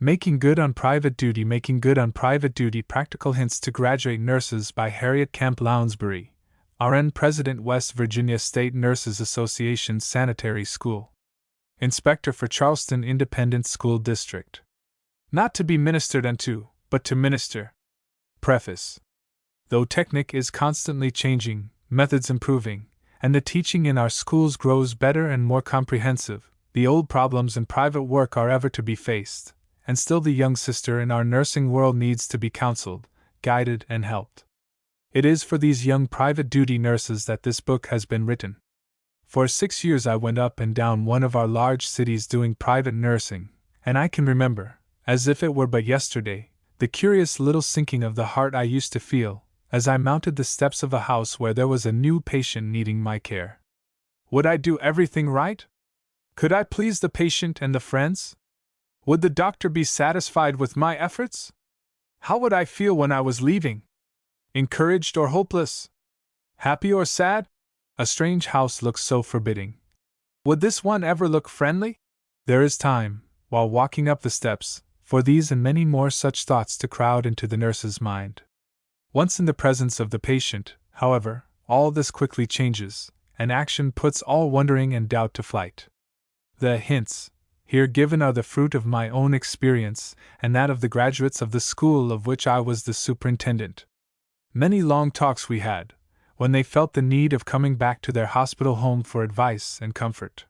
Making Good on Private Duty. Making Good on Private Duty, Practical Hints to Graduate Nurses by Harriet Camp Lounsbury, RN, President, West Virginia State Nurses Association Sanitary School Inspector for Charleston Independent School District. Not to be ministered unto, but to minister. Preface. Though technique is constantly changing, methods improving, and the teaching in our schools grows better and more comprehensive, the old problems in private work are ever to be faced, and still the young sister in our nursing world needs to be counseled, guided, and helped. It is for these young private duty nurses that this book has been written. For 6 years I went up and down one of our large cities doing private nursing, and I can remember, as if it were but yesterday, the curious little sinking of the heart I used to feel as I mounted the steps of a house where there was a new patient needing my care. Would I do everything right? Could I please the patient and the friends? Would the doctor be satisfied with my efforts? How would I feel when I was leaving? Encouraged or hopeless? Happy or sad? A strange house looks so forbidding. Would this one ever look friendly? There is time, while walking up the steps, for these and many more such thoughts to crowd into the nurse's mind. Once in the presence of the patient, however, all this quickly changes, and action puts all wondering and doubt to flight. The hints here given are the fruit of my own experience and that of the graduates of the school of which I was the superintendent. Many long talks we had, when they felt the need of coming back to their hospital home for advice and comfort.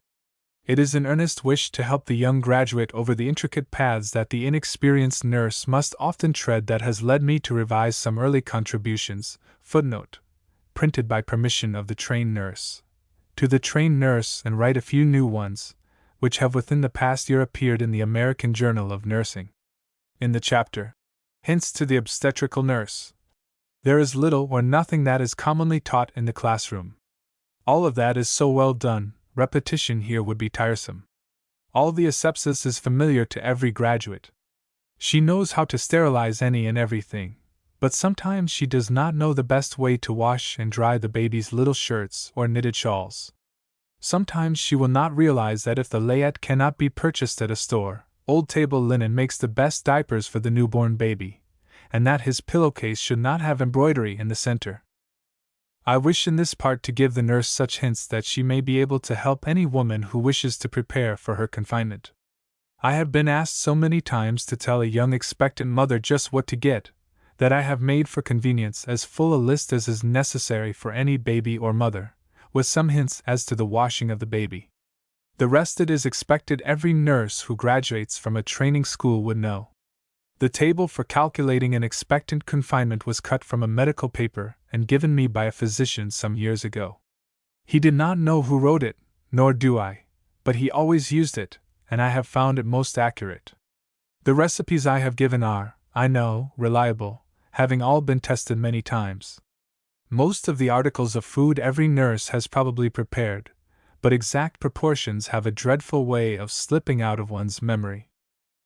It is an earnest wish to help the young graduate over the intricate paths that the inexperienced nurse must often tread that has led me to revise some early contributions, footnote, printed by permission of the trained nurse, to the trained nurse, and write a few new ones, which have within the past year appeared in the American Journal of Nursing. In the chapter, Hints to the Obstetrical Nurse, there is little or nothing that is commonly taught in the classroom. All of that is so well done, repetition here would be tiresome. All the asepsis is familiar to every graduate. She knows how to sterilize any and everything, but sometimes she does not know the best way to wash and dry the baby's little shirts or knitted shawls. Sometimes she will not realize that if the layette cannot be purchased at a store, old table linen makes the best diapers for the newborn baby, and that his pillowcase should not have embroidery in the center. I wish in this part to give the nurse such hints that she may be able to help any woman who wishes to prepare for her confinement. I have been asked so many times to tell a young expectant mother just what to get, that I have made for convenience as full a list as is necessary for any baby or mother, with some hints as to the washing of the baby. The rest it is expected every nurse who graduates from a training school would know. The table for calculating an expectant confinement was cut from a medical paper and given me by a physician some years ago. He did not know who wrote it, nor do I, but he always used it, and I have found it most accurate. The recipes I have given are, I know, reliable, having all been tested many times. Most of the articles of food every nurse has probably prepared, but exact proportions have a dreadful way of slipping out of one's memory.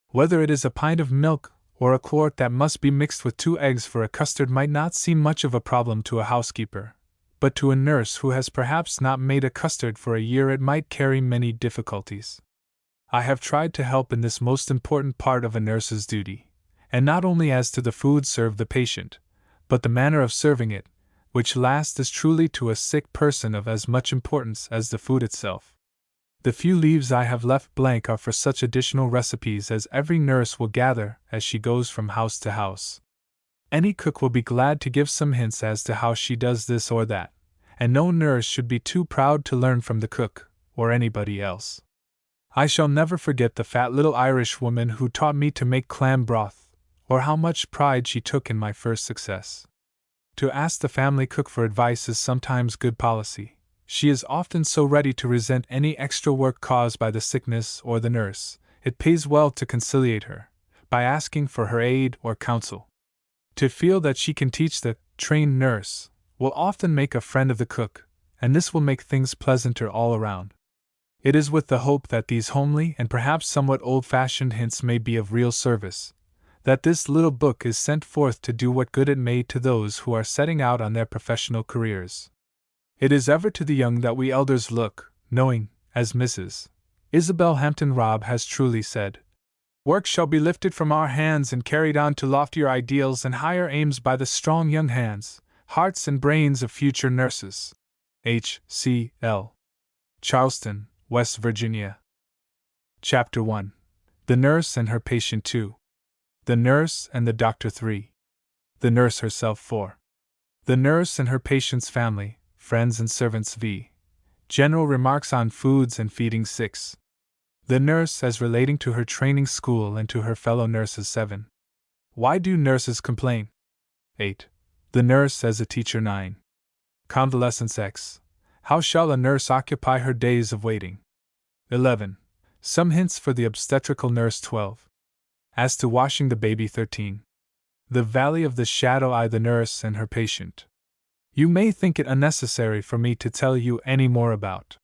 Whether it is a pint of milk or a quart that must be mixed with 2 eggs for a custard might not seem much of a problem to a housekeeper, but to a nurse who has perhaps not made a custard for a year it might carry many difficulties. I have tried to help in this most important part of a nurse's duty, and not only as to the food served the patient, but the manner of serving it, which last is truly to a sick person of as much importance as the food itself. The few leaves I have left blank are for such additional recipes as every nurse will gather as she goes from house to house. Any cook will be glad to give some hints as to how she does this or that, and no nurse should be too proud to learn from the cook, or anybody else. I shall never forget the fat little Irish woman who taught me to make clam broth, or how much pride she took in my first success. To ask the family cook for advice is sometimes good policy. She is often so ready to resent any extra work caused by the sickness or the nurse, it pays well to conciliate her, by asking for her aid or counsel. To feel that she can teach the trained nurse will often make a friend of the cook, and this will make things pleasanter all around. It is with the hope that these homely and perhaps somewhat old-fashioned hints may be of real service, that this little book is sent forth to do what good it may to those who are setting out on their professional careers. It is ever to the young that we elders look, knowing, as Mrs. Isabel Hampton Robb has truly said, Work shall be lifted from our hands and carried on to loftier ideals and higher aims by the strong young hands, hearts, and brains of future nurses. H. C. L. Charleston, West Virginia. Chapter 1. The Nurse and Her Patient 2. The Nurse and the Doctor 3. The Nurse Herself 4. The Nurse and Her Patient's Family, Friends and Servants v. General Remarks on Foods and Feeding 6. The Nurse as relating to her training school and to her fellow nurses 7. Why do nurses complain? 8. The Nurse as a Teacher 9. Convalescence X. How shall a nurse occupy her days of waiting? 11. Some hints for the obstetrical nurse 12. As to washing the baby 13. The Valley of the Shadow Eye, the Nurse and Her Patient. You may think it unnecessary for me to tell you any more about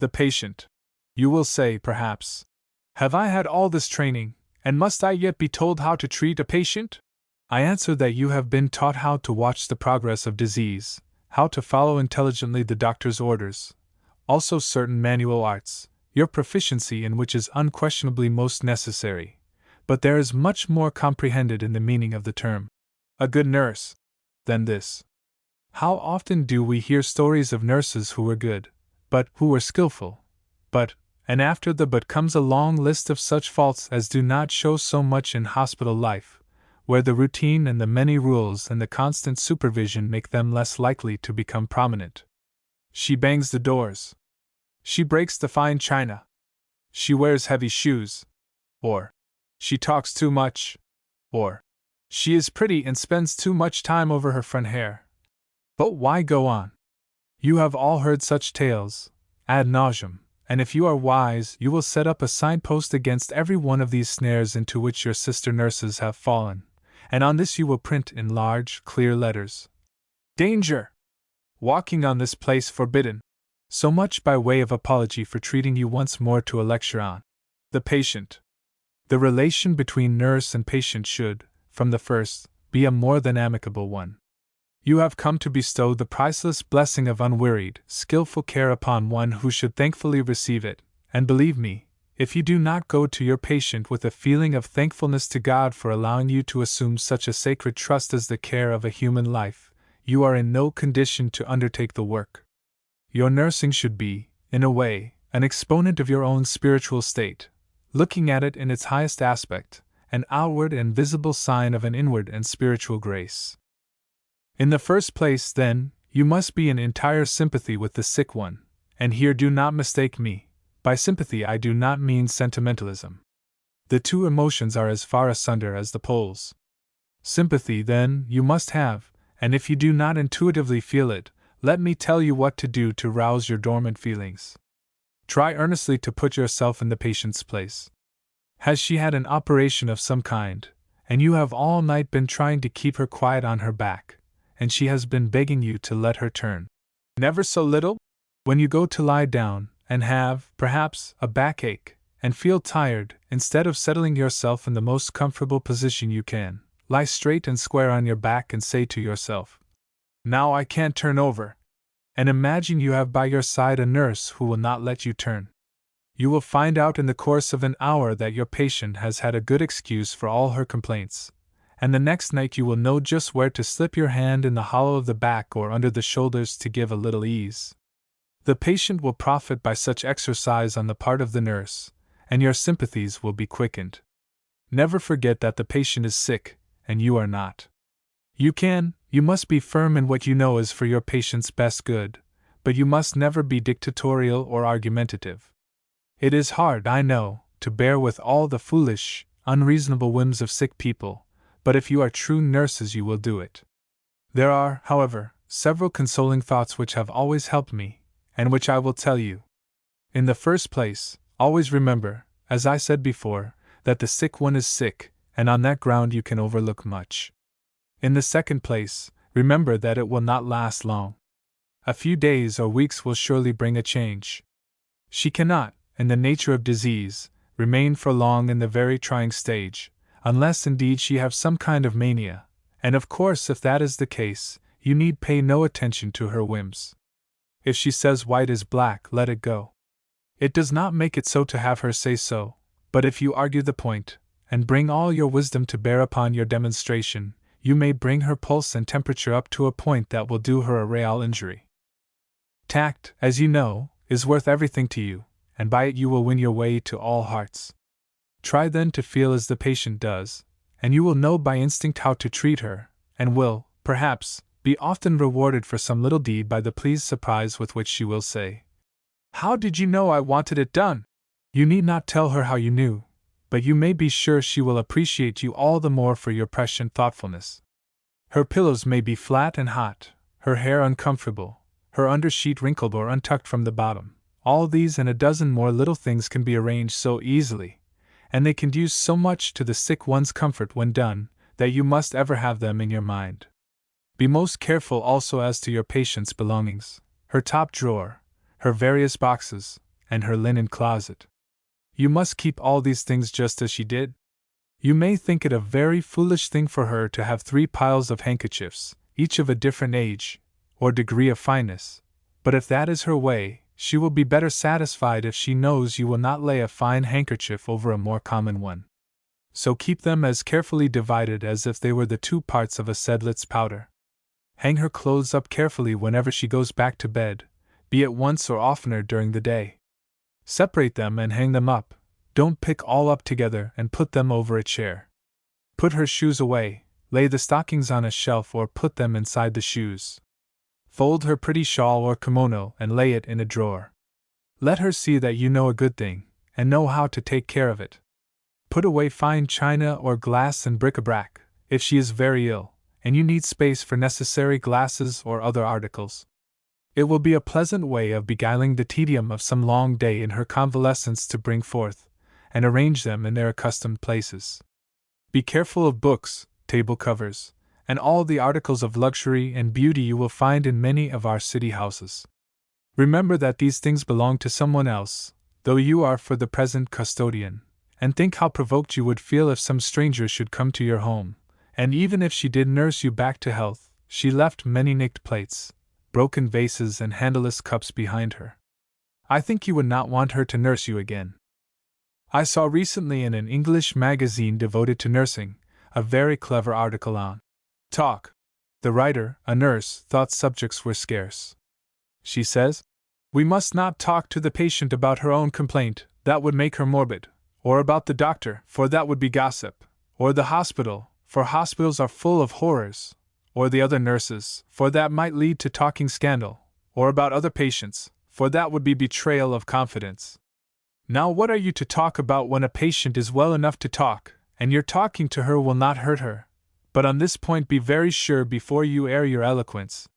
the patient. You will say, perhaps, have I had all this training, and must I yet be told how to treat a patient? I answer that you have been taught how to watch the progress of disease, how to follow intelligently the doctor's orders, also certain manual arts, your proficiency in which is unquestionably most necessary, but there is much more comprehended in the meaning of the term, a good nurse, than this. How often do we hear stories of nurses who were good, but who were skillful, but, and after the but comes a long list of such faults as do not show so much in hospital life, where the routine and the many rules and the constant supervision make them less likely to become prominent. She bangs the doors. She breaks the fine china. She wears heavy shoes. Or, she talks too much. Or, she is pretty and spends too much time over her front hair. But why go on? You have all heard such tales, ad nauseam, and if you are wise, you will set up a signpost against every one of these snares into which your sister nurses have fallen, and on this you will print in large, clear letters, Danger! Walking on this place forbidden. So much by way of apology for treating you once more to a lecture on the patient. The relation between nurse and patient should, from the first, be a more than amicable one. You have come to bestow the priceless blessing of unwearied, skillful care upon one who should thankfully receive it, and believe me, if you do not go to your patient with a feeling of thankfulness to God for allowing you to assume such a sacred trust as the care of a human life, you are in no condition to undertake the work. Your nursing should be, in a way, an exponent of your own spiritual state, looking at it in its highest aspect, an outward and visible sign of an inward and spiritual grace. In the first place, then, you must be in entire sympathy with the sick one, and here do not mistake me. By sympathy I do not mean sentimentalism. The two emotions are as far asunder as the poles. Sympathy, then, you must have, and if you do not intuitively feel it, let me tell you what to do to rouse your dormant feelings. Try earnestly to put yourself in the patient's place. Has she had an operation of some kind, and you have all night been trying to keep her quiet on her back, and she has been begging you to let her turn never so little? When you go to lie down, and have, perhaps, a backache, and feel tired, instead of settling yourself in the most comfortable position you can, lie straight and square on your back and say to yourself, now I can't turn over. And imagine you have by your side a nurse who will not let you turn. You will find out in the course of an hour that your patient has had a good excuse for all her complaints, and the next night you will know just where to slip your hand in the hollow of the back or under the shoulders to give a little ease. The patient will profit by such exercise on the part of the nurse, and your sympathies will be quickened. Never forget that the patient is sick, and you are not. You must be firm in what you know is for your patient's best good, but you must never be dictatorial or argumentative. It is hard, I know, to bear with all the foolish, unreasonable whims of sick people, but if you are true nurses you will do it. There are, however, several consoling thoughts which have always helped me, and which I will tell you. In the first place, always remember, as I said before, that the sick one is sick, and on that ground you can overlook much. In the second place, remember that it will not last long. A few days or weeks will surely bring a change. She cannot, in the nature of disease, remain for long in the very trying stage, unless indeed she have some kind of mania, and of course if that is the case, you need pay no attention to her whims. If she says white is black, let it go. It does not make it so to have her say so, but if you argue the point, and bring all your wisdom to bear upon your demonstration, you may bring her pulse and temperature up to a point that will do her a real injury. Tact, as you know, is worth everything to you, and by it you will win your way to all hearts. Try then to feel as the patient does, and you will know by instinct how to treat her, and will, perhaps, be often rewarded for some little deed by the pleased surprise with which she will say, "How did you know I wanted it done?" You need not tell her how you knew, but you may be sure she will appreciate you all the more for your prescient thoughtfulness. Her pillows may be flat and hot, her hair uncomfortable, her undersheet wrinkled or untucked from the bottom. All these and a dozen more little things can be arranged so easily, and they conduce so much to the sick one's comfort when done, that you must ever have them in your mind. Be most careful also as to your patient's belongings, her top drawer, her various boxes, and her linen closet. You must keep all these things just as she did. You may think it a very foolish thing for her to have 3 piles of handkerchiefs, each of a different age, or degree of fineness, but if that is her way, she will be better satisfied if she knows you will not lay a fine handkerchief over a more common one. So keep them as carefully divided as if they were the 2 parts of a Sedlitz powder. Hang her clothes up carefully whenever she goes back to bed, be it once or oftener during the day. Separate them and hang them up. Don't pick all up together and put them over a chair. Put her shoes away, lay the stockings on a shelf or put them inside the shoes. Fold her pretty shawl or kimono and lay it in a drawer. Let her see that you know a good thing, and know how to take care of it. Put away fine china or glass and bric-a-brac, if she is very ill, and you need space for necessary glasses or other articles. It will be a pleasant way of beguiling the tedium of some long day in her convalescence to bring forth, and arrange them in their accustomed places. Be careful of books, table covers, and all the articles of luxury and beauty you will find in many of our city houses. Remember that these things belong to someone else, though you are for the present custodian, and think how provoked you would feel if some stranger should come to your home, and even if she did nurse you back to health, she left many nicked plates, broken vases and handleless cups behind her. I think you would not want her to nurse you again. I saw recently in an English magazine devoted to nursing, a very clever article on talk. The writer, a nurse, thought subjects were scarce. She says, "We must not talk to the patient about her own complaint, that would make her morbid, or about the doctor, for that would be gossip, or the hospital, for hospitals are full of horrors, or the other nurses, for that might lead to talking scandal, or about other patients, for that would be betrayal of confidence. Now what are you to talk about when a patient is well enough to talk, and your talking to her will not hurt her? But on this point be very sure before you air your eloquence.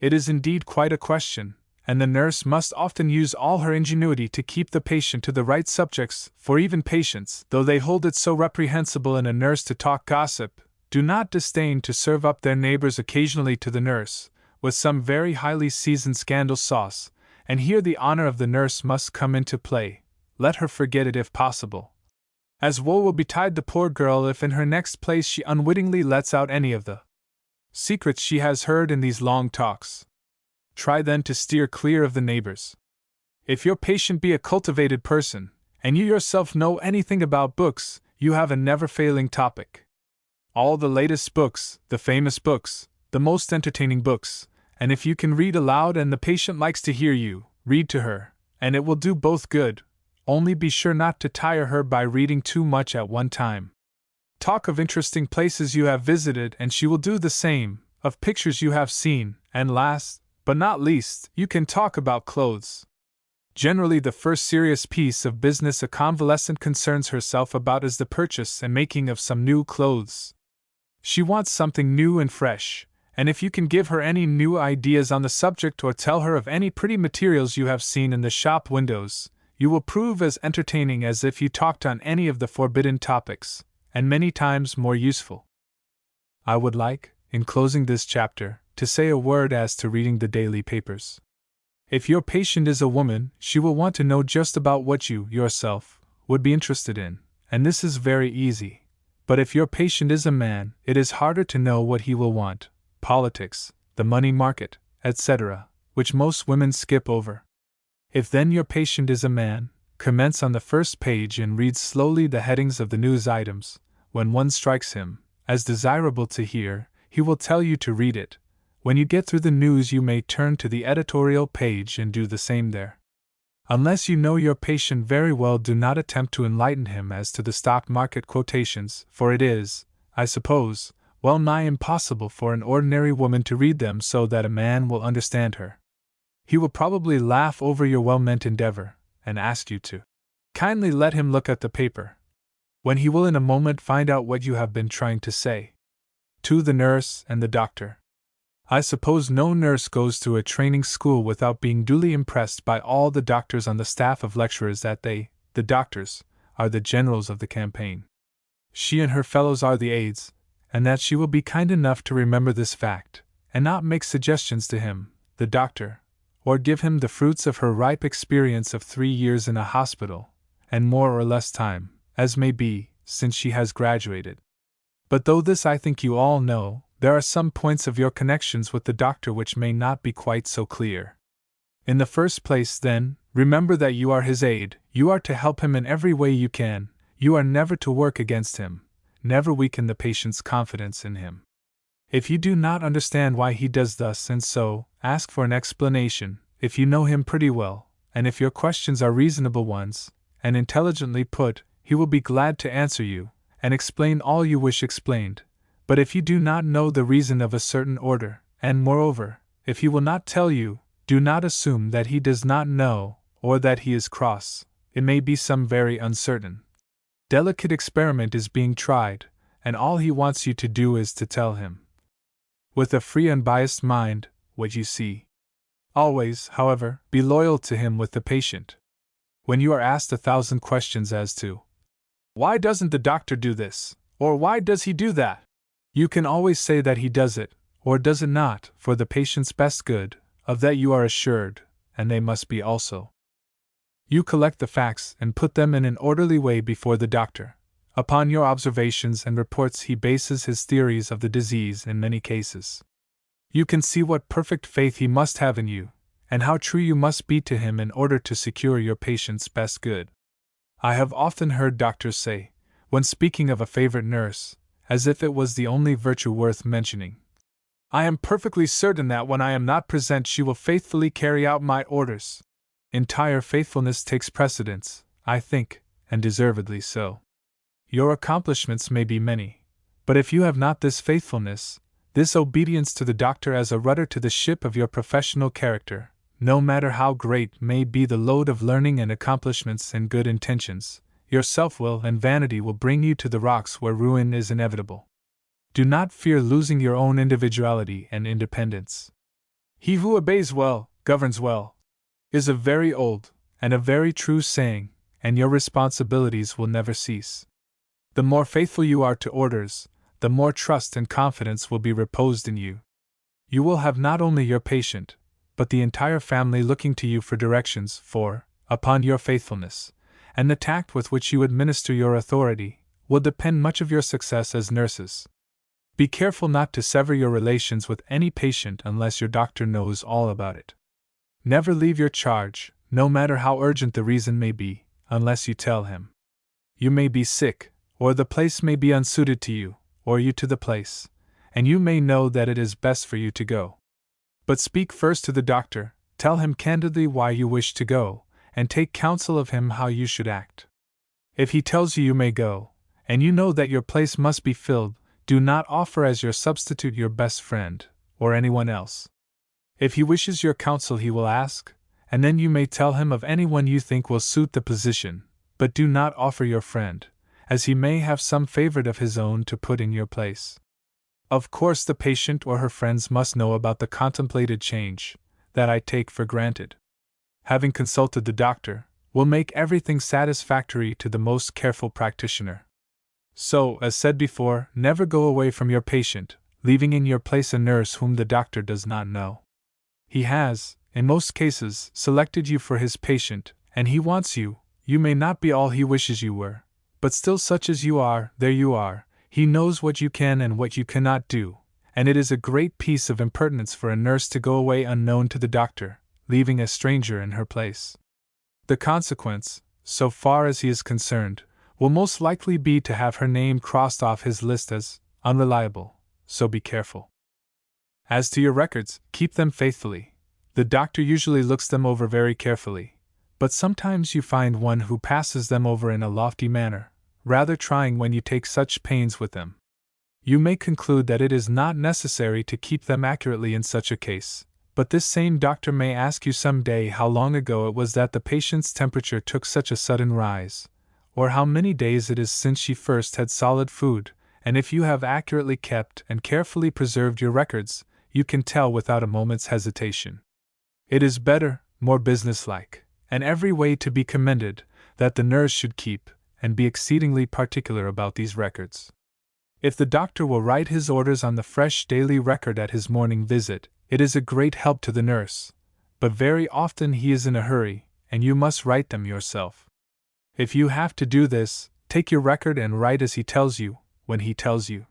It is indeed quite a question, and the nurse must often use all her ingenuity to keep the patient to the right subjects, for even patients, though they hold it so reprehensible in a nurse to talk gossip, do not disdain to serve up their neighbors occasionally to the nurse, with some very highly seasoned scandal sauce, and here the honor of the nurse must come into play. Let her forget it if possible. As woe will betide the poor girl if in her next place she unwittingly lets out any of the secrets she has heard in these long talks. Try then to steer clear of the neighbors. If your patient be a cultivated person, and you yourself know anything about books, you have a never-failing topic. All the latest books, the famous books, the most entertaining books, and if you can read aloud and the patient likes to hear you, read to her, and it will do both good. Only be sure not to tire her by reading too much at one time. Talk of interesting places you have visited and she will do the same, of pictures you have seen, and last, but not least, you can talk about clothes. Generally the first serious piece of business a convalescent concerns herself about is the purchase and making of some new clothes. She wants something new and fresh, and if you can give her any new ideas on the subject or tell her of any pretty materials you have seen in the shop windows, you will prove as entertaining as if you talked on any of the forbidden topics, and many times more useful. I would like, in closing this chapter, to say a word as to reading the daily papers. If your patient is a woman, she will want to know just about what you, yourself, would be interested in, and this is very easy. But if your patient is a man, it is harder to know what he will want: politics, the money market, etc., which most women skip over. If then your patient is a man, commence on the first page and read slowly the headings of the news items. When one strikes him as desirable to hear, he will tell you to read it. When you get through the news, you may turn to the editorial page and do the same there. Unless you know your patient very well, do not attempt to enlighten him as to the stock market quotations, for it is, I suppose, well nigh impossible for an ordinary woman to read them so that a man will understand her. He will probably laugh over your well-meant endeavor, and ask you to kindly let him look at the paper, when he will in a moment find out what you have been trying to say. To the nurse and the doctor. I suppose no nurse goes through a training school without being duly impressed by all the doctors on the staff of lecturers that they, the doctors, are the generals of the campaign. She and her fellows are the aides, and that she will be kind enough to remember this fact, and not make suggestions to him, the doctor, or give him the fruits of her ripe experience of 3 years in a hospital, and more or less time, as may be, since she has graduated. But though this I think you all know, there are some points of your connections with the doctor which may not be quite so clear. In the first place, then, remember that you are his aide, you are to help him in every way you can, you are never to work against him, never weaken the patient's confidence in him. If you do not understand why he does thus and so, ask for an explanation. If you know him pretty well, and if your questions are reasonable ones, and intelligently put, he will be glad to answer you, and explain all you wish explained. But if you do not know the reason of a certain order, and moreover, if he will not tell you, do not assume that he does not know, or that he is cross. It may be some very uncertain, delicate experiment is being tried, and all he wants you to do is to tell him, with a free unbiased mind, what you see. Always, however, be loyal to him with the patient. When you are asked 1,000 questions as to, why doesn't the doctor do this, or why does he do that? You can always say that he does it, or does it not, for the patient's best good, of that you are assured, and they must be also. You collect the facts and put them in an orderly way before the doctor. Upon your observations and reports he bases his theories of the disease in many cases. You can see what perfect faith he must have in you, and how true you must be to him in order to secure your patient's best good. I have often heard doctors say, when speaking of a favorite nurse, as if it was the only virtue worth mentioning, I am perfectly certain that when I am not present she will faithfully carry out my orders. Entire faithfulness takes precedence, I think, and deservedly so. Your accomplishments may be many, but if you have not this faithfulness, this obedience to the doctor as a rudder to the ship of your professional character, no matter how great may be the load of learning and accomplishments and good intentions, your self-will and vanity will bring you to the rocks where ruin is inevitable. Do not fear losing your own individuality and independence. He who obeys well, governs well, is a very old and a very true saying, and your responsibilities will never cease. The more faithful you are to orders, the more trust and confidence will be reposed in you. You will have not only your patient, but the entire family looking to you for directions, for, upon your faithfulness, and the tact with which you administer your authority, will depend much of your success as nurses. Be careful not to sever your relations with any patient unless your doctor knows all about it. Never leave your charge, no matter how urgent the reason may be, unless you tell him. You may be sick, or the place may be unsuited to you, or you to the place, and you may know that it is best for you to go. But speak first to the doctor, tell him candidly why you wish to go, and take counsel of him how you should act. If he tells you you may go, and you know that your place must be filled, do not offer as your substitute your best friend, or anyone else. If he wishes your counsel he will ask, and then you may tell him of anyone you think will suit the position, but do not offer your friend, as he may have some favorite of his own to put in your place. Of course the patient or her friends must know about the contemplated change, that I take for granted. Having consulted the doctor, will make everything satisfactory to the most careful practitioner. So, as said before, never go away from your patient, leaving in your place a nurse whom the doctor does not know. He has, in most cases, selected you for his patient, and he wants you. You may not be all he wishes you were, but still such as you are, there you are. He knows what you can and what you cannot do, and it is a great piece of impertinence for a nurse to go away unknown to the doctor, leaving a stranger in her place. The consequence, so far as he is concerned, will most likely be to have her name crossed off his list as unreliable, so be careful. As to your records, keep them faithfully. The doctor usually looks them over very carefully, but sometimes you find one who passes them over in a lofty manner, rather trying when you take such pains with them. You may conclude that it is not necessary to keep them accurately in such a case, but this same doctor may ask you some day how long ago it was that the patient's temperature took such a sudden rise, or how many days it is since she first had solid food, and if you have accurately kept and carefully preserved your records, you can tell without a moment's hesitation. It is better, more businesslike, and every way to be commended, that the nurse should keep and be exceedingly particular about these records. If the doctor will write his orders on the fresh daily record at his morning visit, it is a great help to the nurse, but very often he is in a hurry, and you must write them yourself. If you have to do this, take your record and write as he tells you, when he tells you.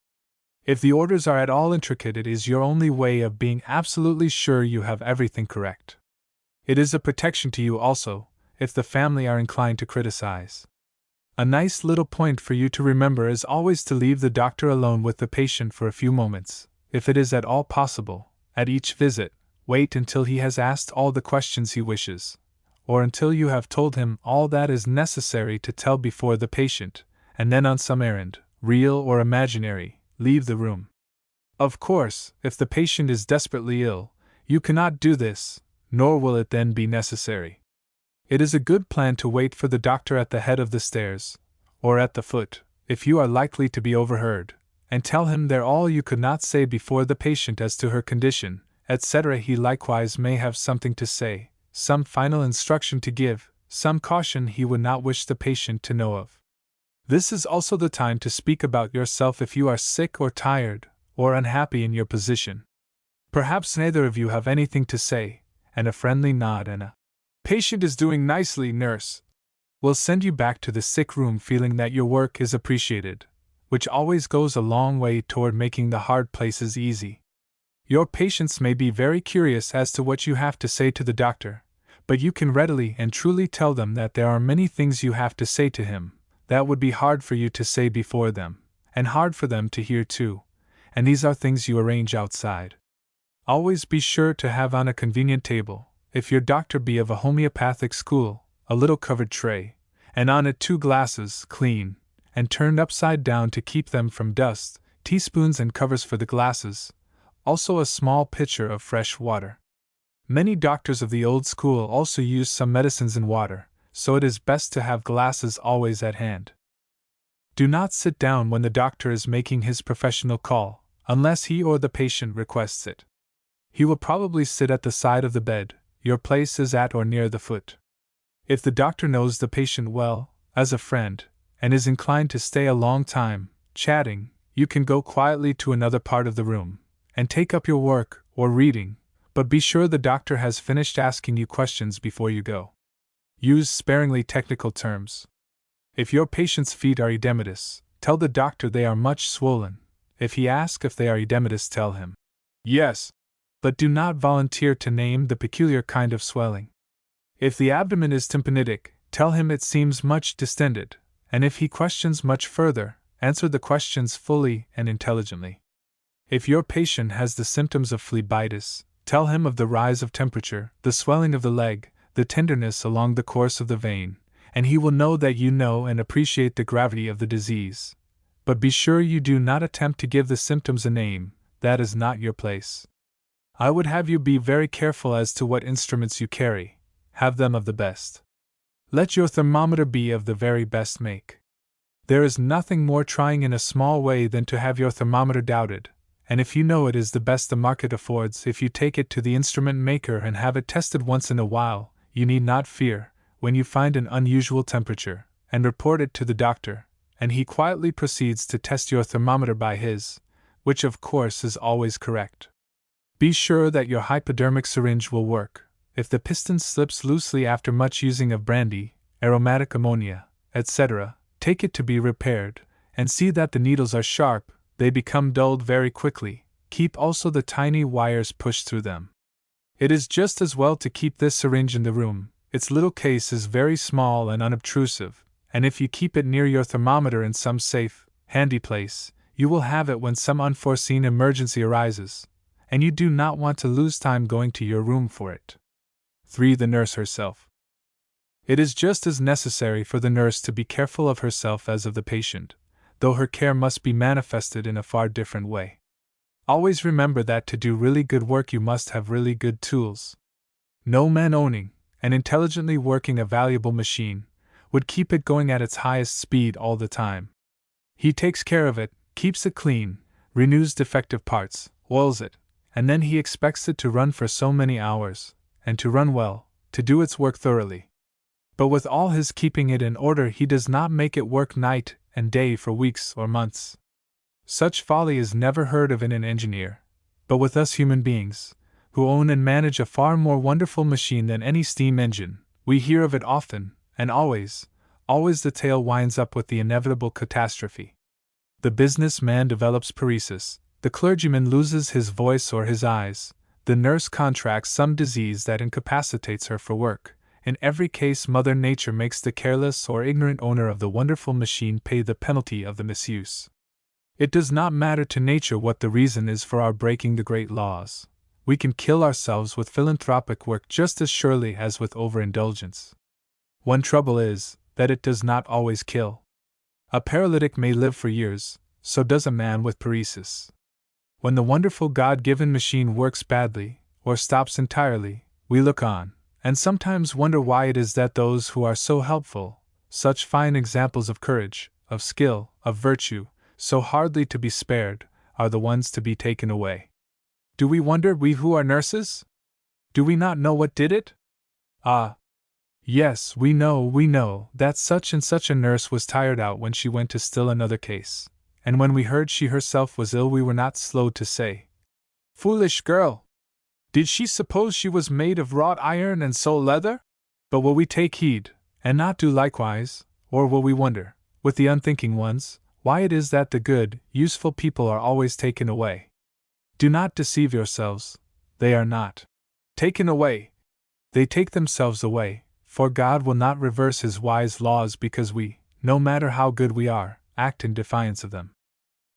If the orders are at all intricate, it is your only way of being absolutely sure you have everything correct. It is a protection to you also, if the family are inclined to criticize. A nice little point for you to remember is always to leave the doctor alone with the patient for a few moments, if it is at all possible. At each visit, wait until he has asked all the questions he wishes, or until you have told him all that is necessary to tell before the patient, and then on some errand, real or imaginary, leave the room. Of course, if the patient is desperately ill, you cannot do this, nor will it then be necessary. It is a good plan to wait for the doctor at the head of the stairs, or at the foot, if you are likely to be overheard, and tell him there all you could not say before the patient as to her condition, etc. He likewise may have something to say, some final instruction to give, some caution he would not wish the patient to know of. This is also the time to speak about yourself if you are sick or tired, or unhappy in your position. Perhaps neither of you have anything to say, and a friendly nod and a "Patient is doing nicely, nurse," will send you back to the sick room feeling that your work is appreciated, which always goes a long way toward making the hard places easy. Your patients may be very curious as to what you have to say to the doctor, but you can readily and truly tell them that there are many things you have to say to him that would be hard for you to say before them, and hard for them to hear too, and these are things you arrange outside. Always be sure to have on a convenient table, if your doctor be of a homeopathic school, a little covered tray, and on it 2 glasses, clean, and turned upside down to keep them from dust, teaspoons and covers for the glasses, also a small pitcher of fresh water. Many doctors of the old school also use some medicines in water, so it is best to have glasses always at hand. Do not sit down when the doctor is making his professional call, unless he or the patient requests it. He will probably sit at the side of the bed. Your place is at or near the foot. If the doctor knows the patient well, as a friend, and is inclined to stay a long time, chatting, you can go quietly to another part of the room, and take up your work, or reading, but be sure the doctor has finished asking you questions before you go. Use sparingly technical terms. If your patient's feet are edematous, tell the doctor they are much swollen. If he asks if they are edematous, tell him yes, but do not volunteer to name the peculiar kind of swelling. If the abdomen is tympanitic, tell him it seems much distended, and if he questions much further, answer the questions fully and intelligently. If your patient has the symptoms of phlebitis, tell him of the rise of temperature, the swelling of the leg, the tenderness along the course of the vein, and he will know that you know and appreciate the gravity of the disease. But be sure you do not attempt to give the symptoms a name, that is not your place. I would have you be very careful as to what instruments you carry. Have them of the best. Let your thermometer be of the very best make. There is nothing more trying in a small way than to have your thermometer doubted, and if you know it is the best the market affords, if you take it to the instrument maker and have it tested once in a while, you need not fear, when you find an unusual temperature, and report it to the doctor, and he quietly proceeds to test your thermometer by his, which of course is always correct. Be sure that your hypodermic syringe will work. If the piston slips loosely after much using of brandy, aromatic ammonia, etc., take it to be repaired, and see that the needles are sharp. They become dulled very quickly. Keep also the tiny wires pushed through them. It is just as well to keep this syringe in the room. Its little case is very small and unobtrusive, and if you keep it near your thermometer in some safe, handy place, you will have it when some unforeseen emergency arises, and you do not want to lose time going to your room for it. 3. The nurse herself. It is just as necessary for the nurse to be careful of herself as of the patient, though her care must be manifested in a far different way. Always remember that to do really good work you must have really good tools. No man owning and intelligently working a valuable machine would keep it going at its highest speed all the time. He takes care of it, keeps it clean, renews defective parts, oils it, and then he expects it to run for so many hours, and to run well, to do its work thoroughly. But with all his keeping it in order, he does not make it work night and day for weeks or months. Such folly is never heard of in an engineer, but with us human beings, who own and manage a far more wonderful machine than any steam engine, we hear of it often, and always the tale winds up with the inevitable catastrophe. The businessman develops paresis, the clergyman loses his voice or his eyes, the nurse contracts some disease that incapacitates her for work. In every case, Mother Nature makes the careless or ignorant owner of the wonderful machine pay the penalty of the misuse. It does not matter to Nature what the reason is for our breaking the great laws. We can kill ourselves with philanthropic work just as surely as with overindulgence. One trouble is that it does not always kill. A paralytic may live for years, so does a man with paresis. When the wonderful God-given machine works badly, or stops entirely, we look on, and sometimes wonder why it is that those who are so helpful, such fine examples of courage, of skill, of virtue, so hardly to be spared, are the ones to be taken away. Do we wonder, we who are nurses? Do we not know what did it? Ah! Yes, we know that such and such a nurse was tired out when she went to still another case, and when we heard she herself was ill we were not slow to say, "Foolish girl! Did she suppose she was made of wrought iron and sole leather?" But will we take heed, and not do likewise, or will we wonder, with the unthinking ones, why it is that the good, useful people are always taken away? Do not deceive yourselves, they are not taken away. They take themselves away, for God will not reverse His wise laws because we, no matter how good we are, act in defiance of them.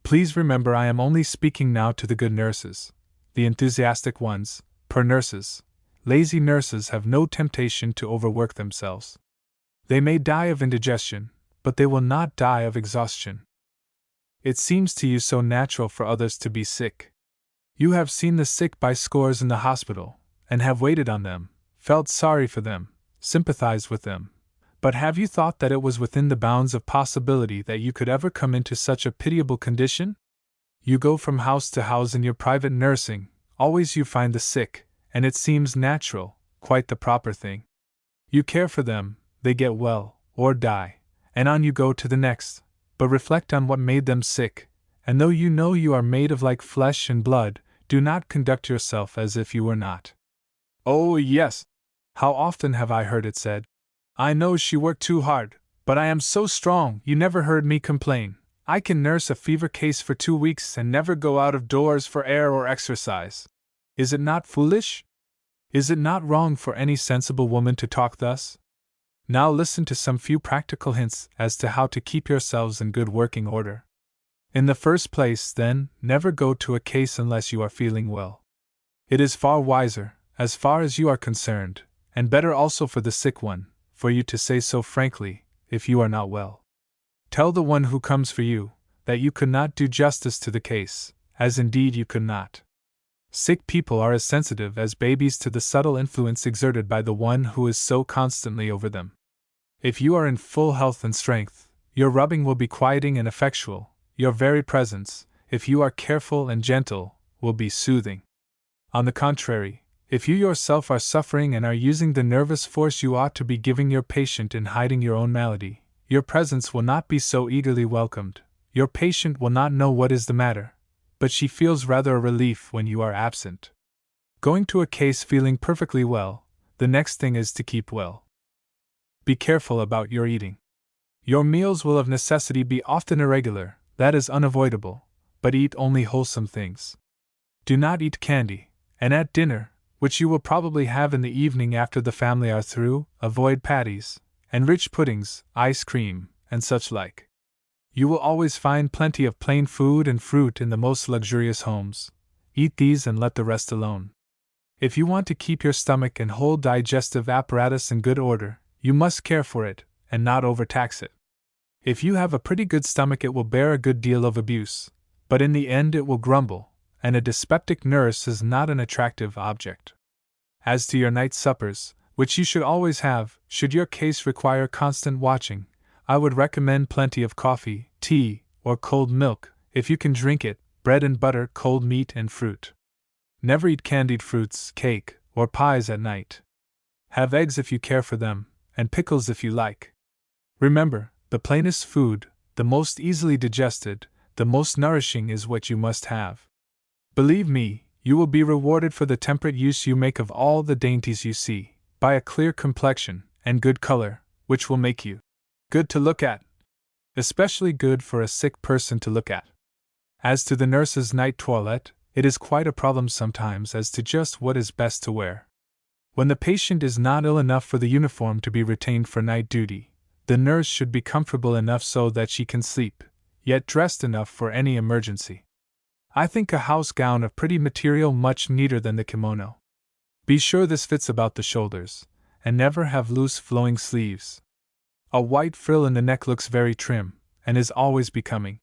Please remember I am only speaking now to the good nurses, the enthusiastic ones, poor nurses. Lazy nurses have no temptation to overwork themselves. They may die of indigestion, but they will not die of exhaustion. It seems to you so natural for others to be sick. You have seen the sick by scores in the hospital, and have waited on them, felt sorry for them, sympathized with them. But have you thought that it was within the bounds of possibility that you could ever come into such a pitiable condition? You go from house to house in your private nursing, always you find the sick, and it seems natural, quite the proper thing. You care for them, they get well, or die, and on you go to the next, but reflect on what made them sick, and though you know you are made of like flesh and blood, do not conduct yourself as if you were not. Oh, yes! How often have I heard it said, "I know she worked too hard, but I am so strong, you never heard me complain. I can nurse a fever case for 2 weeks and never go out of doors for air or exercise." Is it not foolish? Is it not wrong for any sensible woman to talk thus? Now listen to some few practical hints as to how to keep yourselves in good working order. In the first place, then, never go to a case unless you are feeling well. It is far wiser, as far as you are concerned, and better also for the sick one, for you to say so frankly, if you are not well. Tell the one who comes for you, that you could not do justice to the case, as indeed you could not. Sick people are as sensitive as babies to the subtle influence exerted by the one who is so constantly over them. If you are in full health and strength, your rubbing will be quieting and effectual, your very presence, if you are careful and gentle, will be soothing. On the contrary, if you yourself are suffering and are using the nervous force you ought to be giving your patient in hiding your own malady, your presence will not be so eagerly welcomed, your patient will not know what is the matter, but she feels rather a relief when you are absent. Going to a case feeling perfectly well, the next thing is to keep well. Be careful about your eating. Your meals will of necessity be often irregular, that is unavoidable, but eat only wholesome things. Do not eat candy, and at dinner, which you will probably have in the evening after the family are through. Avoid patties, and rich puddings, ice cream, and such like. You will always find plenty of plain food and fruit in the most luxurious homes. Eat these and let the rest alone. If you want to keep your stomach and whole digestive apparatus in good order, you must care for it, and not overtax it. If you have a pretty good stomach, it will bear a good deal of abuse, but in the end it will grumble, and a dyspeptic nurse is not an attractive object. As to your night suppers, which you should always have, should your case require constant watching, I would recommend plenty of coffee, tea, or cold milk, if you can drink it, bread and butter, cold meat and fruit. Never eat candied fruits, cake, or pies at night. Have eggs if you care for them, and pickles if you like. Remember, the plainest food, the most easily digested, the most nourishing is what you must have. Believe me, you will be rewarded for the temperate use you make of all the dainties you see, by a clear complexion and good color, which will make you good to look at. Especially good for a sick person to look at. As to the nurse's night toilette, it is quite a problem sometimes as to just what is best to wear. When the patient is not ill enough for the uniform to be retained for night duty, the nurse should be comfortable enough so that she can sleep, yet dressed enough for any emergency. I think a house gown of pretty material much neater than the kimono. Be sure this fits about the shoulders, and never have loose flowing sleeves. A white frill in the neck looks very trim, and is always becoming.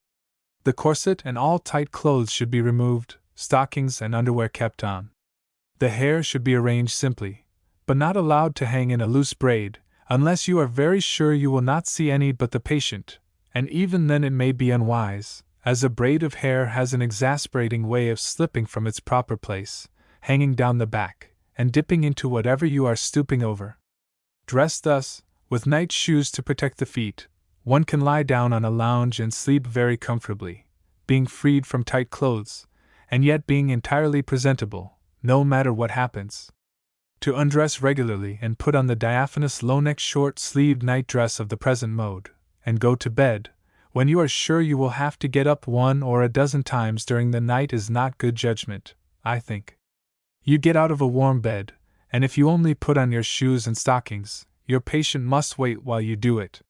The corset and all tight clothes should be removed, stockings and underwear kept on. The hair should be arranged simply, but not allowed to hang in a loose braid, unless you are very sure you will not see any but the patient, and even then it may be unwise, as a braid of hair has an exasperating way of slipping from its proper place, hanging down the back, and dipping into whatever you are stooping over. Dressed thus, with night shoes to protect the feet, one can lie down on a lounge and sleep very comfortably, being freed from tight clothes, and yet being entirely presentable, no matter what happens. To undress regularly and put on the diaphanous low-neck short-sleeved night dress of the present mode, and go to bed, when you are sure you will have to get up 1 or a dozen times during the night is not good judgment, I think. You get out of a warm bed, and if you only put on your shoes and stockings, your patient must wait while you do it.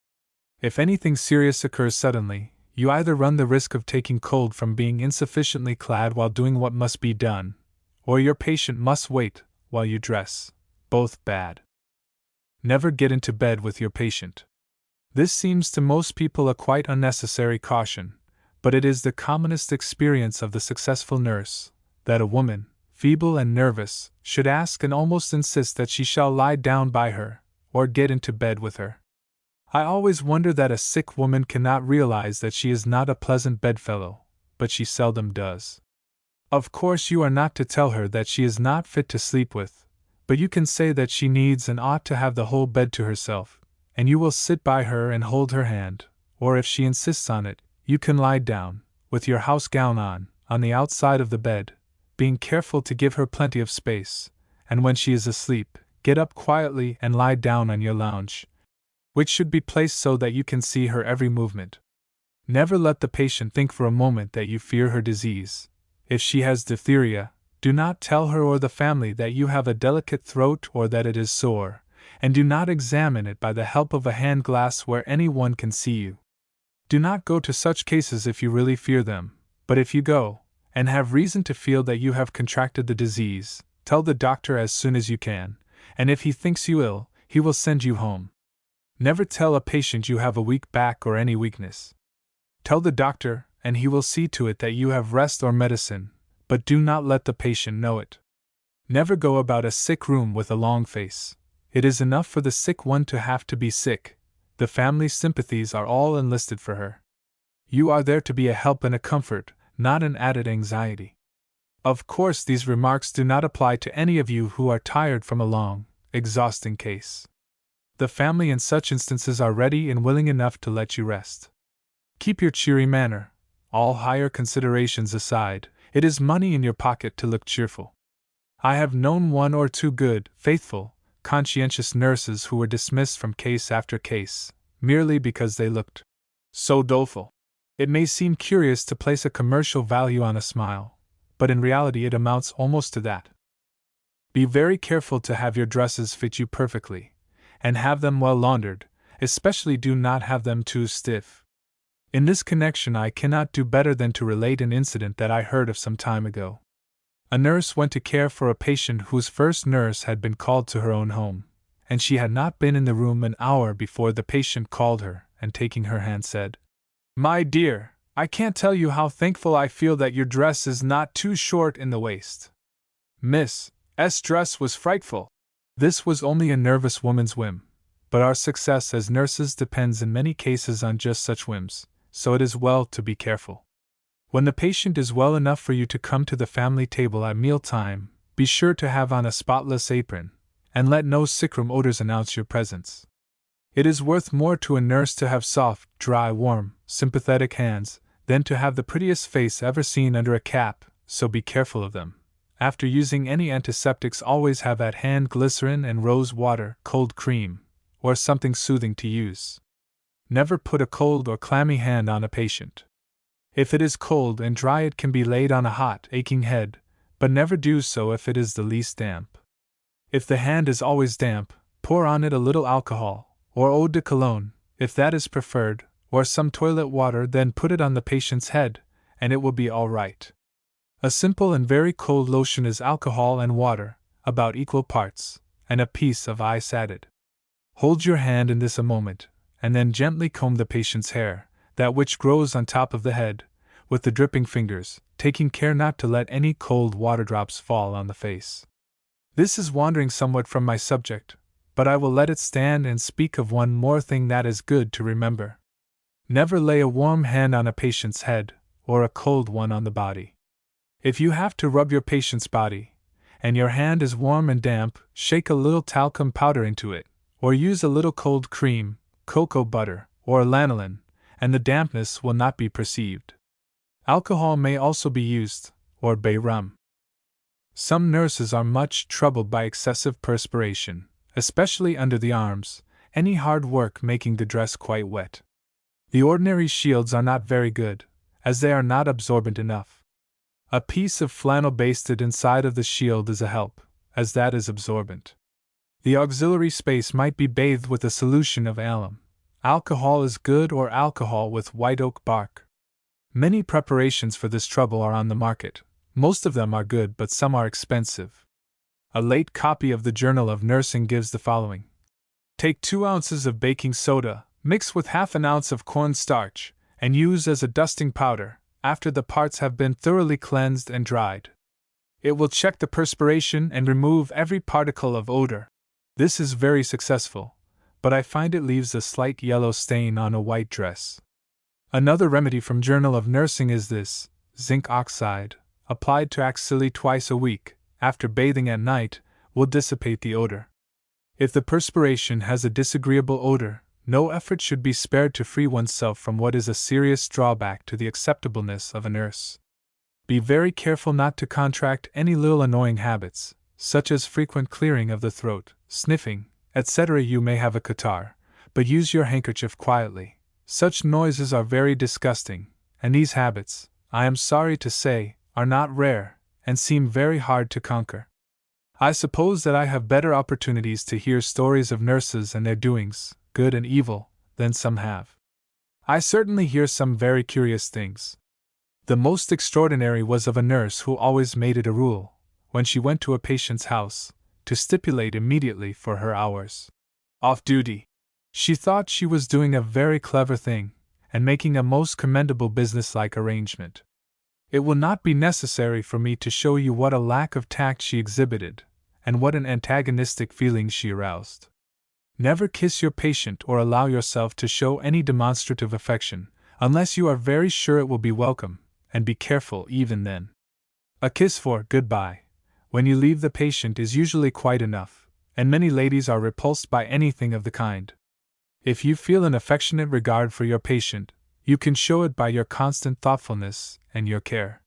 If anything serious occurs suddenly, you either run the risk of taking cold from being insufficiently clad while doing what must be done, or your patient must wait while you dress, both bad. Never get into bed with your patient. This seems to most people a quite unnecessary caution, but it is the commonest experience of the successful nurse, that a woman, feeble and nervous, should ask and almost insist that she shall lie down by her, or get into bed with her. I always wonder that a sick woman cannot realize that she is not a pleasant bedfellow, but she seldom does. Of course, you are not to tell her that she is not fit to sleep with, but you can say that she needs and ought to have the whole bed to herself, and you will sit by her and hold her hand, or if she insists on it, you can lie down, with your house gown on the outside of the bed, being careful to give her plenty of space, and when she is asleep, get up quietly and lie down on your lounge, which should be placed so that you can see her every movement. Never let the patient think for a moment that you fear her disease. If she has diphtheria, do not tell her or the family that you have a delicate throat or that it is sore, and do not examine it by the help of a hand glass where any one can see you. Do not go to such cases if you really fear them, but if you go, and have reason to feel that you have contracted the disease, tell the doctor as soon as you can, and if he thinks you ill, he will send you home. Never tell a patient you have a weak back or any weakness. Tell the doctor, and he will see to it that you have rest or medicine, but do not let the patient know it. Never go about a sick room with a long face. It is enough for the sick one to have to be sick. The family's sympathies are all enlisted for her. You are there to be a help and a comfort, not an added anxiety. Of course, these remarks do not apply to any of you who are tired from a long, exhausting case. The family in such instances are ready and willing enough to let you rest. Keep your cheery manner. All higher considerations aside, it is money in your pocket to look cheerful. I have known 1 or 2 good, faithful, conscientious nurses who were dismissed from case after case, merely because they looked so doleful. It may seem curious to place a commercial value on a smile, but in reality it amounts almost to that. Be very careful to have your dresses fit you perfectly, and have them well laundered, especially do not have them too stiff. In this connection, I cannot do better than to relate an incident that I heard of some time ago. A nurse went to care for a patient whose first nurse had been called to her own home, and she had not been in the room an hour before the patient called her and, taking her hand, said, "My dear, I can't tell you how thankful I feel that your dress is not too short in the waist." Miss S. dress was frightful. This was only a nervous woman's whim, but our success as nurses depends in many cases on just such whims, so it is well to be careful. When the patient is well enough for you to come to the family table at mealtime, be sure to have on a spotless apron, and let no sickroom odors announce your presence. It is worth more to a nurse to have soft, dry, warm, sympathetic hands than to have the prettiest face ever seen under a cap, so be careful of them. After using any antiseptics, always have at hand glycerin and rose water, cold cream, or something soothing to use. Never put a cold or clammy hand on a patient. If it is cold and dry, it can be laid on a hot, aching head, but never do so if it is the least damp. If the hand is always damp, pour on it a little alcohol, or eau de cologne, if that is preferred, or some toilet water, then put it on the patient's head, and it will be all right. A simple and very cold lotion is alcohol and water, about equal parts, and a piece of ice added. Hold your hand in this a moment, and then gently comb the patient's hair, that which grows on top of the head, with the dripping fingers, taking care not to let any cold water drops fall on the face. This is wandering somewhat from my subject, but I will let it stand and speak of one more thing that is good to remember. Never lay a warm hand on a patient's head, or a cold one on the body. If you have to rub your patient's body, and your hand is warm and damp, shake a little talcum powder into it, or use a little cold cream, cocoa butter, or lanolin, and the dampness will not be perceived. Alcohol may also be used, or bay rum. Some nurses are much troubled by excessive perspiration, especially under the arms, any hard work making the dress quite wet. The ordinary shields are not very good, as they are not absorbent enough. A piece of flannel basted inside of the shield is a help, as that is absorbent. The auxiliary space might be bathed with a solution of alum. Alcohol is good, or alcohol with white oak bark. Many preparations for this trouble are on the market. Most of them are good, but some are expensive. A late copy of the Journal of Nursing gives the following. Take 2 ounces of baking soda, mix with half an ounce of corn starch, and use as a dusting powder, after the parts have been thoroughly cleansed and dried. It will check the perspiration and remove every particle of odor. This is very successful, but I find it leaves a slight yellow stain on a white dress. Another remedy from Journal of Nursing is this: zinc oxide, applied to axilla twice a week, after bathing at night, will dissipate the odor. If the perspiration has a disagreeable odor, no effort should be spared to free oneself from what is a serious drawback to the acceptableness of a nurse. Be very careful not to contract any little annoying habits, such as frequent clearing of the throat, sniffing, etc. You may have a catarrh, but use your handkerchief quietly. Such noises are very disgusting, and these habits, I am sorry to say, are not rare, and seem very hard to conquer. I suppose that I have better opportunities to hear stories of nurses and their doings, good and evil, than some have. I certainly hear some very curious things. The most extraordinary was of a nurse who always made it a rule, when she went to a patient's house, to stipulate immediately for her hours off duty. She thought she was doing a very clever thing, and making a most commendable businesslike arrangement. It will not be necessary for me to show you what a lack of tact she exhibited, and what an antagonistic feeling she aroused. Never kiss your patient or allow yourself to show any demonstrative affection, unless you are very sure it will be welcome, and be careful even then. A kiss for goodbye, when you leave the patient, is usually quite enough, and many ladies are repulsed by anything of the kind. If you feel an affectionate regard for your patient, you can show it by your constant thoughtfulness and your care.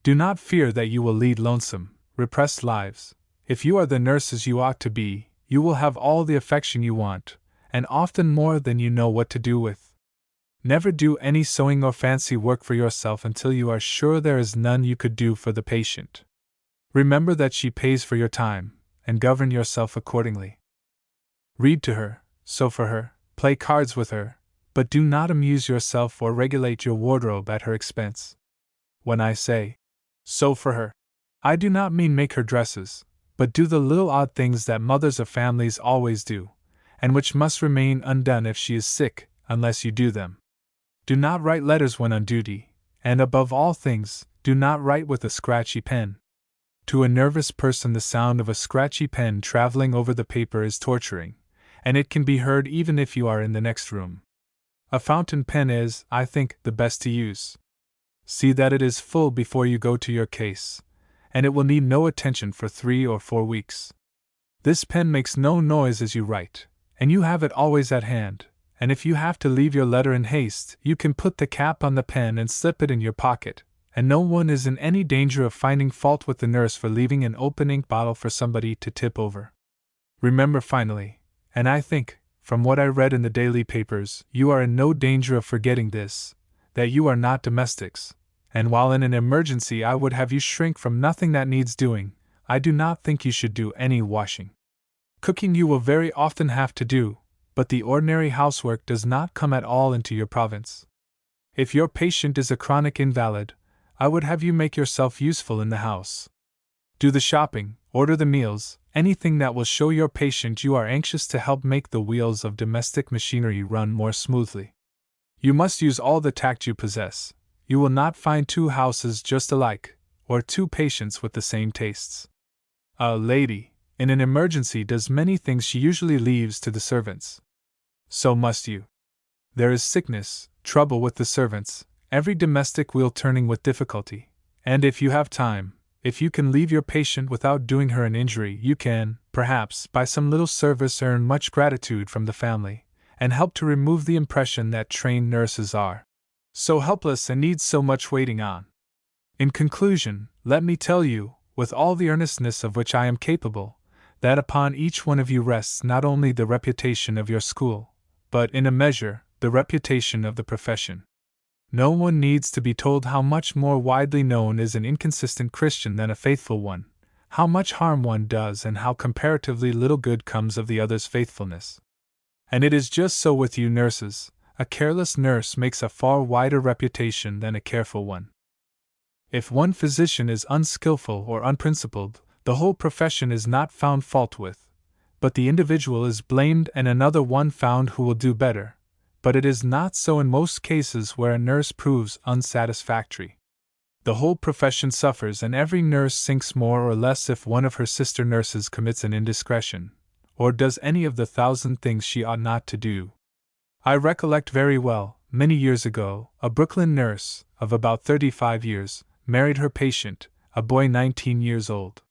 Do not fear that you will lead lonesome, repressed lives. If you are the nurses you ought to be, you will have all the affection you want, and often more than you know what to do with. Never do any sewing or fancy work for yourself until you are sure there is none you could do for the patient. Remember that she pays for your time, and govern yourself accordingly. Read to her, sew for her, play cards with her, but do not amuse yourself or regulate your wardrobe at her expense. When I say, sew for her, I do not mean make her dresses, but do the little odd things that mothers of families always do, and which must remain undone if she is sick, unless you do them. Do not write letters when on duty, and above all things, do not write with a scratchy pen. To a nervous person, the sound of a scratchy pen traveling over the paper is torturing, and it can be heard even if you are in the next room. A fountain pen is, I think, the best to use. See that it is full before you go to your case, and it will need no attention for 3 or 4 weeks. This pen makes no noise as you write, and you have it always at hand, and if you have to leave your letter in haste, you can put the cap on the pen and slip it in your pocket, and no one is in any danger of finding fault with the nurse for leaving an open ink bottle for somebody to tip over. Remember finally, and I think, from what I read in the daily papers, you are in no danger of forgetting this, that you are not domestics, and while in an emergency I would have you shrink from nothing that needs doing, I do not think you should do any washing. Cooking you will very often have to do, but the ordinary housework does not come at all into your province. If your patient is a chronic invalid, I would have you make yourself useful in the house. Do the shopping, order the meals, anything that will show your patient you are anxious to help make the wheels of domestic machinery run more smoothly. You must use all the tact you possess. You will not find 2 houses just alike, or 2 patients with the same tastes. A lady, in an emergency, does many things she usually leaves to the servants. So must you. There is sickness, trouble with the servants, every domestic wheel turning with difficulty, and if you have time, if you can leave your patient without doing her an injury, you can, perhaps, by some little service earn much gratitude from the family, and help to remove the impression that trained nurses are so helpless and need so much waiting on. In conclusion, let me tell you, with all the earnestness of which I am capable, that upon each one of you rests not only the reputation of your school, but, in a measure, the reputation of the profession. No one needs to be told how much more widely known is an inconsistent Christian than a faithful one, how much harm one does and how comparatively little good comes of the other's faithfulness. And it is just so with you nurses. A careless nurse makes a far wider reputation than a careful one. If one physician is unskillful or unprincipled, the whole profession is not found fault with, but the individual is blamed and another one found who will do better. But it is not so in most cases where a nurse proves unsatisfactory. The whole profession suffers and every nurse sinks more or less if one of her sister nurses commits an indiscretion, or does any of the 1,000 things she ought not to do. I recollect very well, many years ago, a Brooklyn nurse, of about 35 years, married her patient, a boy 19 years old.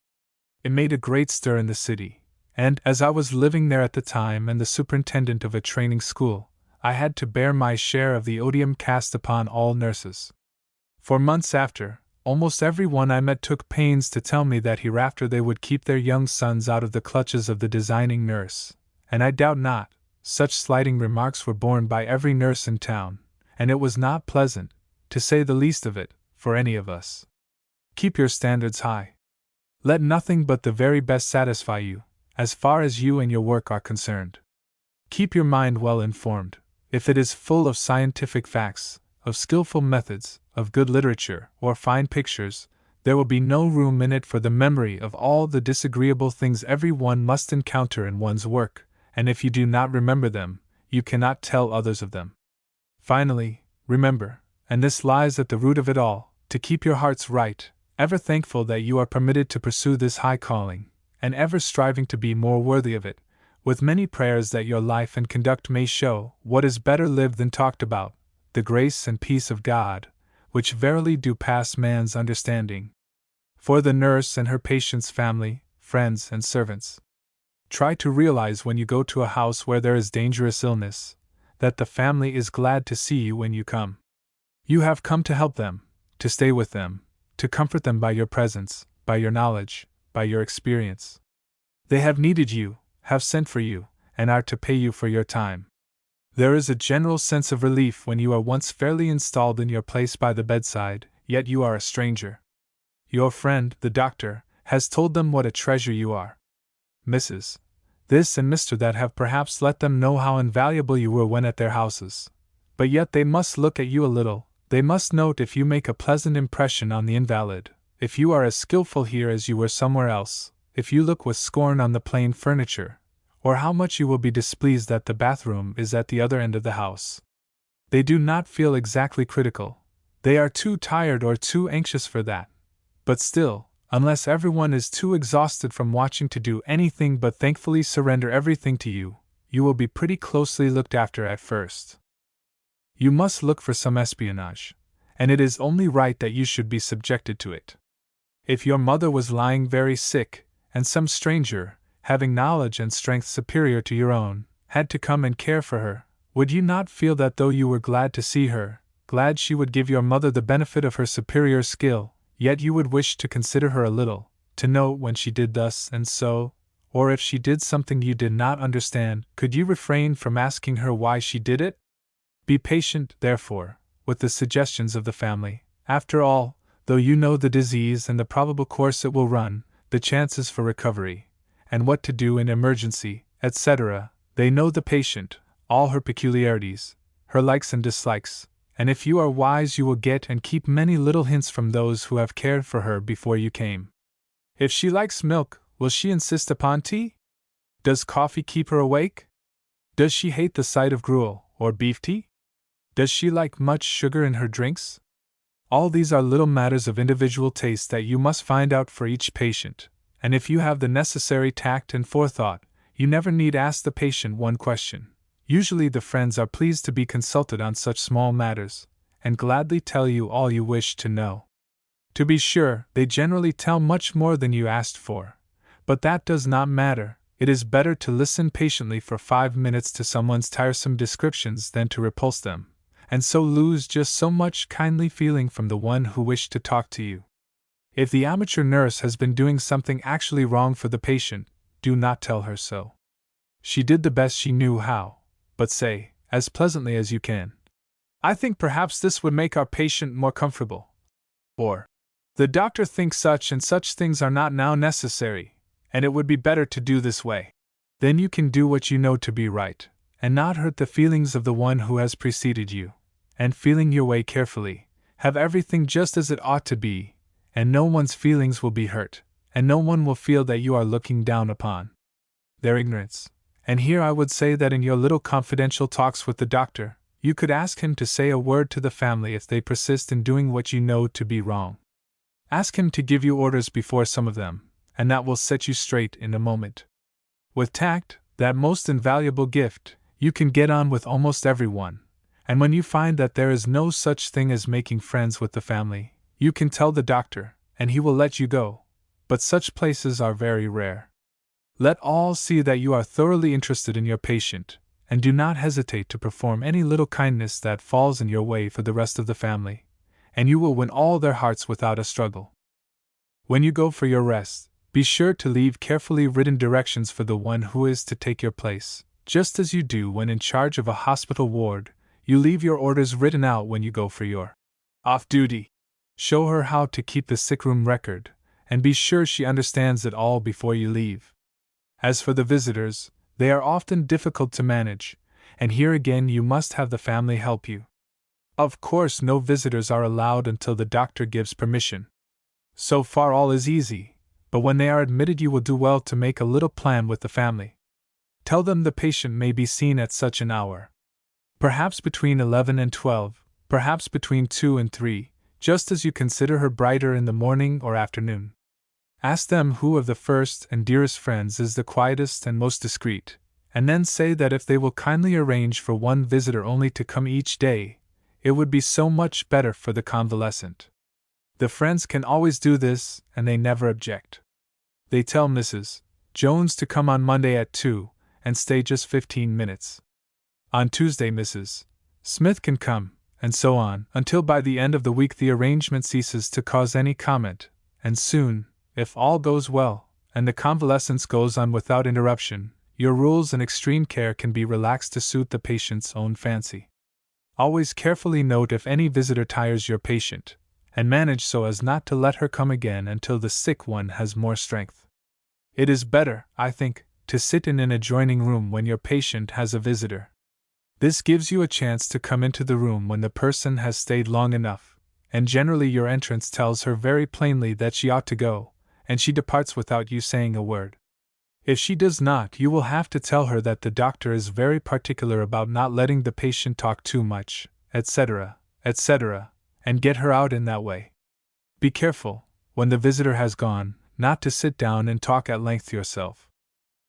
It made a great stir in the city, and, as I was living there at the time and the superintendent of a training school, I had to bear my share of the odium cast upon all nurses. For months after, almost every one I met took pains to tell me that hereafter they would keep their young sons out of the clutches of the designing nurse, and I doubt not, such slighting remarks were borne by every nurse in town, and it was not pleasant, to say the least of it, for any of us. Keep your standards high. Let nothing but the very best satisfy you, as far as you and your work are concerned. Keep your mind well informed. If it is full of scientific facts, of skillful methods, of good literature, or fine pictures, there will be no room in it for the memory of all the disagreeable things every one must encounter in one's work, and if you do not remember them, you cannot tell others of them. Finally, remember, and this lies at the root of it all, to keep your hearts right, ever thankful that you are permitted to pursue this high calling, and ever striving to be more worthy of it, with many prayers that your life and conduct may show what is better lived than talked about, the grace and peace of God, which verily do pass man's understanding. For the nurse and her patient's family, friends, and servants. Try to realize when you go to a house where there is dangerous illness, that the family is glad to see you when you come. You have come to help them, to stay with them, to comfort them by your presence, by your knowledge, by your experience. They have needed you, have sent for you, and are to pay you for your time. There is a general sense of relief when you are once fairly installed in your place by the bedside, yet you are a stranger. Your friend, the doctor, has told them what a treasure you are. Mrs. This and Mr. That have perhaps let them know how invaluable you were when at their houses. But yet they must look at you a little, they must note if you make a pleasant impression on the invalid, if you are as skillful here as you were somewhere else, if you look with scorn on the plain furniture, or how much you will be displeased that the bathroom is at the other end of the house. They do not feel exactly critical. They are too tired or too anxious for that. But still, unless everyone is too exhausted from watching to do anything but thankfully surrender everything to you, you will be pretty closely looked after at first. You must look for some espionage, and it is only right that you should be subjected to it. If your mother was lying very sick, and some stranger, having knowledge and strength superior to your own, had to come and care for her, would you not feel that though you were glad to see her, glad she would give your mother the benefit of her superior skill, yet you would wish to consider her a little, to know when she did thus and so, or if she did something you did not understand, could you refrain from asking her why she did it? Be patient, therefore, with the suggestions of the family. After all, though you know the disease and the probable course it will run, the chances for recovery, and what to do in emergency, etc., they know the patient, all her peculiarities, her likes and dislikes, and if you are wise you will get and keep many little hints from those who have cared for her before you came. If she likes milk, will she insist upon tea? Does coffee keep her awake? Does she hate the sight of gruel, or beef tea? Does she like much sugar in her drinks? All these are little matters of individual taste that you must find out for each patient, and if you have the necessary tact and forethought, you never need ask the patient one question. Usually the friends are pleased to be consulted on such small matters, and gladly tell you all you wish to know. To be sure, they generally tell much more than you asked for, but that does not matter. It is better to listen patiently for 5 minutes to someone's tiresome descriptions than to repulse them, and so lose just so much kindly feeling from the one who wished to talk to you. If the amateur nurse has been doing something actually wrong for the patient, do not tell her so. She did the best she knew how, but say, as pleasantly as you can, "I think perhaps this would make our patient more comfortable." Or, "The doctor thinks such and such things are not now necessary, and it would be better to do this way." Then you can do what you know to be right, and not hurt the feelings of the one who has preceded you, and feeling your way carefully, have everything just as it ought to be, and no one's feelings will be hurt, and no one will feel that you are looking down upon their ignorance. And here I would say that in your little confidential talks with the doctor, you could ask him to say a word to the family if they persist in doing what you know to be wrong. Ask him to give you orders before some of them, and that will set you straight in a moment. With tact, that most invaluable gift, you can get on with almost everyone, and when you find that there is no such thing as making friends with the family, you can tell the doctor, and he will let you go, but such places are very rare. Let all see that you are thoroughly interested in your patient, and do not hesitate to perform any little kindness that falls in your way for the rest of the family, and you will win all their hearts without a struggle. When you go for your rest, be sure to leave carefully written directions for the one who is to take your place, just as you do when in charge of a hospital ward. You leave your orders written out when you go for your off-duty. Show her how to keep the sickroom record, and be sure she understands it all before you leave. As for the visitors, they are often difficult to manage, and here again you must have the family help you. Of course, no visitors are allowed until the doctor gives permission. So far all is easy, but when they are admitted you will do well to make a little plan with the family. Tell them the patient may be seen at such an hour. Perhaps between 11 and 12, perhaps between 2 and 3, just as you consider her brighter in the morning or afternoon. Ask them who of the first and dearest friends is the quietest and most discreet, and then say that if they will kindly arrange for one visitor only to come each day, it would be so much better for the convalescent. The friends can always do this, and they never object. They tell Mrs. Jones to come on Monday at 2, and stay just 15 minutes. On Tuesday Mrs. Smith can come, and so on, until by the end of the week the arrangement ceases to cause any comment, and soon, if all goes well, and the convalescence goes on without interruption, your rules and extreme care can be relaxed to suit the patient's own fancy. Always carefully note if any visitor tires your patient, and manage so as not to let her come again until the sick one has more strength. It is better, I think, to sit in an adjoining room when your patient has a visitor. This gives you a chance to come into the room when the person has stayed long enough, and generally your entrance tells her very plainly that she ought to go, and she departs without you saying a word. If she does not, you will have to tell her that the doctor is very particular about not letting the patient talk too much, etc., etc., and get her out in that way. Be careful, when the visitor has gone, not to sit down and talk at length yourself.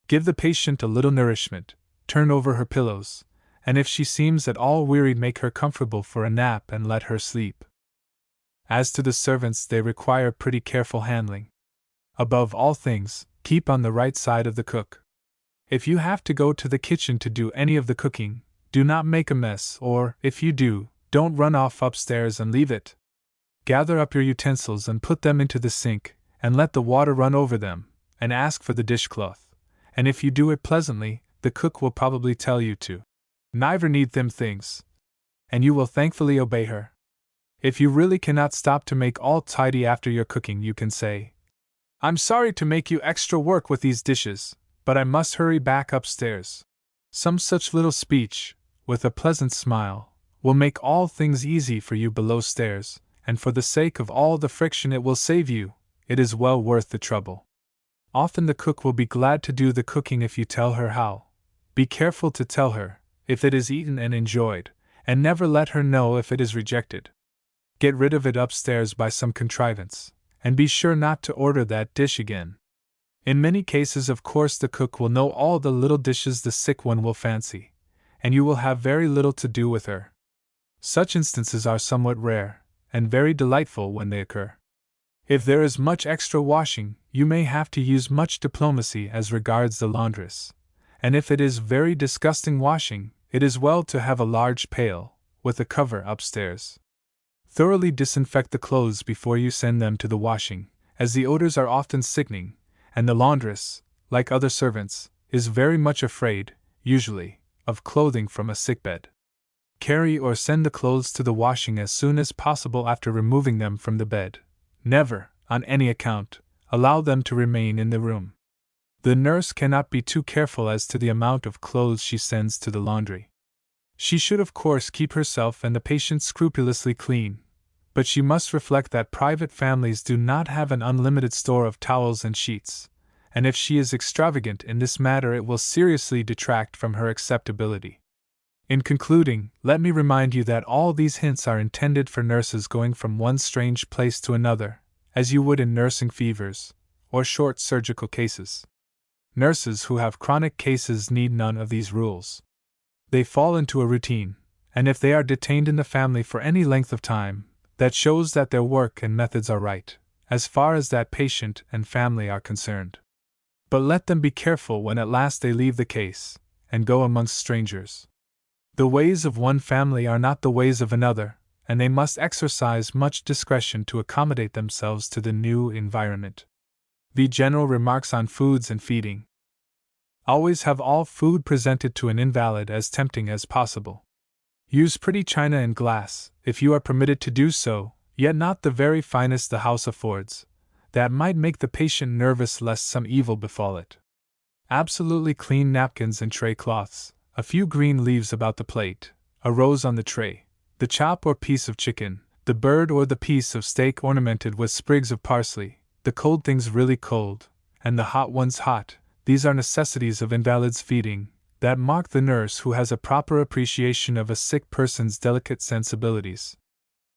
Give the patient a little nourishment, turn over her pillows, and if she seems at all wearied, make her comfortable for a nap and let her sleep. As to the servants, they require pretty careful handling. Above all things, keep on the right side of the cook. If you have to go to the kitchen to do any of the cooking, do not make a mess, or, if you do, don't run off upstairs and leave it. Gather up your utensils and put them into the sink, and let the water run over them, and ask for the dishcloth, and if you do it pleasantly, the cook will probably tell you to never need them things, and you will thankfully obey her. If you really cannot stop to make all tidy after your cooking, you can say, "I'm sorry to make you extra work with these dishes, but I must hurry back upstairs." Some such little speech, with a pleasant smile, will make all things easy for you below stairs, and for the sake of all the friction it will save you, it is well worth the trouble. Often the cook will be glad to do the cooking if you tell her how. Be careful to tell her, if it is eaten and enjoyed, and never let her know if it is rejected. Get rid of it upstairs by some contrivance, and be sure not to order that dish again. In many cases, of course, the cook will know all the little dishes the sick one will fancy, and you will have very little to do with her. Such instances are somewhat rare, and very delightful when they occur. If there is much extra washing, you may have to use much diplomacy as regards the laundress, and if it is very disgusting washing, it is well to have a large pail, with a cover upstairs. Thoroughly disinfect the clothes before you send them to the washing, as the odors are often sickening, and the laundress, like other servants, is very much afraid, usually, of clothing from a sickbed. Carry or send the clothes to the washing as soon as possible after removing them from the bed. Never, on any account, allow them to remain in the room. The nurse cannot be too careful as to the amount of clothes she sends to the laundry. She should, of course, keep herself and the patient scrupulously clean, but she must reflect that private families do not have an unlimited store of towels and sheets, and if she is extravagant in this matter, it will seriously detract from her acceptability. In concluding, let me remind you that all these hints are intended for nurses going from one strange place to another, as you would in nursing fevers, or short surgical cases. Nurses who have chronic cases need none of these rules. They fall into a routine, and if they are detained in the family for any length of time, that shows that their work and methods are right, as far as that patient and family are concerned. But let them be careful when at last they leave the case, and go amongst strangers. The ways of one family are not the ways of another, and they must exercise much discretion to accommodate themselves to the new environment. The general remarks on foods and feeding. Always have all food presented to an invalid as tempting as possible. Use pretty china and glass, if you are permitted to do so, yet not the very finest the house affords. That might make the patient nervous lest some evil befall it. Absolutely clean napkins and tray cloths, a few green leaves about the plate, a rose on the tray, the chop or piece of chicken, the bird or the piece of steak ornamented with sprigs of parsley, the cold things really cold, and the hot ones hot. These are necessities of invalids' feeding, that mark the nurse who has a proper appreciation of a sick person's delicate sensibilities.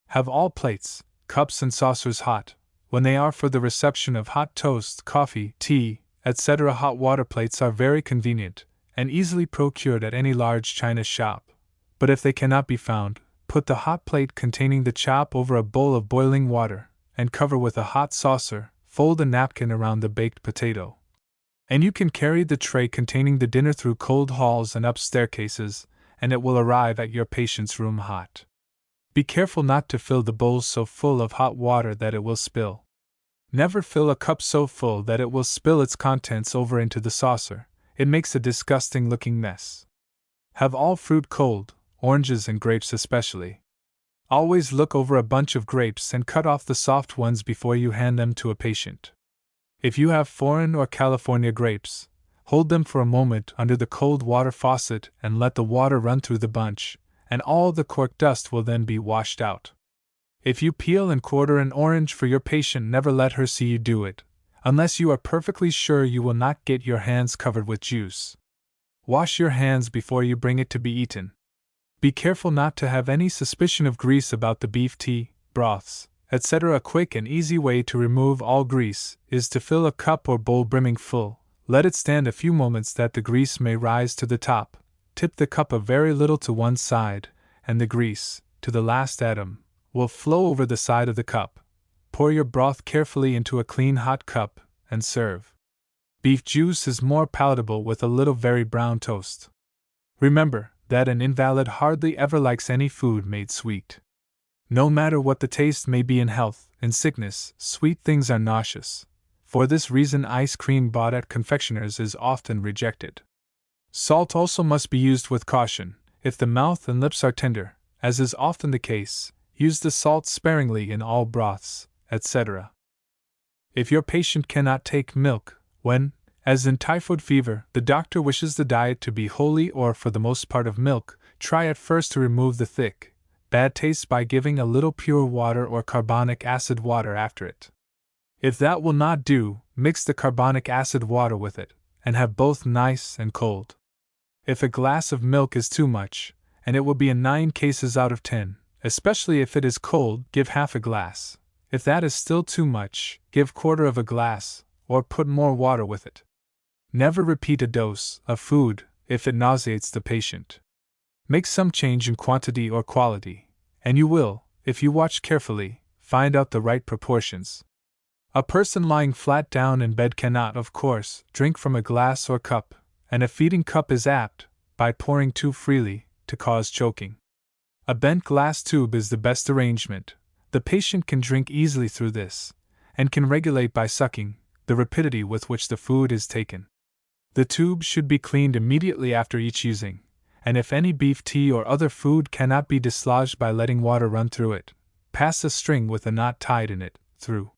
Have all plates, cups and saucers hot, when they are for the reception of hot toast, coffee, tea, etc. Hot water plates are very convenient, and easily procured at any large china shop, but if they cannot be found, put the hot plate containing the chop over a bowl of boiling water, and cover with a hot saucer, fold a napkin around the baked potato, and you can carry the tray containing the dinner through cold halls and up staircases, and it will arrive at your patient's room hot. Be careful not to fill the bowl so full of hot water that it will spill. Never fill a cup so full that it will spill its contents over into the saucer. It makes a disgusting-looking mess. Have all fruit cold, oranges and grapes especially. Always look over a bunch of grapes and cut off the soft ones before you hand them to a patient. If you have foreign or California grapes, hold them for a moment under the cold water faucet and let the water run through the bunch, and all the cork dust will then be washed out. If you peel and quarter an orange for your patient, never let her see you do it, unless you are perfectly sure you will not get your hands covered with juice. Wash your hands before you bring it to be eaten. Be careful not to have any suspicion of grease about the beef tea, broths, etc. A quick and easy way to remove all grease is to fill a cup or bowl brimming full, let it stand a few moments that the grease may rise to the top, tip the cup a very little to one side, and the grease, to the last atom, will flow over the side of the cup. Pour your broth carefully into a clean hot cup, and serve. Beef juice is more palatable with a little very brown toast. Remember that an invalid hardly ever likes any food made sweet. No matter what the taste may be in health, in sickness, sweet things are nauseous. For this reason, ice cream bought at confectioners is often rejected. Salt also must be used with caution. If the mouth and lips are tender, as is often the case, use the salt sparingly in all broths, etc. If your patient cannot take milk, when, as in typhoid fever, the doctor wishes the diet to be wholly or for the most part of milk, try at first to remove the thick, bad taste by giving a little pure water or carbonic acid water after it. If that will not do, mix the carbonic acid water with it, and have both nice and cold. If a glass of milk is too much, and it will be in 9 cases out of 10, especially if it is cold, give half a glass. If that is still too much, give quarter of a glass, or put more water with it. Never repeat a dose of food if it nauseates the patient. Make some change in quantity or quality, and you will, if you watch carefully, find out the right proportions. A person lying flat down in bed cannot, of course, drink from a glass or cup, and a feeding cup is apt, by pouring too freely, to cause choking. A bent glass tube is the best arrangement. The patient can drink easily through this, and can regulate by sucking the rapidity with which the food is taken. The tube should be cleaned immediately after each using, and if any beef tea or other food cannot be dislodged by letting water run through it, pass a string with a knot tied in it through.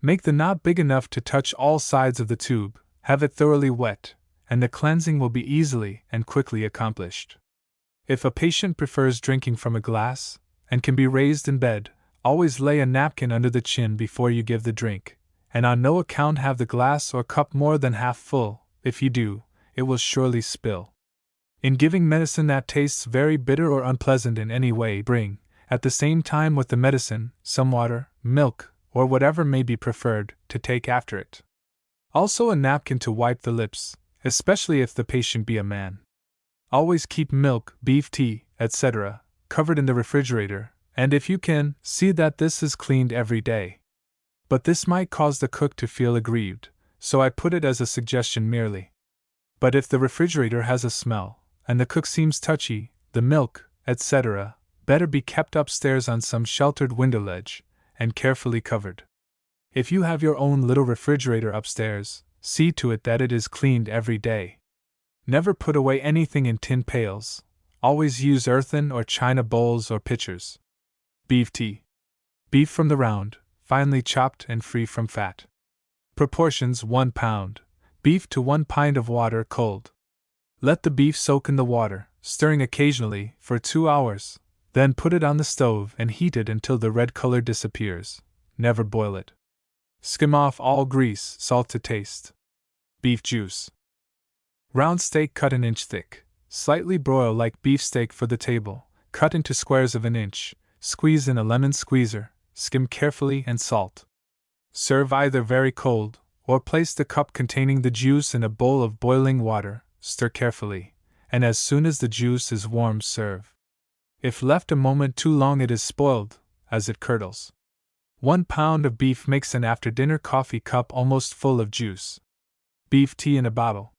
Make the knot big enough to touch all sides of the tube, have it thoroughly wet, and the cleansing will be easily and quickly accomplished. If a patient prefers drinking from a glass, and can be raised in bed, always lay a napkin under the chin before you give the drink, and on no account have the glass or cup more than half full. If you do, it will surely spill. In giving medicine that tastes very bitter or unpleasant in any way, bring, at the same time with the medicine, some water, milk, or whatever may be preferred, to take after it. Also a napkin to wipe the lips, especially if the patient be a man. Always keep milk, beef tea, etc., covered in the refrigerator, and if you can, see that this is cleaned every day. But this might cause the cook to feel aggrieved, so I put it as a suggestion merely. But if the refrigerator has a smell, and the cook seems touchy, the milk, etc., better be kept upstairs on some sheltered window ledge, and carefully covered. If you have your own little refrigerator upstairs, see to it that it is cleaned every day. Never put away anything in tin pails, always use earthen or china bowls or pitchers. Beef tea. Beef from the round, finely chopped and free from fat. Proportions: 1 pound, beef to 1 pint of water cold. Let the beef soak in the water, stirring occasionally, for 2 hours, then put it on the stove and heat it until the red color disappears. Never boil it. Skim off all grease, salt to taste. Beef juice. Round steak cut an inch thick. Slightly broil like beef steak for the table, cut into squares of an inch, squeeze in a lemon squeezer, skim carefully and salt. Serve either very cold, or place the cup containing the juice in a bowl of boiling water, stir carefully, and as soon as the juice is warm, serve. If left a moment too long, it is spoiled, as it curdles. 1 pound of beef makes an after-dinner coffee cup almost full of juice. Beef tea in a bottle.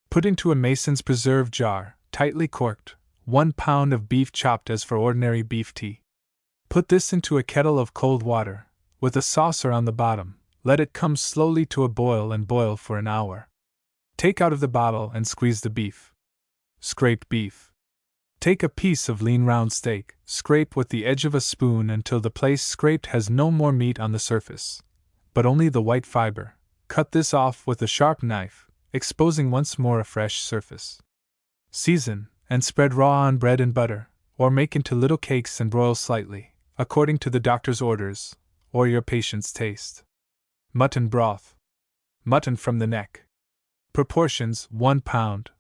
Put into a Mason's preserve jar, tightly corked, 1 pound of beef chopped as for ordinary beef tea. Put this into a kettle of cold water, with a saucer on the bottom, let it come slowly to a boil and boil for an hour. Take out of the bottle and squeeze the beef. Scraped beef. Take a piece of lean round steak, scrape with the edge of a spoon until the place scraped has no more meat on the surface, but only the white fiber, cut this off with a sharp knife, exposing once more a fresh surface. Season, and spread raw on bread and butter, or make into little cakes and broil slightly, according to the doctor's orders, or your patient's taste. Mutton broth. Mutton from the neck. Proportions: 1 pound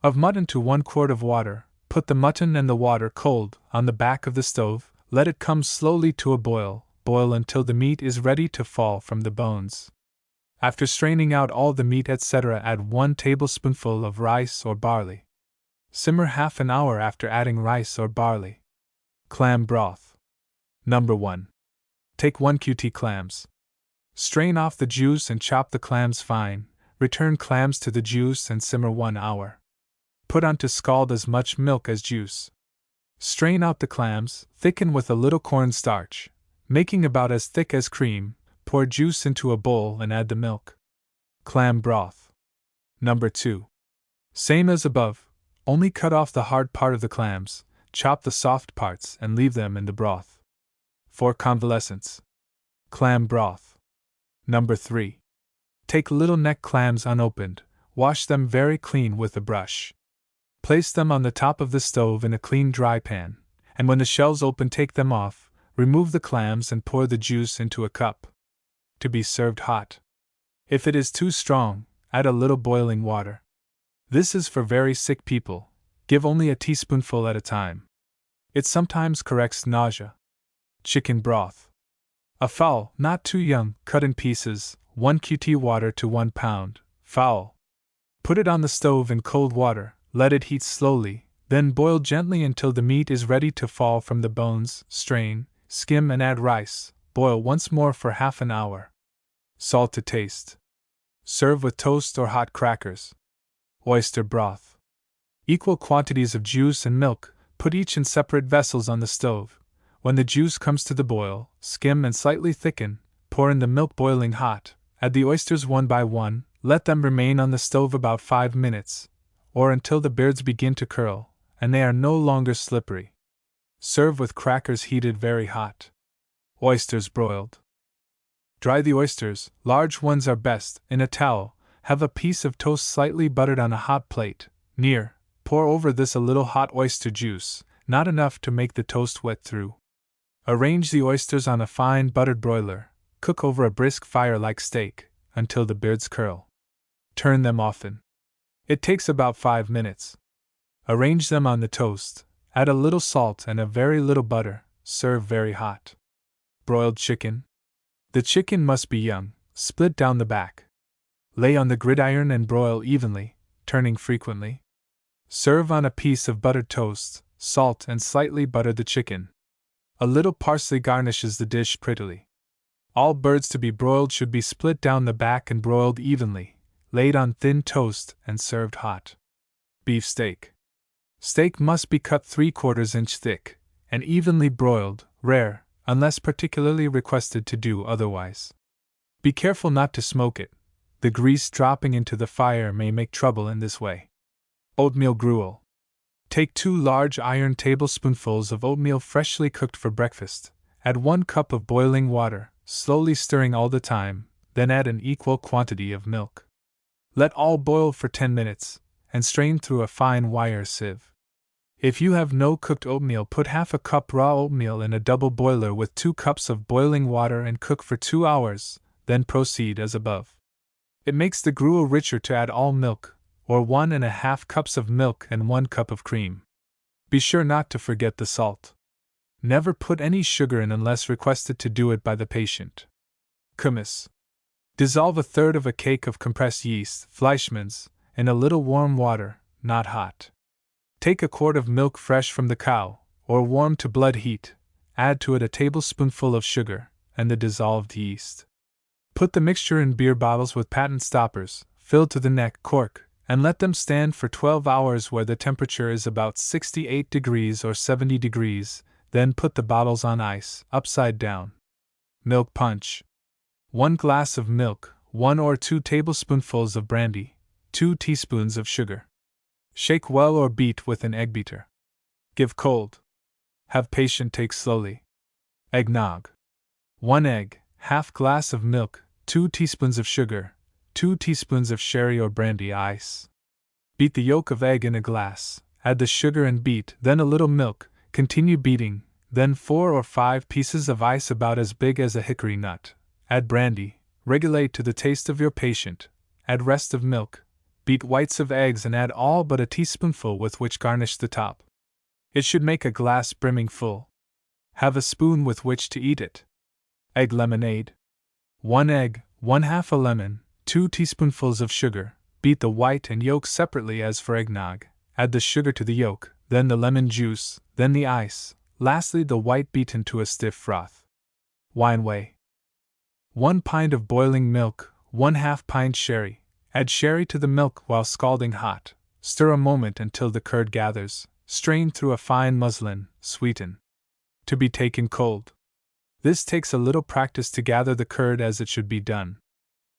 of mutton to 1 quart of water. Put the mutton and the water cold on the back of the stove, let it come slowly to a boil, boil until the meat is ready to fall from the bones. After straining out all the meat, etc., add 1 tablespoonful of rice or barley. Simmer half an hour after adding rice or barley. Clam broth. Number 1. Take 1 QT clams. Strain off the juice and chop the clams fine. Return clams to the juice and simmer 1 hour. Put on to scald as much milk as juice. Strain out the clams, thicken with a little cornstarch, making about as thick as cream. Pour juice into a bowl and add the milk. Clam broth. Number 2. Same as above, only cut off the hard part of the clams, chop the soft parts and leave them in the broth. For convalescents. Clam broth. Number 3. Take little neck clams unopened, wash them very clean with a brush. Place them on the top of the stove in a clean dry pan, and when the shells open, take them off, remove the clams and pour the juice into a cup. To be served hot. If it is too strong, add a little boiling water. This is for very sick people. Give only a teaspoonful at a time. It sometimes corrects nausea. Chicken broth. A fowl, not too young, cut in pieces, 1 QT water to 1 pound, fowl. Put it on the stove in cold water, let it heat slowly, then boil gently until the meat is ready to fall from the bones, strain, skim and add rice, boil once more for half an hour. Salt to taste. Serve with toast or hot crackers. Oyster broth. Equal quantities of juice and milk, put each in separate vessels on the stove. When the juice comes to the boil, skim and slightly thicken, pour in the milk boiling hot, add the oysters 1 by 1, let them remain on the stove about 5 minutes, or until the beards begin to curl, and they are no longer slippery. Serve with crackers heated very hot. Oysters broiled. Dry the oysters, large ones are best, in a towel. Have a piece of toast slightly buttered on a hot plate. Pour over this a little hot oyster juice, not enough to make the toast wet through. Arrange the oysters on a fine buttered broiler. Cook over a brisk fire like steak, until the beards curl. Turn them often. It takes about 5 minutes. Arrange them on the toast, add a little salt and a very little butter, serve very hot. Broiled chicken. The chicken must be young, split down the back. Lay on the gridiron and broil evenly, turning frequently. Serve on a piece of buttered toast, salt and slightly butter the chicken. A little parsley garnishes the dish prettily. All birds to be broiled should be split down the back and broiled evenly, laid on thin toast and served hot. Beef steak. Steak must be cut 3/4 inch thick, and evenly broiled, rare, unless particularly requested to do otherwise. Be careful not to smoke it. The grease dropping into the fire may make trouble in this way. Oatmeal gruel. Take 2 large iron tablespoonfuls of oatmeal freshly cooked for breakfast. Add 1 cup of boiling water, slowly stirring all the time, then add an equal quantity of milk. Let all boil for 10 minutes, and strain through a fine wire sieve. If you have no cooked oatmeal, put half a cup raw oatmeal in a double boiler with 2 cups of boiling water and cook for 2 hours, then proceed as above. It makes the gruel richer to add all milk, or 1½ cups of milk and 1 cup of cream. Be sure not to forget the salt. Never put any sugar in unless requested to do it by the patient. Kummis. Dissolve 1/3 of a cake of compressed yeast, Fleischmann's, in a little warm water, not hot. Take a quart of milk fresh from the cow, or warm to blood heat, add to it a tablespoonful of sugar, and the dissolved yeast. Put the mixture in beer bottles with patent stoppers, filled to the neck, cork, and let them stand for 12 hours where the temperature is about 68 degrees or 70 degrees, then put the bottles on ice, upside down. Milk punch. 1 glass of milk, 1 or 2 tablespoonfuls of brandy, 2 teaspoons of sugar. Shake well or beat with an egg beater. Give cold. Have patient take slowly. Eggnog. 1 egg, ½ glass of milk, 2 teaspoons of sugar, 2 teaspoons of sherry or brandy ice. Beat the yolk of egg in a glass, add the sugar and beat, then a little milk, continue beating, then 4 or 5 pieces of ice about as big as a hickory nut. Add brandy, regulate to the taste of your patient, add rest of milk, beat whites of eggs and add all but a teaspoonful with which garnish the top. It should make a glass brimming full. Have a spoon with which to eat it. Egg lemonade. 1 egg, 1/2 a lemon, 2 teaspoonfuls of sugar, beat the white and yolk separately as for eggnog, add the sugar to the yolk, then the lemon juice, then the ice, lastly the white beaten to a stiff froth. Wine whey. 1 pint of boiling milk, 1/2 pint sherry, add sherry to the milk while scalding hot, stir a moment until the curd gathers, strain through a fine muslin, sweeten. To be taken cold. This takes a little practice to gather the curd as it should be done.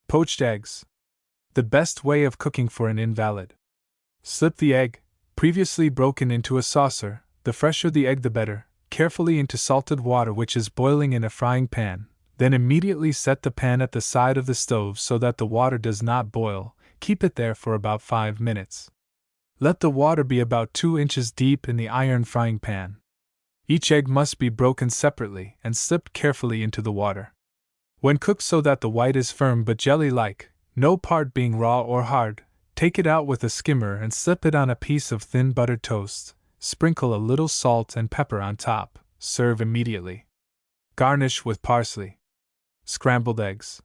Poached eggs. The best way of cooking for an invalid. Slip the egg, previously broken into a saucer, the fresher the egg the better, carefully into salted water which is boiling in a frying pan, then immediately set the pan at the side of the stove so that the water does not boil, keep it there for about 5 minutes. Let the water be about 2 inches deep in the iron frying pan. Each egg must be broken separately and slipped carefully into the water. When cooked so that the white is firm but jelly-like, no part being raw or hard, take it out with a skimmer and slip it on a piece of thin buttered toast, sprinkle a little salt and pepper on top, serve immediately. Garnish with parsley. Scrambled eggs.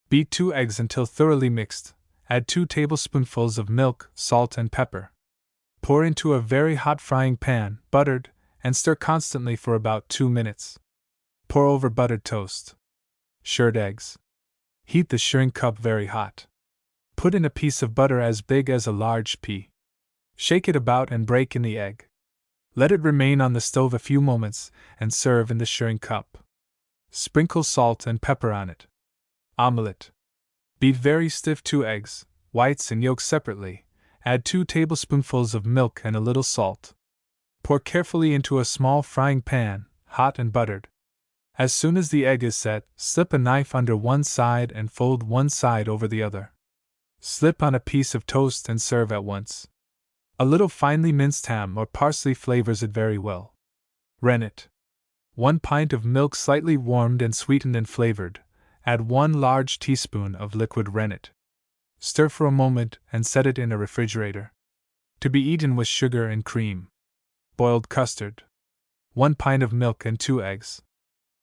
Beat 2 eggs until thoroughly mixed, add 2 tablespoonfuls of milk, salt and pepper. Pour into a very hot frying pan, buttered, and stir constantly for about 2 minutes. Pour over buttered toast. Shirred eggs. Heat the shirring cup very hot. Put in a piece of butter as big as a large pea. Shake it about and break in the egg. Let it remain on the stove a few moments and serve in the shirring cup. Sprinkle salt and pepper on it. Omelette. Beat very stiff 2 eggs, whites and yolks separately. Add 2 tablespoonfuls of milk and a little salt. Pour carefully into a small frying pan, hot and buttered. As soon as the egg is set, slip a knife under one side and fold one side over the other. Slip on a piece of toast and serve at once. A little finely minced ham or parsley flavors it very well. Rennet. 1 pint of milk slightly warmed and sweetened and flavored. Add 1 large teaspoon of liquid rennet. Stir for a moment and set it in a refrigerator. To be eaten with sugar and cream. Boiled custard. 1 pint of milk and 2 eggs.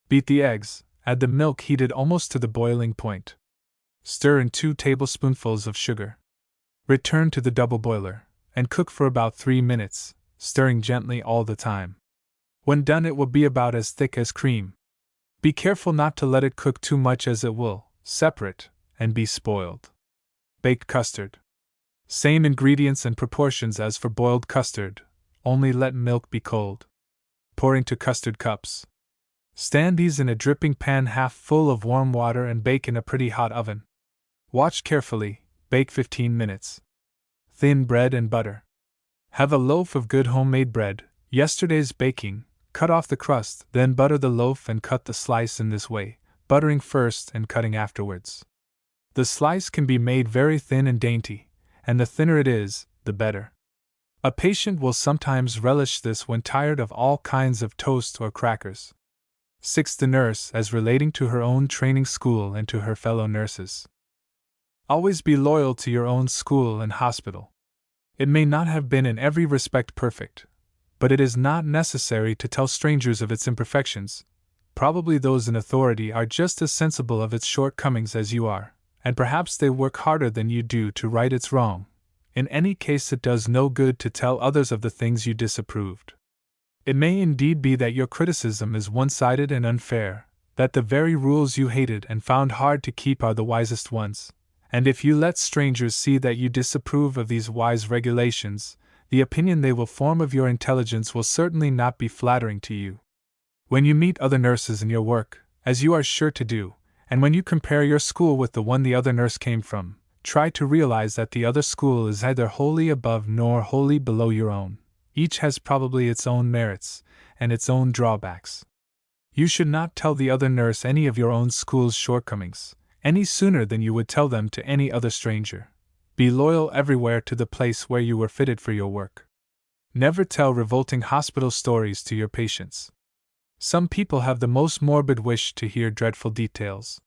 Beat the eggs, add the milk heated almost to the boiling point. Stir in 2 tablespoonfuls of sugar. Return to the double boiler, and cook for about 3 minutes, stirring gently all the time. When done, it will be about as thick as cream. Be careful not to let it cook too much as it will separate and be spoiled. Baked custard. Same ingredients and proportions as for boiled custard, only let milk be cold. Pour into custard cups. Stand these in a dripping pan half full of warm water and bake in a pretty hot oven. Watch carefully, bake 15 minutes. Thin bread and butter. Have a loaf of good homemade bread, yesterday's baking, cut off the crust, then butter the loaf and cut the slice in this way, buttering first and cutting afterwards. The slice can be made very thin and dainty, and the thinner it is, the better. A patient will sometimes relish this when tired of all kinds of toast or crackers. 6. The nurse as relating to her own training school and to her fellow nurses. Always be loyal to your own school and hospital. It may not have been in every respect perfect, but it is not necessary to tell strangers of its imperfections. Probably those in authority are just as sensible of its shortcomings as you are, and perhaps they work harder than you do to right its wrong. In any case, it does no good to tell others of the things you disapproved. It may indeed be that your criticism is one-sided and unfair, that the very rules you hated and found hard to keep are the wisest ones, and if you let strangers see that you disapprove of these wise regulations, the opinion they will form of your intelligence will certainly not be flattering to you. When you meet other nurses in your work, as you are sure to do, and when you compare your school with the one the other nurse came from, try to realize that the other school is neither wholly above nor wholly below your own. Each has probably its own merits and its own drawbacks. You should not tell the other nurse any of your own school's shortcomings, any sooner than you would tell them to any other stranger. Be loyal everywhere to the place where you were fitted for your work. Never tell revolting hospital stories to your patients. Some people have the most morbid wish to hear dreadful details.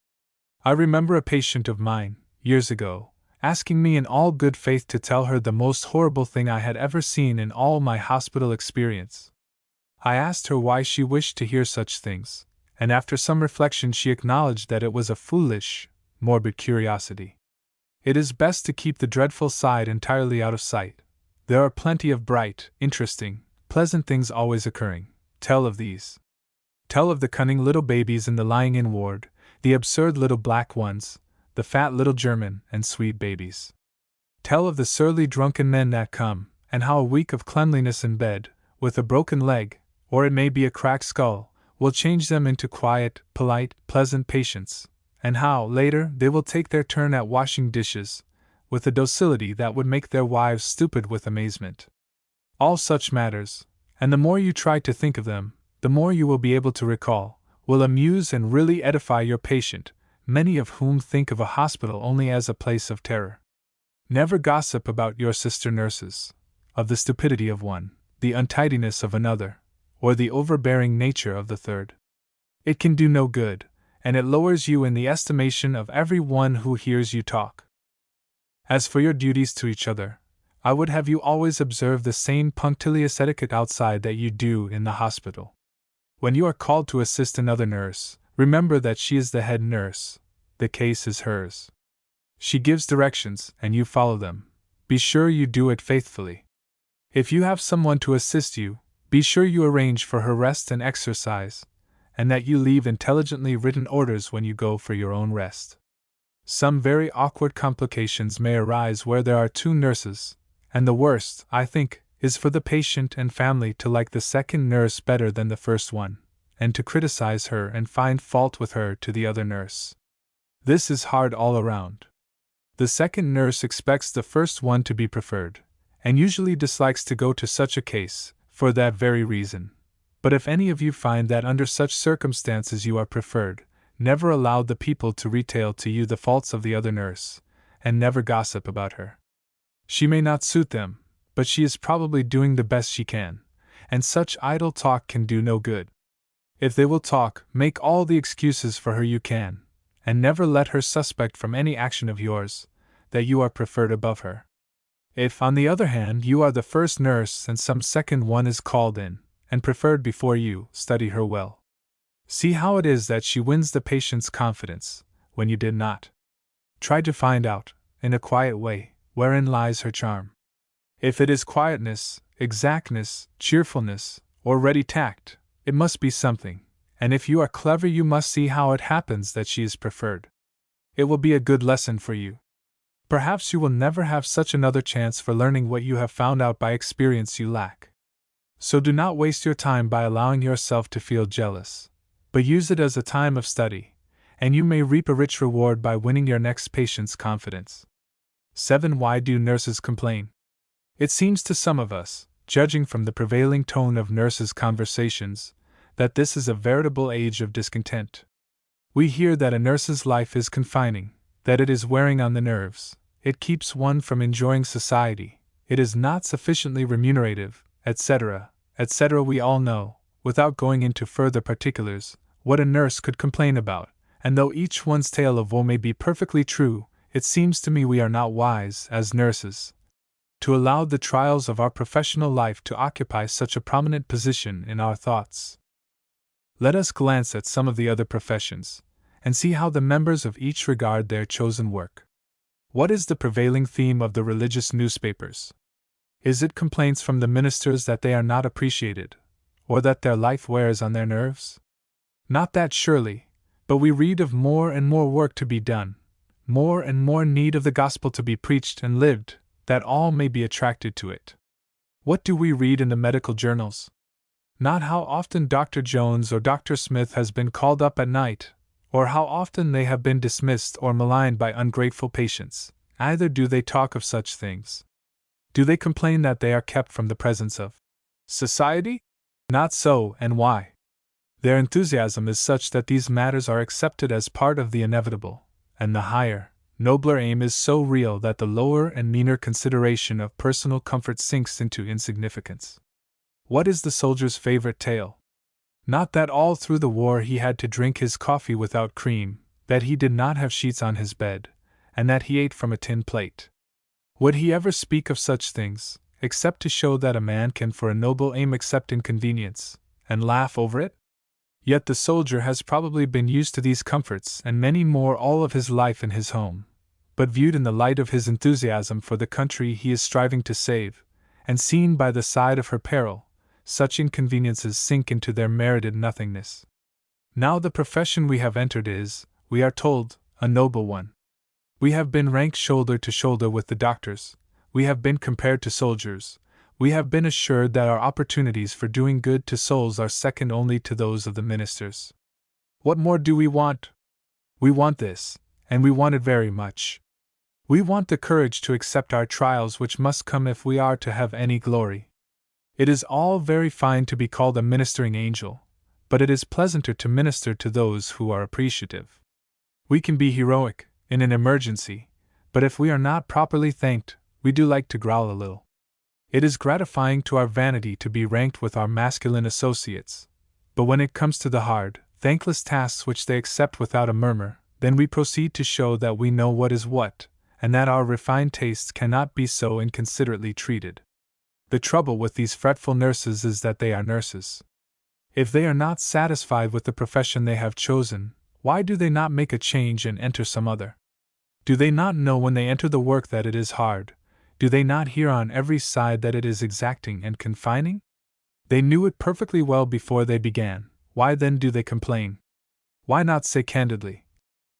I remember a patient of mine, years ago, asking me in all good faith to tell her the most horrible thing I had ever seen in all my hospital experience. I asked her why she wished to hear such things, and after some reflection she acknowledged that it was a foolish, morbid curiosity. It is best to keep the dreadful side entirely out of sight. There are plenty of bright, interesting, pleasant things always occurring. Tell of these. Tell of the cunning little babies in the lying-in ward, the absurd little black ones, the fat little German and sweet babies. Tell of the surly drunken men that come, and how a week of cleanliness in bed, with a broken leg, or it may be a cracked skull, will change them into quiet, polite, pleasant patients, and how, later, they will take their turn at washing dishes, with a docility that would make their wives stupid with amazement. All such matters, and the more you try to think of them, the more you will be able to recall, will amuse and really edify your patient, many of whom think of a hospital only as a place of terror. Never gossip about your sister nurses, of the stupidity of one, the untidiness of another, or the overbearing nature of the third. It can do no good, and it lowers you in the estimation of every one who hears you talk. As for your duties to each other, I would have you always observe the same punctilious etiquette outside that you do in the hospital. When you are called to assist another nurse, remember that she is the head nurse. The case is hers. She gives directions, and you follow them. Be sure you do it faithfully. If you have someone to assist you, be sure you arrange for her rest and exercise, and that you leave intelligently written orders when you go for your own rest. Some very awkward complications may arise where there are two nurses, and the worst, I think, is for the patient and family to like the second nurse better than the first one, and to criticize her and find fault with her to the other nurse. This is hard all around. The second nurse expects the first one to be preferred, and usually dislikes to go to such a case, for that very reason. But if any of you find that under such circumstances you are preferred, never allow the people to retail to you the faults of the other nurse, and never gossip about her. She may not suit them, but she is probably doing the best she can, and such idle talk can do no good. If they will talk, make all the excuses for her you can, and never let her suspect from any action of yours that you are preferred above her. If, on the other hand, you are the first nurse and some second one is called in, and preferred before you, study her well. See how it is that she wins the patient's confidence, when you did not. Try to find out, in a quiet way, wherein lies her charm. If it is quietness, exactness, cheerfulness, or ready tact, it must be something, and if you are clever you must see how it happens that she is preferred. It will be a good lesson for you. Perhaps you will never have such another chance for learning what you have found out by experience you lack. So do not waste your time by allowing yourself to feel jealous, but use it as a time of study, and you may reap a rich reward by winning your next patient's confidence. 7. Why do nurses complain? It seems to some of us, judging from the prevailing tone of nurses' conversations, that this is a veritable age of discontent. We hear that a nurse's life is confining, that it is wearing on the nerves, it keeps one from enjoying society, it is not sufficiently remunerative, etc., etc. We all know, without going into further particulars, what a nurse could complain about, and though each one's tale of woe may be perfectly true, it seems to me we are not wise, as nurses, to allow the trials of our professional life to occupy such a prominent position in our thoughts. Let us glance at some of the other professions, and see how the members of each regard their chosen work. What is the prevailing theme of the religious newspapers? Is it complaints from the ministers that they are not appreciated, or that their life wears on their nerves? Not that surely, but we read of more and more work to be done, more and more need of the gospel to be preached and lived, that all may be attracted to it. What do we read in the medical journals? Not how often Dr. Jones or Dr. Smith has been called up at night, or how often they have been dismissed or maligned by ungrateful patients. Either do they talk of such things. Do they complain that they are kept from the presence of society? Not so, and why? Their enthusiasm is such that these matters are accepted as part of the inevitable, and the higher, nobler aim is so real that the lower and meaner consideration of personal comfort sinks into insignificance. What is the soldier's favorite tale? Not that all through the war he had to drink his coffee without cream, that he did not have sheets on his bed, and that he ate from a tin plate. Would he ever speak of such things, except to show that a man can for a noble aim accept inconvenience, and laugh over it? Yet the soldier has probably been used to these comforts and many more all of his life in his home, but viewed in the light of his enthusiasm for the country he is striving to save, and seen by the side of her peril, such inconveniences sink into their merited nothingness. Now the profession we have entered is, we are told, a noble one. We have been ranked shoulder to shoulder with the doctors, we have been compared to soldiers, we have been assured that our opportunities for doing good to souls are second only to those of the ministers. What more do we want? We want this, and we want it very much. We want the courage to accept our trials which must come if we are to have any glory. It is all very fine to be called a ministering angel, but it is pleasanter to minister to those who are appreciative. We can be heroic, in an emergency, but if we are not properly thanked, we do like to growl a little. It is gratifying to our vanity to be ranked with our masculine associates, but when it comes to the hard, thankless tasks which they accept without a murmur, then we proceed to show that we know what is what, and that our refined tastes cannot be so inconsiderately treated. The trouble with these fretful nurses is that they are nurses. If they are not satisfied with the profession they have chosen, why do they not make a change and enter some other? Do they not know when they enter the work that it is hard? Do they not hear on every side that it is exacting and confining? They knew it perfectly well before they began. Why then do they complain? Why not say candidly,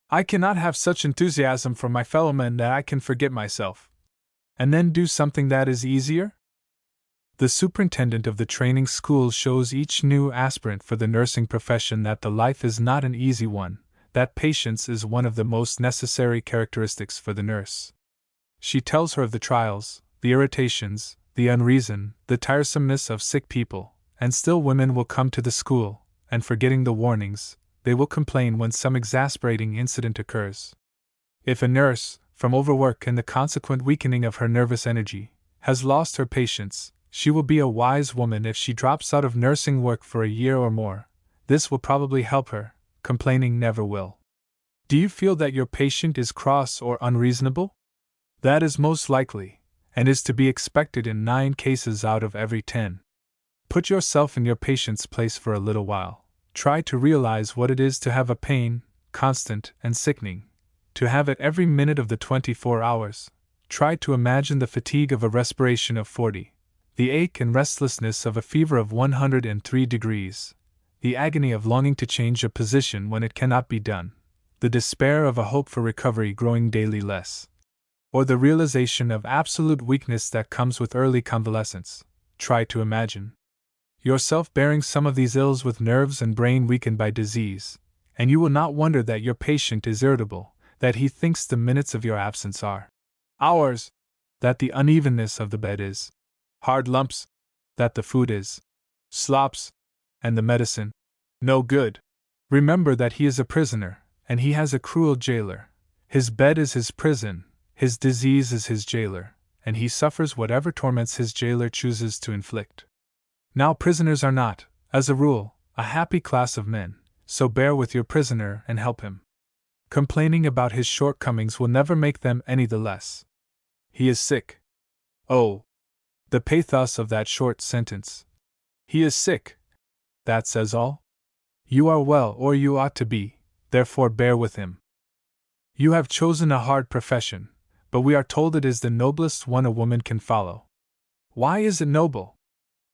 "I cannot have such enthusiasm for my fellowmen that I can forget myself," and then do something that is easier? The superintendent of the training school shows each new aspirant for the nursing profession that the life is not an easy one, that patience is one of the most necessary characteristics for the nurse. She tells her of the trials, the irritations, the unreason, the tiresomeness of sick people, and still women will come to the school, and forgetting the warnings, they will complain when some exasperating incident occurs. If a nurse, from overwork and the consequent weakening of her nervous energy, has lost her patience, she will be a wise woman if she drops out of nursing work for a year or more. This will probably help her, complaining never will. Do you feel that your patient is cross or unreasonable? That is most likely, and is to be expected in 9 cases out of every 10. Put yourself in your patient's place for a little while. Try to realize what it is to have a pain, constant and sickening, to have it every minute of the 24 hours. Try to imagine the fatigue of a respiration of 40. The ache and restlessness of a fever of 103 degrees, the agony of longing to change a position when it cannot be done, the despair of a hope for recovery growing daily less, or the realization of absolute weakness that comes with early convalescence. Try to imagine yourself bearing some of these ills with nerves and brain weakened by disease, and you will not wonder that your patient is irritable, that he thinks the minutes of your absence are hours, that the unevenness of the bed is hard lumps, that the food is slops, and the medicine no good. Remember that he is a prisoner, and he has a cruel jailer. His bed is his prison, his disease is his jailer, and he suffers whatever torments his jailer chooses to inflict. Now prisoners are not, as a rule, a happy class of men, so bear with your prisoner and help him. Complaining about his shortcomings will never make them any the less. He is sick. Oh, the pathos of that short sentence. He is sick. That says all. You are well, or you ought to be, therefore bear with him. You have chosen a hard profession, but we are told it is the noblest one a woman can follow. Why is it noble?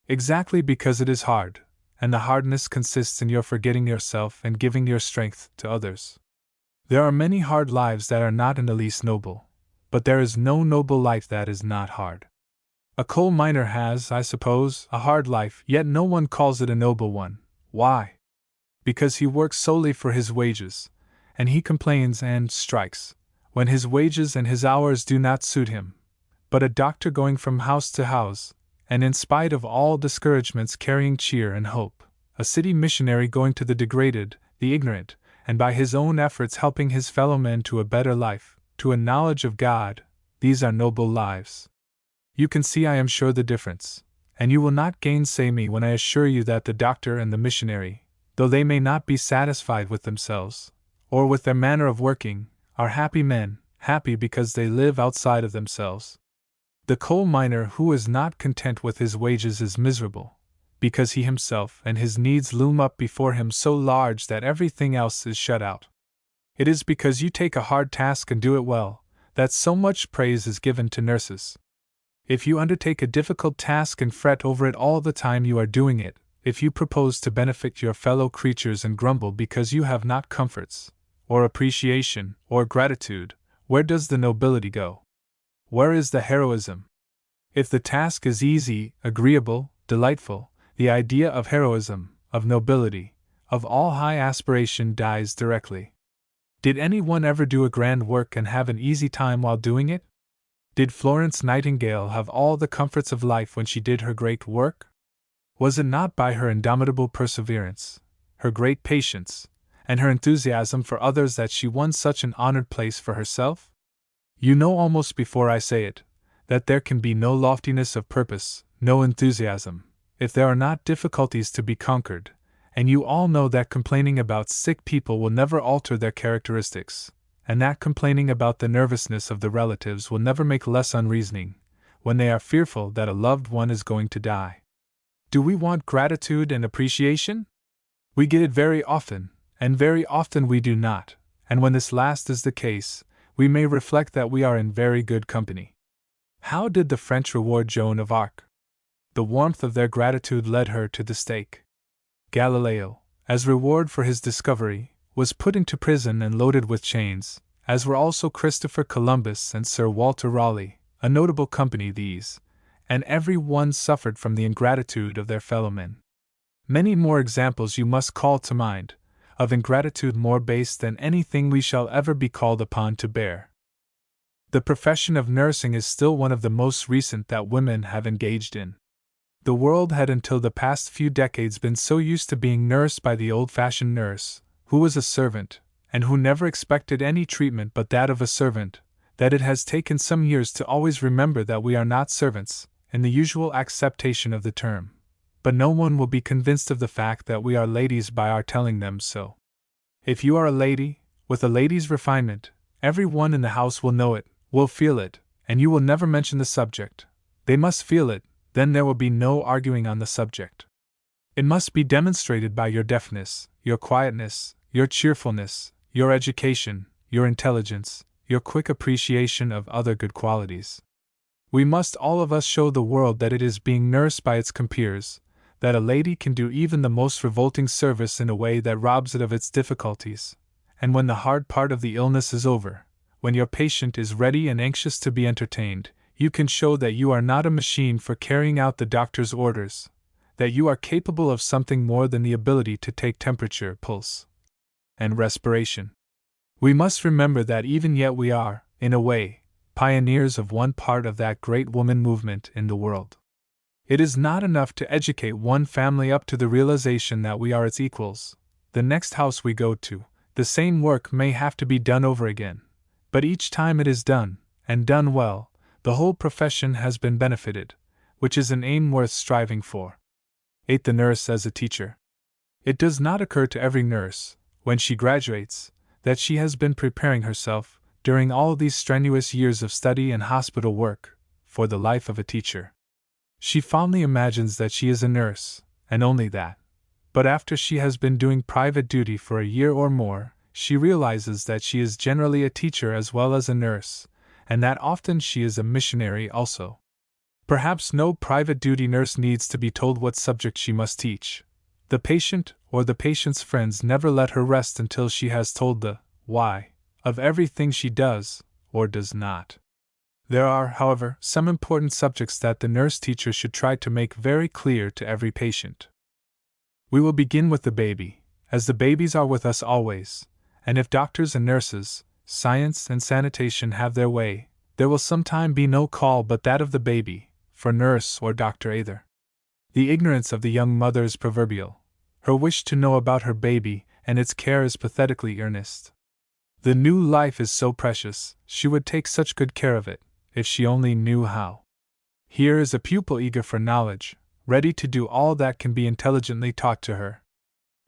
Exactly because it is hard, and the hardness consists in your forgetting yourself and giving your strength to others. There are many hard lives that are not in the least noble, but there is no noble life that is not hard. A coal miner has, I suppose, a hard life, yet no one calls it a noble one. Why? Because he works solely for his wages, and he complains and strikes when his wages and his hours do not suit him. But a doctor going from house to house, and in spite of all discouragements carrying cheer and hope, a city missionary going to the degraded, the ignorant, and by his own efforts helping his fellow men to a better life, to a knowledge of God. These are noble lives. You can see I am sure the difference, and you will not gainsay me when I assure you that the doctor and the missionary, though they may not be satisfied with themselves, or with their manner of working, are happy men, happy because they live outside of themselves. The coal miner who is not content with his wages is miserable, because he himself and his needs loom up before him so large that everything else is shut out. It is because you take a hard task and do it well, that so much praise is given to nurses. If you undertake a difficult task and fret over it all the time you are doing it, if you propose to benefit your fellow creatures and grumble because you have not comforts, or appreciation, or gratitude, where does the nobility go? Where is the heroism? If the task is easy, agreeable, delightful, the idea of heroism, of nobility, of all high aspiration dies directly. Did anyone ever do a grand work and have an easy time while doing it? Did Florence Nightingale have all the comforts of life when she did her great work? Was it not by her indomitable perseverance, her great patience, and her enthusiasm for others that she won such an honored place for herself? You know almost before I say it, that there can be no loftiness of purpose, no enthusiasm, if there are not difficulties to be conquered, and you all know that complaining about sick people will never alter their characteristics, and that complaining about the nervousness of the relatives will never make less unreasoning, when they are fearful that a loved one is going to die. Do we want gratitude and appreciation? We get it very often, and very often we do not, and when this last is the case, we may reflect that we are in very good company. How did the French reward Joan of Arc? The warmth of their gratitude led her to the stake. Galileo, as reward for his discovery, was put into prison and loaded with chains, as were also Christopher Columbus and Sir Walter Raleigh, a notable company these, and every one suffered from the ingratitude of their fellowmen. Many more examples you must call to mind, of ingratitude more base than anything we shall ever be called upon to bear. The profession of nursing is still one of the most recent that women have engaged in. The world had until the past few decades been so used to being nursed by the old-fashioned nurse, who was a servant, and who never expected any treatment but that of a servant, that it has taken some years to always remember that we are not servants, in the usual acceptation of the term. But no one will be convinced of the fact that we are ladies by our telling them so. If you are a lady, with a lady's refinement, every one in the house will know it, will feel it, and you will never mention the subject. They must feel it, then there will be no arguing on the subject. It must be demonstrated by your deftness, your quietness, your cheerfulness, your education, your intelligence, your quick appreciation of other good qualities. We must all of us show the world that it is being nursed by its compeers, that a lady can do even the most revolting service in a way that robs it of its difficulties, and when the hard part of the illness is over, when your patient is ready and anxious to be entertained, you can show that you are not a machine for carrying out the doctor's orders, that you are capable of something more than the ability to take temperature, pulse, and respiration. We must remember that even yet we are, in a way, pioneers of one part of that great woman movement in the world. It is not enough to educate one family up to the realization that we are its equals. The next house we go to, the same work may have to be done over again, but each time it is done, and done well, the whole profession has been benefited, which is an aim worth striving for. 8. The nurse as a teacher. It does not occur to every nurse, when she graduates, that she has been preparing herself, during all these strenuous years of study and hospital work, for the life of a teacher. She fondly imagines that she is a nurse, and only that. But after she has been doing private duty for a year or more, she realizes that she is generally a teacher as well as a nurse, and that often she is a missionary also. Perhaps no private duty nurse needs to be told what subject she must teach. The patient or the patient's friends never let her rest until she has told the why of everything she does or does not. There are, however, some important subjects that the nurse teacher should try to make very clear to every patient. We will begin with the baby, as the babies are with us always, and if doctors and nurses, science and sanitation have their way, there will sometime be no call but that of the baby, for nurse or doctor either. The ignorance of the young mother is proverbial. Her wish to know about her baby and its care is pathetically earnest. The new life is so precious, she would take such good care of it, if she only knew how. Here is a pupil eager for knowledge, ready to do all that can be intelligently taught to her.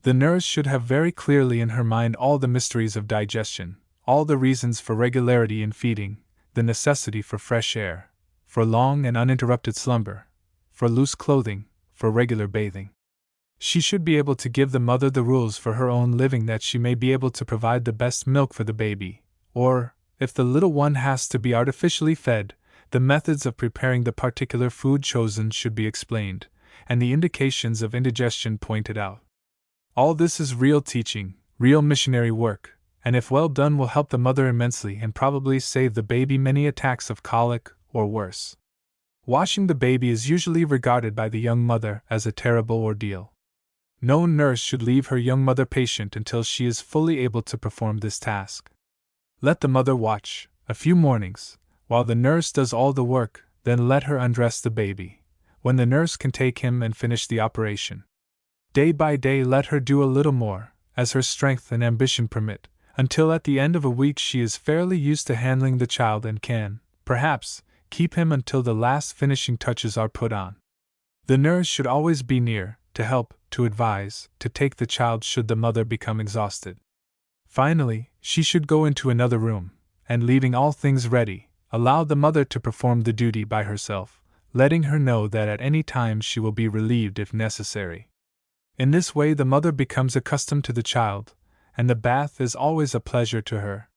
The nurse should have very clearly in her mind all the mysteries of digestion, all the reasons for regularity in feeding, the necessity for fresh air, for long and uninterrupted slumber, for loose clothing, for regular bathing. She should be able to give the mother the rules for her own living that she may be able to provide the best milk for the baby, or, if the little one has to be artificially fed, the methods of preparing the particular food chosen should be explained, and the indications of indigestion pointed out. All this is real teaching, real missionary work, and if well done will help the mother immensely and probably save the baby many attacks of colic or worse. Washing the baby is usually regarded by the young mother as a terrible ordeal. No nurse should leave her young mother patient until she is fully able to perform this task. Let the mother watch, a few mornings, while the nurse does all the work, then let her undress the baby, when the nurse can take him and finish the operation. Day by day let her do a little more, as her strength and ambition permit, until at the end of a week she is fairly used to handling the child and can, perhaps, keep him until the last finishing touches are put on. The nurse should always be near, to help, to advise, to take the child should the mother become exhausted. Finally, she should go into another room, and leaving all things ready, allow the mother to perform the duty by herself, letting her know that at any time she will be relieved if necessary. In this way the mother becomes accustomed to the child, and the bath is always a pleasure to her.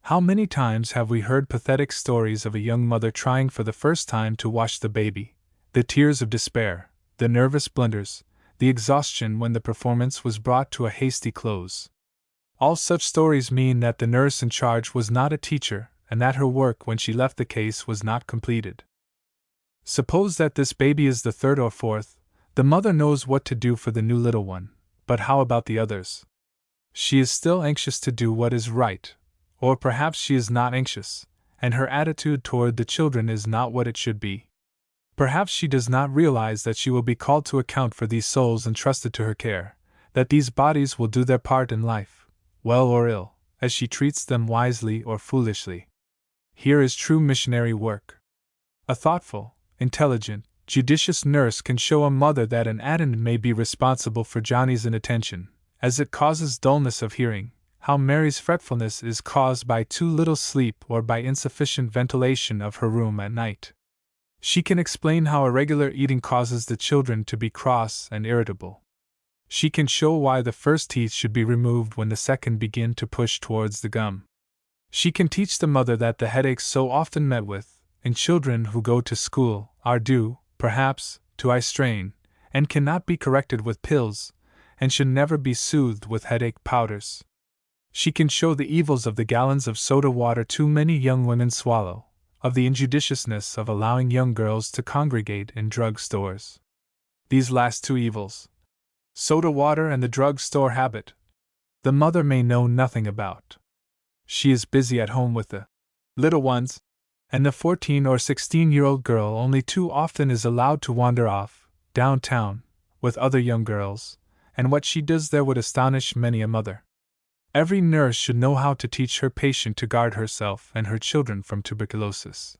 How many times have we heard pathetic stories of a young mother trying for the first time to wash the baby, the tears of despair, the nervous blunders, the exhaustion when the performance was brought to a hasty close. All such stories mean that the nurse in charge was not a teacher, and that her work when she left the case was not completed. Suppose that this baby is the third or fourth, the mother knows what to do for the new little one, but how about the others? She is still anxious to do what is right, or perhaps she is not anxious, and her attitude toward the children is not what it should be. Perhaps she does not realize that she will be called to account for these souls entrusted to her care, that these bodies will do their part in life, well or ill, as she treats them wisely or foolishly. Here is true missionary work. A thoughtful, intelligent, judicious nurse can show a mother that an attendant may be responsible for Johnny's inattention, as it causes dullness of hearing, how Mary's fretfulness is caused by too little sleep or by insufficient ventilation of her room at night. She can explain how irregular eating causes the children to be cross and irritable. She can show why the first teeth should be removed when the second begin to push towards the gum. She can teach the mother that the headaches so often met with, in children who go to school, are due, perhaps, to eye strain, and cannot be corrected with pills, and should never be soothed with headache powders. She can show the evils of the gallons of soda water too many young women swallow, of the injudiciousness of allowing young girls to congregate in drug stores. These last two evils, soda water and the drug store habit, the mother may know nothing about. She is busy at home with the little ones, and the 14 or 16-year-old girl only too often is allowed to wander off, downtown, with other young girls, and what she does there would astonish many a mother. Every nurse should know how to teach her patient to guard herself and her children from tuberculosis.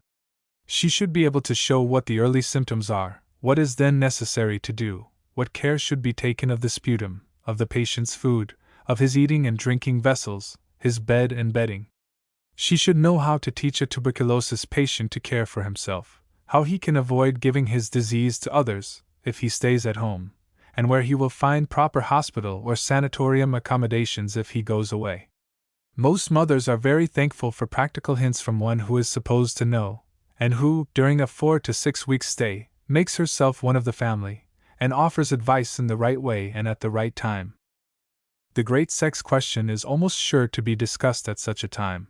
She should be able to show what the early symptoms are, what is then necessary to do, what care should be taken of the sputum, of the patient's food, of his eating and drinking vessels, his bed and bedding. She should know how to teach a tuberculosis patient to care for himself, how he can avoid giving his disease to others, if he stays at home, and where he will find proper hospital or sanatorium accommodations if he goes away. Most mothers are very thankful for practical hints from one who is supposed to know, and who, during a 4 to 6 weeks stay, makes herself one of the family, and offers advice in the right way and at the right time. The great sex question is almost sure to be discussed at such a time.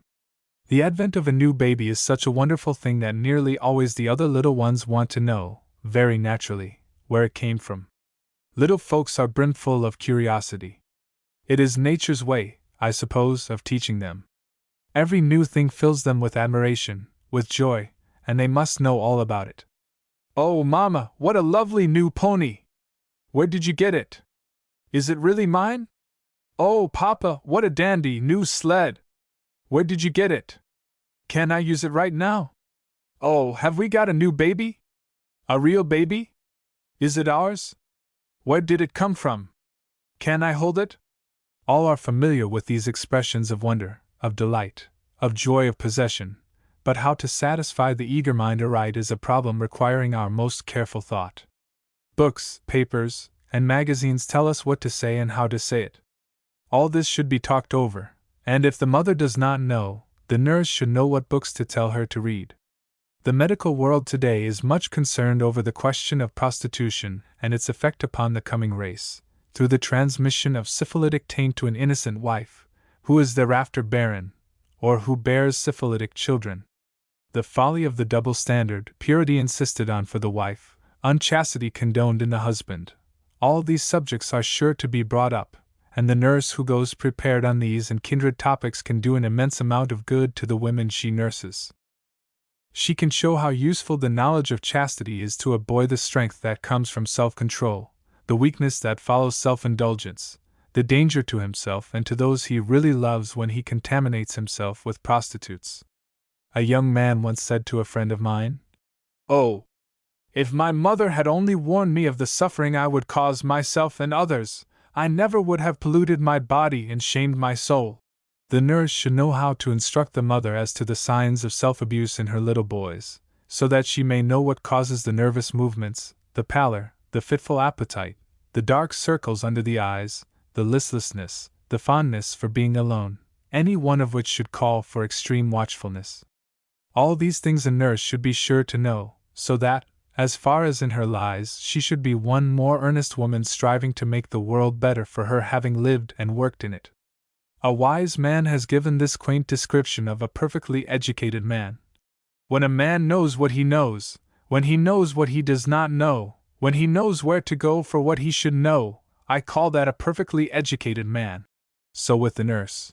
The advent of a new baby is such a wonderful thing that nearly always the other little ones want to know, very naturally, where it came from. Little folks are brimful of curiosity. It is nature's way, I suppose, of teaching them. Every new thing fills them with admiration, with joy, and they must know all about it. "Oh, Mama, what a lovely new pony! Where did you get it? Is it really mine? Oh, Papa, what a dandy new sled! Where did you get it? Can I use it right now? Oh, have we got a new baby? A real baby? Is it ours? Where did it come from? Can I hold it? All are familiar with these expressions of wonder, of delight, of joy of possession, but how to satisfy the eager mind aright is a problem requiring our most careful thought. Books, papers, and magazines tell us what to say and how to say it. All this should be talked over, and if the mother does not know, the nurse should know what books to tell her to read. The medical world today is much concerned over the question of prostitution and its effect upon the coming race, through the transmission of syphilitic taint to an innocent wife, who is thereafter barren, or who bears syphilitic children. The folly of the double standard, purity insisted on for the wife, unchastity condoned in the husband. All these subjects are sure to be brought up, and the nurse who goes prepared on these and kindred topics can do an immense amount of good to the women she nurses. She can show how useful the knowledge of chastity is to a boy, the strength that comes from self-control, the weakness that follows self-indulgence, the danger to himself and to those he really loves when he contaminates himself with prostitutes. A young man once said to a friend of mine, "Oh, if my mother had only warned me of the suffering I would cause myself and others, I never would have polluted my body and shamed my soul." The nurse should know how to instruct the mother as to the signs of self-abuse in her little boys, so that she may know what causes the nervous movements, the pallor, the fitful appetite, the dark circles under the eyes, the listlessness, the fondness for being alone, any one of which should call for extreme watchfulness. All these things a nurse should be sure to know, so that, as far as in her lies, she should be one more earnest woman striving to make the world better for her, having lived and worked in it. A wise man has given this quaint description of a perfectly educated man. When a man knows what he knows, when he knows what he does not know, when he knows where to go for what he should know, I call that a perfectly educated man. So with the nurse.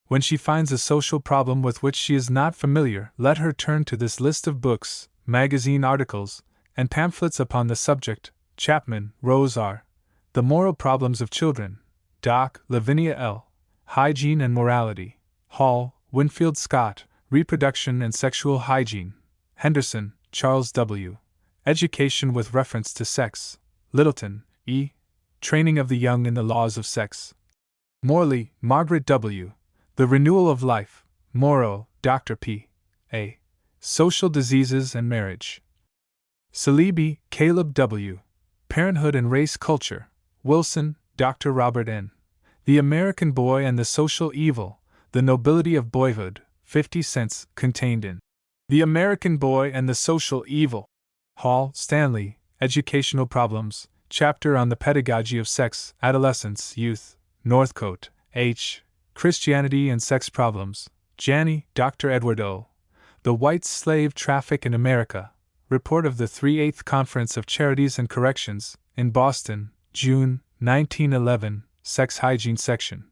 When she finds a social problem with which she is not familiar, let her turn to this list of books, magazine articles, and pamphlets upon the subject. Chapman, Rose R. The Moral Problems of Children. Doc. Lavinia L. Hygiene and Morality. Hall, Winfield Scott, Reproduction and Sexual Hygiene. Henderson, Charles W. Education with Reference to Sex. Littleton, E. Training of the Young in the Laws of Sex. Morley, Margaret W. The Renewal of Life. Morrow, Dr. P. A. Social Diseases and Marriage. Saleeby, Caleb W. Parenthood and Race Culture. Wilson, Dr. Robert N. The American Boy and the Social Evil, The Nobility of Boyhood, 50 cents, contained in The American Boy and the Social Evil. Hall, Stanley, Educational Problems, Chapter on the Pedagogy of Sex, Adolescence, Youth, Northcote, H. Christianity and Sex Problems, Janney, Dr. Edward O. The White Slave Traffic in America, Report of the 3/8 Conference of Charities and Corrections, in Boston, June, 1911, Sex Hygiene Section.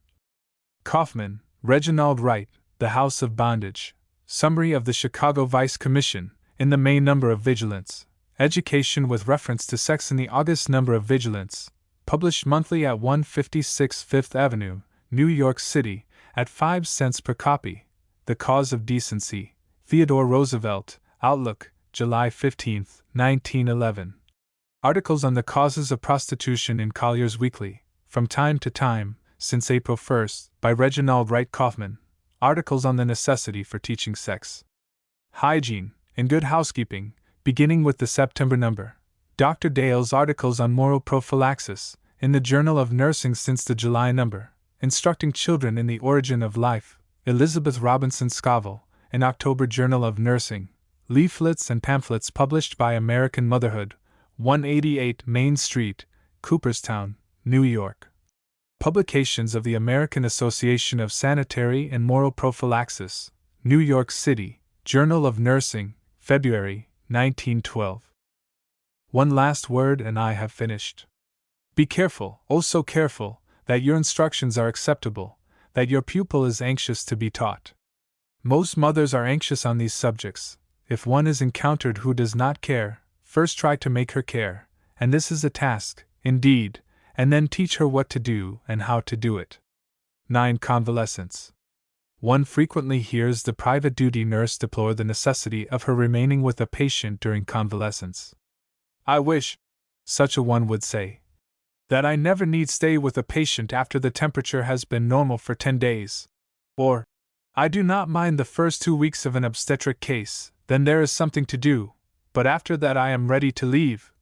Kaufman, Reginald Wright, The House of Bondage, Summary of the Chicago Vice Commission, in the May number of Vigilance, Education with Reference to Sex in the August number of Vigilance, published monthly at 156 Fifth Avenue, New York City, at 5 cents per copy. The Cause of Decency, Theodore Roosevelt, Outlook, July 15, 1911. Articles on the Causes of Prostitution in Collier's Weekly, from time to time, since April 1, by Reginald Wright Kaufman. Articles on the necessity for teaching sex hygiene in Good Housekeeping, beginning with the September number. Dr. Dale's articles on moral prophylaxis, in the Journal of Nursing since the July number. Instructing Children in the Origin of Life, Elizabeth Robinson Scoville, in October Journal of Nursing. Leaflets and pamphlets published by American Motherhood, 188 Main Street, Cooperstown, New York. Publications of the American Association of Sanitary and Moral Prophylaxis, New York City, Journal of Nursing, February, 1912. One last word and I have finished. Be careful, oh so careful, that your instructions are acceptable, that your pupil is anxious to be taught. Most mothers are anxious on these subjects. If one is encountered who does not care, first try to make her care, and this is a task, indeed, and then teach her what to do and how to do it. 9. Convalescence. One frequently hears the private duty nurse deplore the necessity of her remaining with a patient during convalescence. "I wish," such a one would say, "that I never need stay with a patient after the temperature has been normal for 10 days. Or, I do not mind the first 2 weeks of an obstetric case, then there is something to do, but after that I am ready to leave."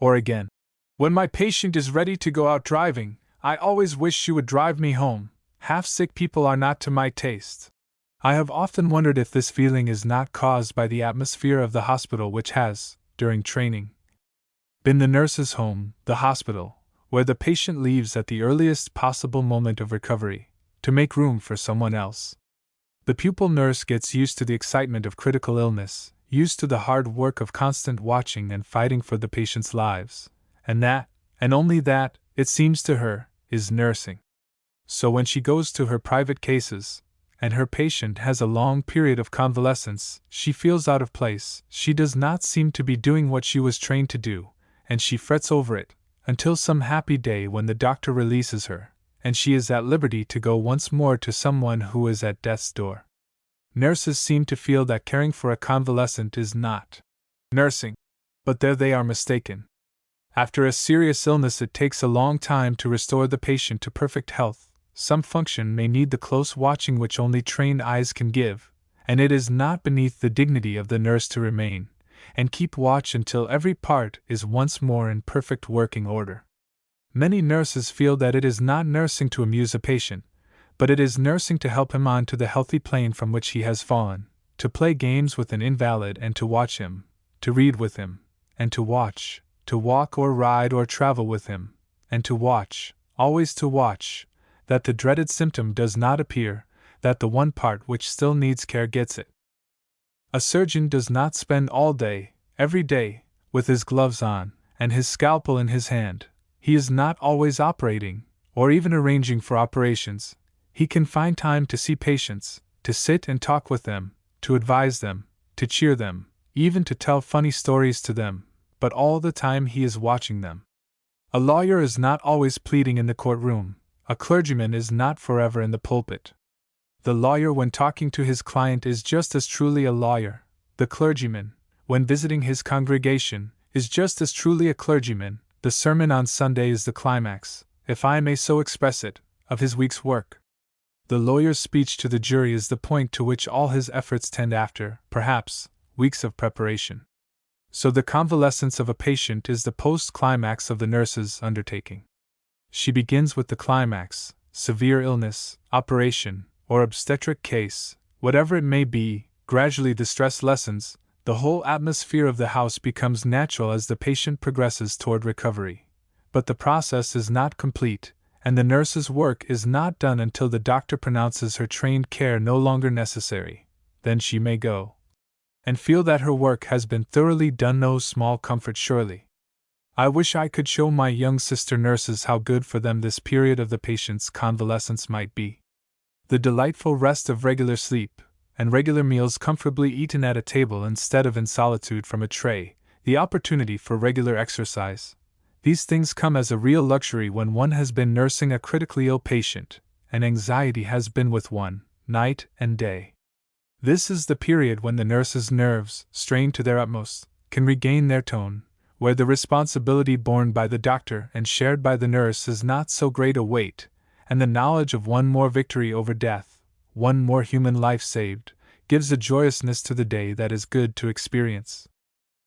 Or again, "When my patient is ready to go out driving, I always wish she would drive me home. Half-sick people are not to my taste." I have often wondered if this feeling is not caused by the atmosphere of the hospital, which has, during training, been the nurse's home, the hospital, where the patient leaves at the earliest possible moment of recovery, to make room for someone else. The pupil nurse gets used to the excitement of critical illness, used to the hard work of constant watching and fighting for the patient's lives, and that, and only that, it seems to her, is nursing. So when she goes to her private cases, and her patient has a long period of convalescence, she feels out of place, she does not seem to be doing what she was trained to do, and she frets over it, until some happy day when the doctor releases her, and she is at liberty to go once more to someone who is at death's door. Nurses seem to feel that caring for a convalescent is not nursing, but there they are mistaken. After a serious illness, it takes a long time to restore the patient to perfect health. Some function may need the close watching which only trained eyes can give, and it is not beneath the dignity of the nurse to remain and keep watch until every part is once more in perfect working order. Many nurses feel that it is not nursing to amuse a patient, but it is nursing to help him on to the healthy plane from which he has fallen, to play games with an invalid and to watch him, to read with him, and to watch, to walk or ride or travel with him, and to watch, always to watch, that the dreaded symptom does not appear, that the one part which still needs care gets it. A surgeon does not spend all day, every day, with his gloves on, and his scalpel in his hand. He is not always operating, or even arranging for operations. He can find time to see patients, to sit and talk with them, to advise them, to cheer them, even to tell funny stories to them, but all the time he is watching them. A lawyer is not always pleading in the courtroom. A clergyman is not forever in the pulpit. The lawyer, when talking to his client, is just as truly a lawyer. The clergyman, when visiting his congregation, is just as truly a clergyman. The sermon on Sunday is the climax, if I may so express it, of his week's work. The lawyer's speech to the jury is the point to which all his efforts tend after, perhaps, weeks of preparation. So the convalescence of a patient is the post-climax of the nurse's undertaking. She begins with the climax, severe illness, operation, or obstetric case, whatever it may be. Gradually the stress lessens, the whole atmosphere of the house becomes natural as the patient progresses toward recovery. But the process is not complete, and the nurse's work is not done until the doctor pronounces her trained care no longer necessary. Then she may go and feel that her work has been thoroughly done, no small comfort surely. I wish I could show my young sister nurses how good for them this period of the patient's convalescence might be. The delightful rest of regular sleep, and regular meals comfortably eaten at a table instead of in solitude from a tray, the opportunity for regular exercise. These things come as a real luxury when one has been nursing a critically ill patient, and anxiety has been with one, night and day. This is the period when the nurse's nerves, strained to their utmost, can regain their tone, where the responsibility borne by the doctor and shared by the nurse is not so great a weight, and the knowledge of one more victory over death, one more human life saved, gives a joyousness to the day that is good to experience.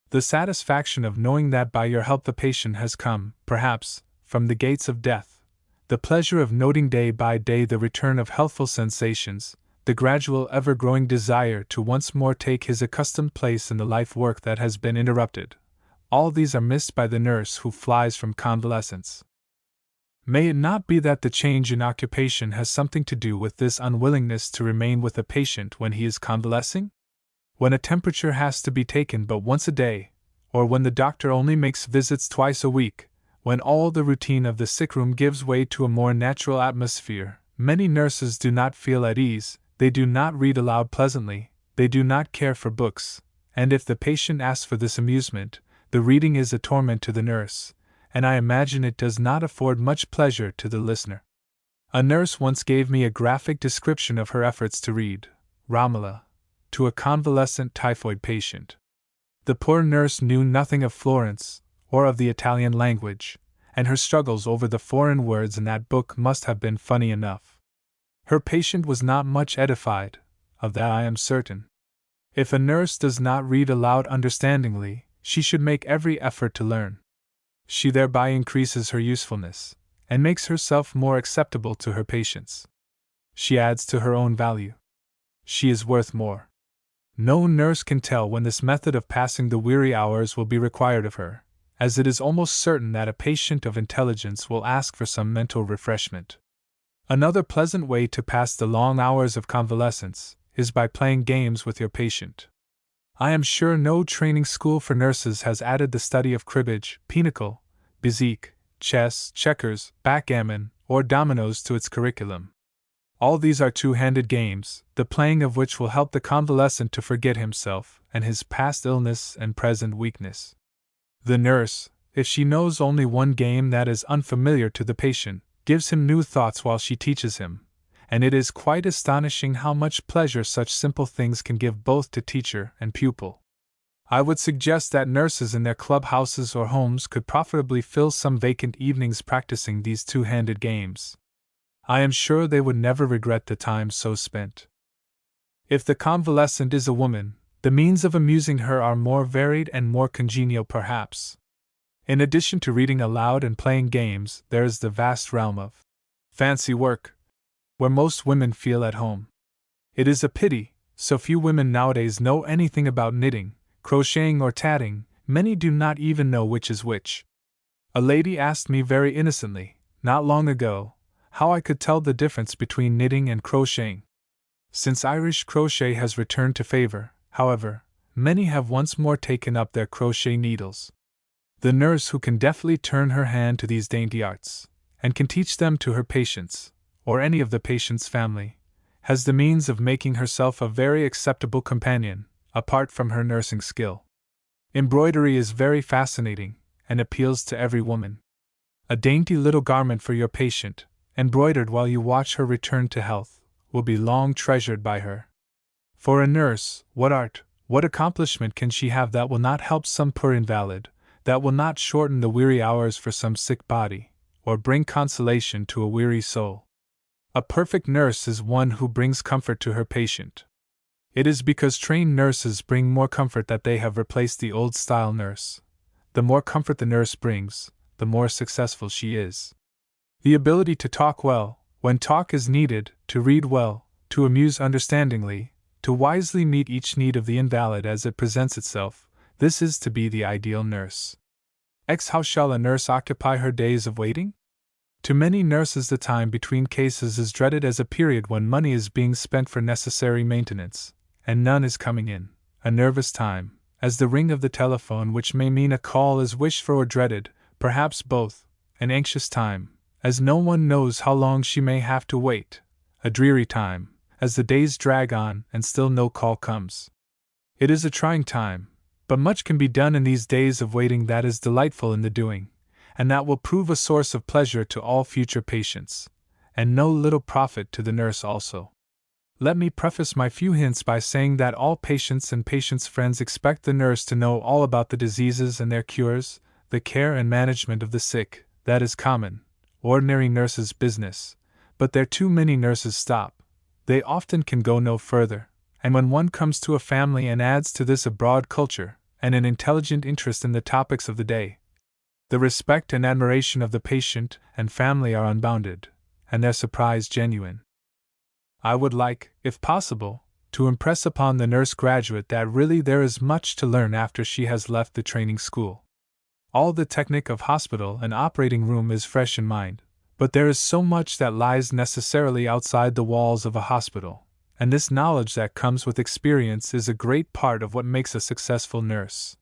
The satisfaction of knowing that by your help the patient has come, perhaps, from the gates of death, the pleasure of noting day by day the return of healthful sensations, the gradual ever-growing desire to once more take his accustomed place in the life-work that has been interrupted, all these are missed by the nurse who flies from convalescence. May it not be that the change in occupation has something to do with this unwillingness to remain with a patient when he is convalescing? When a temperature has to be taken but once a day, or when the doctor only makes visits twice a week, when all the routine of the sickroom gives way to a more natural atmosphere, many nurses do not feel at ease, they do not read aloud pleasantly, they do not care for books, and if the patient asks for this amusement, the reading is a torment to the nurse, and I imagine it does not afford much pleasure to the listener. A nurse once gave me a graphic description of her efforts to read Romola to a convalescent typhoid patient. The poor nurse knew nothing of Florence, or of the Italian language, and her struggles over the foreign words in that book must have been funny enough. Her patient was not much edified, of that I am certain. If a nurse does not read aloud understandingly, she should make every effort to learn. She thereby increases her usefulness, and makes herself more acceptable to her patients. She adds to her own value. She is worth more. No nurse can tell when this method of passing the weary hours will be required of her, as it is almost certain that a patient of intelligence will ask for some mental refreshment. Another pleasant way to pass the long hours of convalescence is by playing games with your patient. I am sure no training school for nurses has added the study of cribbage, pinochle, bezique, chess, checkers, backgammon, or dominoes to its curriculum. All these are two-handed games, the playing of which will help the convalescent to forget himself and his past illness and present weakness. The nurse, if she knows only one game that is unfamiliar to the patient, gives him new thoughts while she teaches him, and it is quite astonishing how much pleasure such simple things can give both to teacher and pupil. I would suggest that nurses in their clubhouses or homes could profitably fill some vacant evenings practicing these two-handed games. I am sure they would never regret the time so spent. If the convalescent is a woman, the means of amusing her are more varied and more congenial perhaps. In addition to reading aloud and playing games, there is the vast realm of fancy work, where most women feel at home. It is a pity, so few women nowadays know anything about knitting, crocheting or tatting. Many do not even know which is which. A lady asked me very innocently, not long ago, how I could tell the difference between knitting and crocheting. Since Irish crochet has returned to favor, however, many have once more taken up their crochet needles. The nurse who can deftly turn her hand to these dainty arts, and can teach them to her patients, or any of the patient's family, has the means of making herself a very acceptable companion, apart from her nursing skill. Embroidery is very fascinating, and appeals to every woman. A dainty little garment for your patient, embroidered while you watch her return to health, will be long treasured by her. For a nurse, what art, what accomplishment can she have that will not help some poor invalid, that will not shorten the weary hours for some sick body, or bring consolation to a weary soul? A perfect nurse is one who brings comfort to her patient. It is because trained nurses bring more comfort that they have replaced the old-style nurse. The more comfort the nurse brings, the more successful she is. The ability to talk well, when talk is needed, to read well, to amuse understandingly, to wisely meet each need of the invalid as it presents itself, this is to be the ideal nurse. How shall a nurse occupy her days of waiting? To many nurses the time between cases is dreaded as a period when money is being spent for necessary maintenance, and none is coming in, a nervous time, as the ring of the telephone which may mean a call is wished for or dreaded, perhaps both, an anxious time, as no one knows how long she may have to wait, a dreary time, as the days drag on and still no call comes. It is a trying time, but much can be done in these days of waiting that is delightful in the doing, and that will prove a source of pleasure to all future patients, and no little profit to the nurse also. Let me preface my few hints by saying that all patients and patients' friends expect the nurse to know all about the diseases and their cures, the care and management of the sick. That is common, ordinary nurses' business, but there too many nurses stop. They often can go no further, and when one comes to a family and adds to this a broad culture, and an intelligent interest in the topics of the day, the respect and admiration of the patient and family are unbounded, and their surprise genuine. I would like, if possible, to impress upon the nurse graduate that really there is much to learn after she has left the training school. All the technique of hospital and operating room is fresh in mind, but there is so much that lies necessarily outside the walls of a hospital, and this knowledge that comes with experience is a great part of what makes a successful nurse.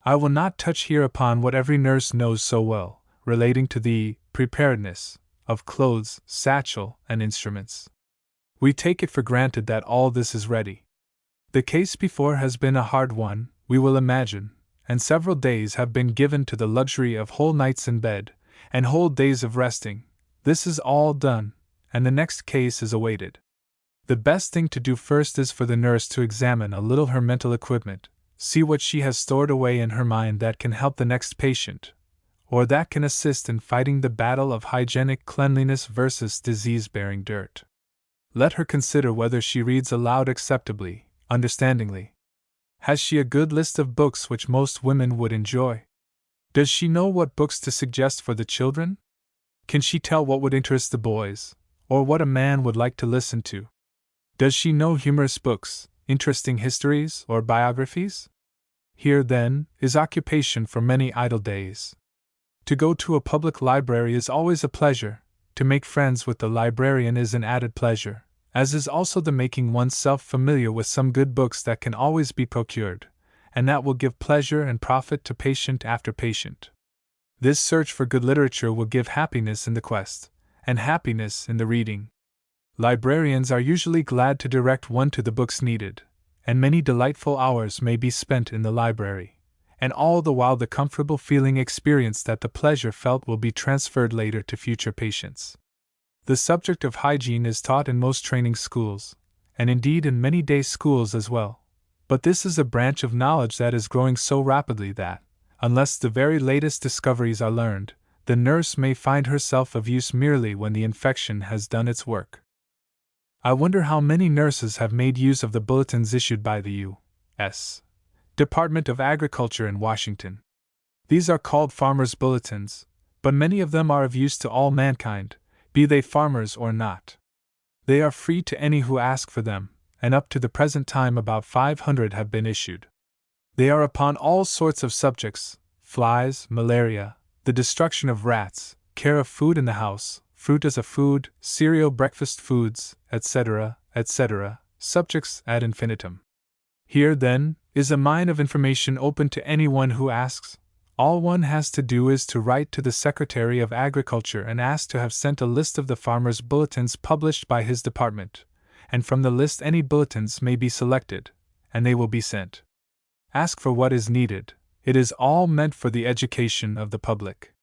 I will not touch here upon what every nurse knows so well, relating to the preparedness of clothes, satchel, and instruments. We take it for granted that all this is ready. The case before has been a hard one, we will imagine, and several days have been given to the luxury of whole nights in bed, and whole days of resting. This is all done, and the next case is awaited. The best thing to do first is for the nurse to examine a little her mental equipment, see what she has stored away in her mind that can help the next patient, or that can assist in fighting the battle of hygienic cleanliness versus disease-bearing dirt. Let her consider whether she reads aloud acceptably, understandingly. Has she a good list of books which most women would enjoy? Does she know what books to suggest for the children? Can she tell what would interest the boys, or what a man would like to listen to? Does she know humorous books, interesting histories, or biographies? Here, then, is occupation for many idle days. To go to a public library is always a pleasure. To make friends with the librarian is an added pleasure, as is also the making oneself familiar with some good books that can always be procured, and that will give pleasure and profit to patient after patient. This search for good literature will give happiness in the quest, and happiness in the reading. Librarians are usually glad to direct one to the books needed, and many delightful hours may be spent in the library, and all the while the comfortable feeling experienced at the pleasure felt will be transferred later to future patients. The subject of hygiene is taught in most training schools, and indeed in many day schools as well, but this is a branch of knowledge that is growing so rapidly that, unless the very latest discoveries are learned, the nurse may find herself of use merely when the infection has done its work. I wonder how many nurses have made use of the bulletins issued by the U.S. Department of Agriculture in Washington. These are called farmers' bulletins, but many of them are of use to all mankind, be they farmers or not. They are free to any who ask for them, and up to the present time about 500 have been issued. They are upon all sorts of subjects: flies, malaria, the destruction of rats, care of food in the house, fruit as a food, cereal breakfast foods, etc., etc., subjects ad infinitum. Here, then, is a mine of information open to anyone who asks. All one has to do is to write to the Secretary of Agriculture and ask to have sent a list of the farmers' bulletins published by his department, and from the list any bulletins may be selected, and they will be sent. Ask for what is needed. It is all meant for the education of the public.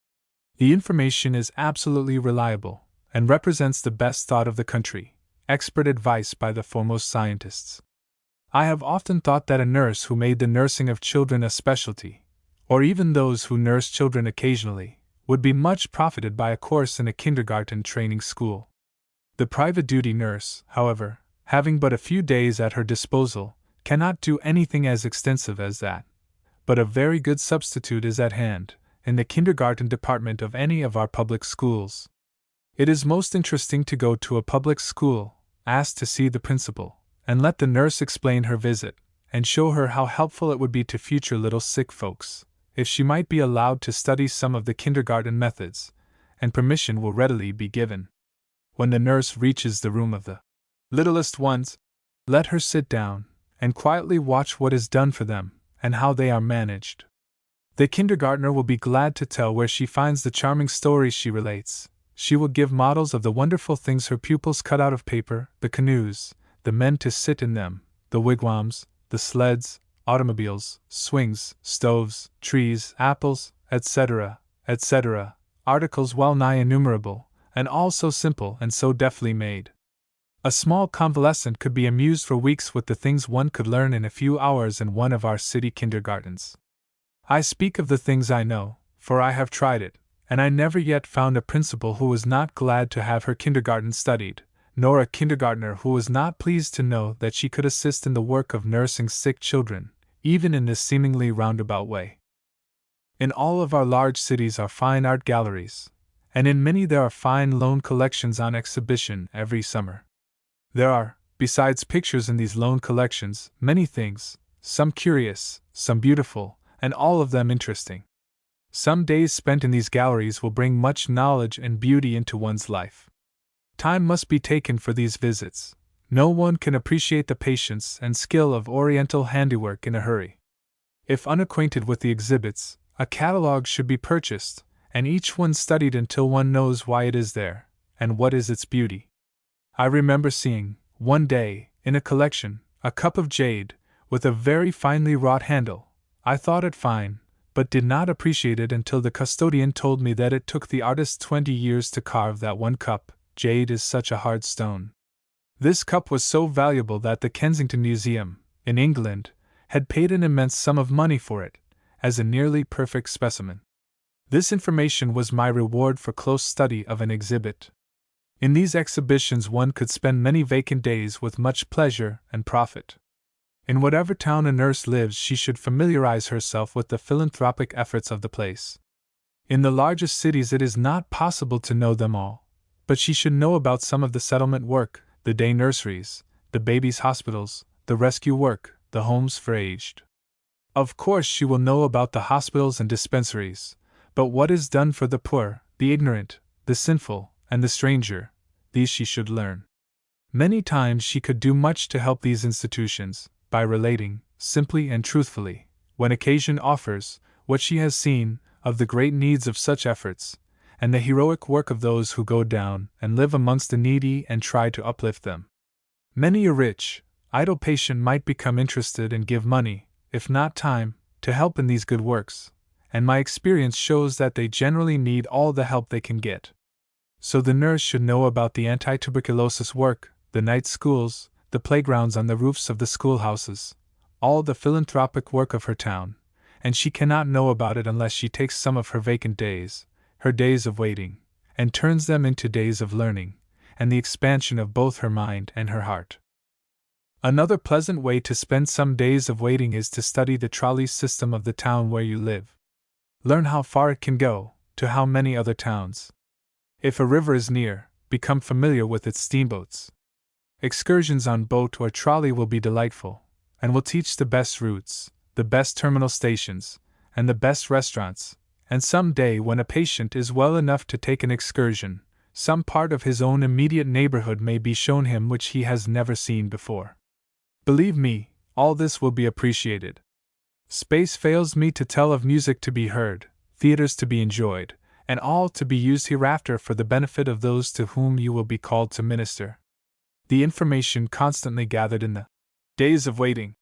The information is absolutely reliable, and represents the best thought of the country, expert advice by the foremost scientists. I have often thought that a nurse who made the nursing of children a specialty, or even those who nurse children occasionally, would be much profited by a course in a kindergarten training school. The private duty nurse, however, having but a few days at her disposal, cannot do anything as extensive as that, but a very good substitute is at hand, in the kindergarten department of any of our public schools. It is most interesting to go to a public school, ask to see the principal, and let the nurse explain her visit, and show her how helpful it would be to future little sick folks, if she might be allowed to study some of the kindergarten methods, and permission will readily be given. When the nurse reaches the room of the littlest ones, let her sit down, and quietly watch what is done for them, and how they are managed. The kindergartner will be glad to tell where she finds the charming stories she relates. She will give models of the wonderful things her pupils cut out of paper, the canoes, the men to sit in them, the wigwams, the sleds, automobiles, swings, stoves, trees, apples, etc., etc., articles well nigh innumerable, and all so simple and so deftly made. A small convalescent could be amused for weeks with the things one could learn in a few hours in one of our city kindergartens. I speak of the things I know, for I have tried it, and I never yet found a principal who was not glad to have her kindergarten studied, nor a kindergartner who was not pleased to know that she could assist in the work of nursing sick children, even in this seemingly roundabout way. In all of our large cities are fine art galleries, and in many there are fine loan collections on exhibition every summer. There are, besides pictures in these loan collections, many things, some curious, some beautiful, and all of them interesting. Some days spent in these galleries will bring much knowledge and beauty into one's life. Time must be taken for these visits. No one can appreciate the patience and skill of Oriental handiwork in a hurry. If unacquainted with the exhibits, a catalogue should be purchased, and each one studied until one knows why it is there, and what is its beauty. I remember seeing, one day, in a collection, a cup of jade, with a very finely wrought handle. I thought it fine, but did not appreciate it until the custodian told me that it took the artist 20 years to carve that one cup, Jade is such a hard stone. This cup was so valuable that the Kensington Museum, in England, had paid an immense sum of money for it, as a nearly perfect specimen. This information was my reward for close study of an exhibit. In these exhibitions one could spend many vacant days with much pleasure and profit. In whatever town a nurse lives, she should familiarize herself with the philanthropic efforts of the place. In the largest cities it is not possible to know them all, but she should know about some of the settlement work, the day nurseries, the babies' hospitals, the rescue work, the homes for aged. Of course she will know about the hospitals and dispensaries, but what is done for the poor, the ignorant, the sinful, and the stranger, these she should learn. Many times she could do much to help these institutions, by relating, simply and truthfully, when occasion offers, what she has seen, of the great needs of such efforts, and the heroic work of those who go down and live amongst the needy and try to uplift them. Many a rich, idle patient might become interested and give money, if not time, to help in these good works, and my experience shows that they generally need all the help they can get. So the nurse should know about the anti-tuberculosis work, the night schools, the playgrounds on the roofs of the schoolhouses, all the philanthropic work of her town, and she cannot know about it unless she takes some of her vacant days, her days of waiting, and turns them into days of learning, and the expansion of both her mind and her heart. Another pleasant way to spend some days of waiting is to study the trolley system of the town where you live. Learn how far it can go, to how many other towns. If a river is near, become familiar with its steamboats. Excursions on boat or trolley will be delightful, and will teach the best routes, the best terminal stations, and the best restaurants, and some day when a patient is well enough to take an excursion, some part of his own immediate neighborhood may be shown him which he has never seen before. Believe me, all this will be appreciated. Space fails me to tell of music to be heard, theaters to be enjoyed, and all to be used hereafter for the benefit of those to whom you will be called to minister. The information constantly gathered in the days of waiting,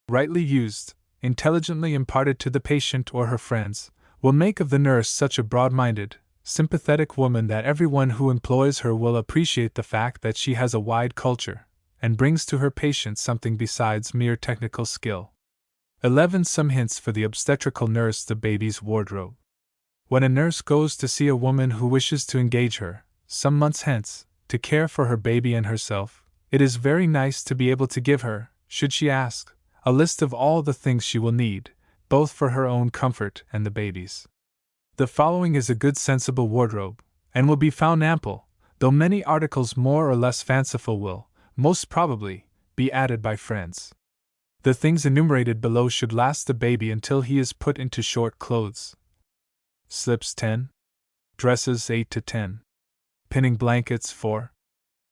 rightly used, intelligently imparted to the patient or her friends, will make of the nurse such a broad-minded, sympathetic woman that everyone who employs her will appreciate the fact that she has a wide culture, and brings to her patient something besides mere technical skill. 11. Some hints for the obstetrical nurse. The baby's wardrobe. When a nurse goes to see a woman who wishes to engage her, some months hence, to care for her baby and herself, it is very nice to be able to give her, should she ask, a list of all the things she will need, both for her own comfort and the baby's. The following is a good sensible wardrobe, and will be found ample, though many articles more or less fanciful will, most probably, be added by friends. The things enumerated below should last the baby until he is put into short clothes. Slips 10. Dresses 8 to 10. Pinning blankets 4.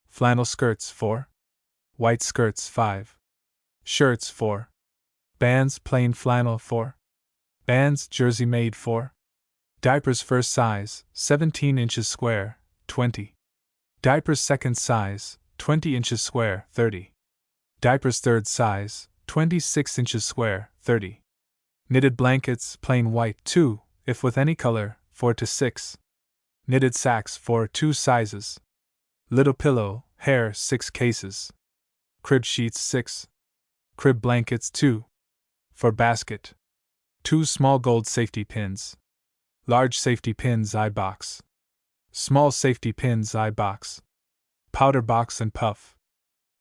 Flannel skirts 4. White skirts 5. Shirts 4. Bands plain flannel 4. Bands jersey made 4. Diapers first size, 17 inches square, 20. Diapers second size, 20 inches square, 30. Diapers third size, 26 inches square, 30. Knitted blankets, plain white 2, if with any color, 4 to 6. Knitted sacks for 2 sizes. Little pillow, hair 6 cases. Crib sheets 6. Crib blankets 2. For basket. 2 small gold safety pins. Large safety pins eye box. Small safety pins eye box. Powder box and puff.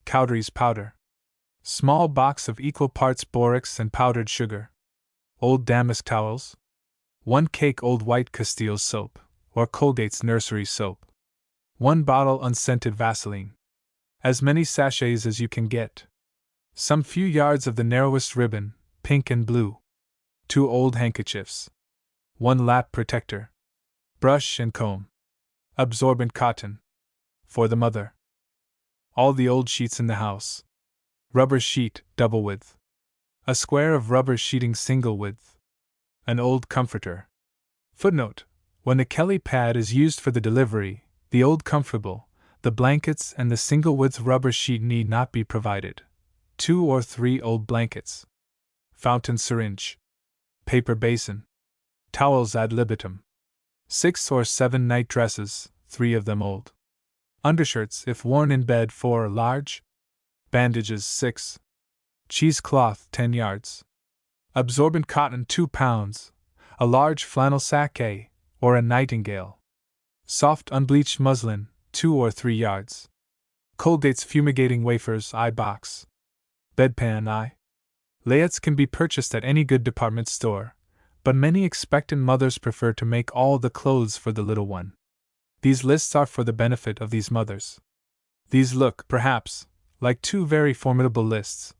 Cowdery's powder. Small box of equal parts borax and powdered sugar. Old damask towels. 1 cake old white Castile soap, or Colgate's nursery soap. 1 bottle unscented Vaseline. As many sachets as you can get. Some few yards of the narrowest ribbon, pink and blue. 2 old handkerchiefs. 1 lap protector. Brush and comb. Absorbent cotton. For the mother. All the old sheets in the house. Rubber sheet, double width. A square of rubber sheeting, single width. An old comforter. Footnote: when the Kelly pad is used for the delivery, the old comfortable, the blankets and the single width rubber sheet need not be provided. 2 or 3 old blankets. Fountain syringe. Paper basin. Towels ad libitum. 6 or 7 night dresses, 3 of them old. Undershirts, if worn in bed, 4 large. Bandages, 6. Cheesecloth, 10 yards. Absorbent cotton, 2 pounds. A large flannel sacque, or a nightingale. Soft unbleached muslin, 2 or 3 yards. Colgate's fumigating wafers, I box. Bedpan, I. Layets can be purchased at any good department store, but many expectant mothers prefer to make all the clothes for the little one. These lists are for the benefit of these mothers. These look, perhaps, like 2 very formidable lists,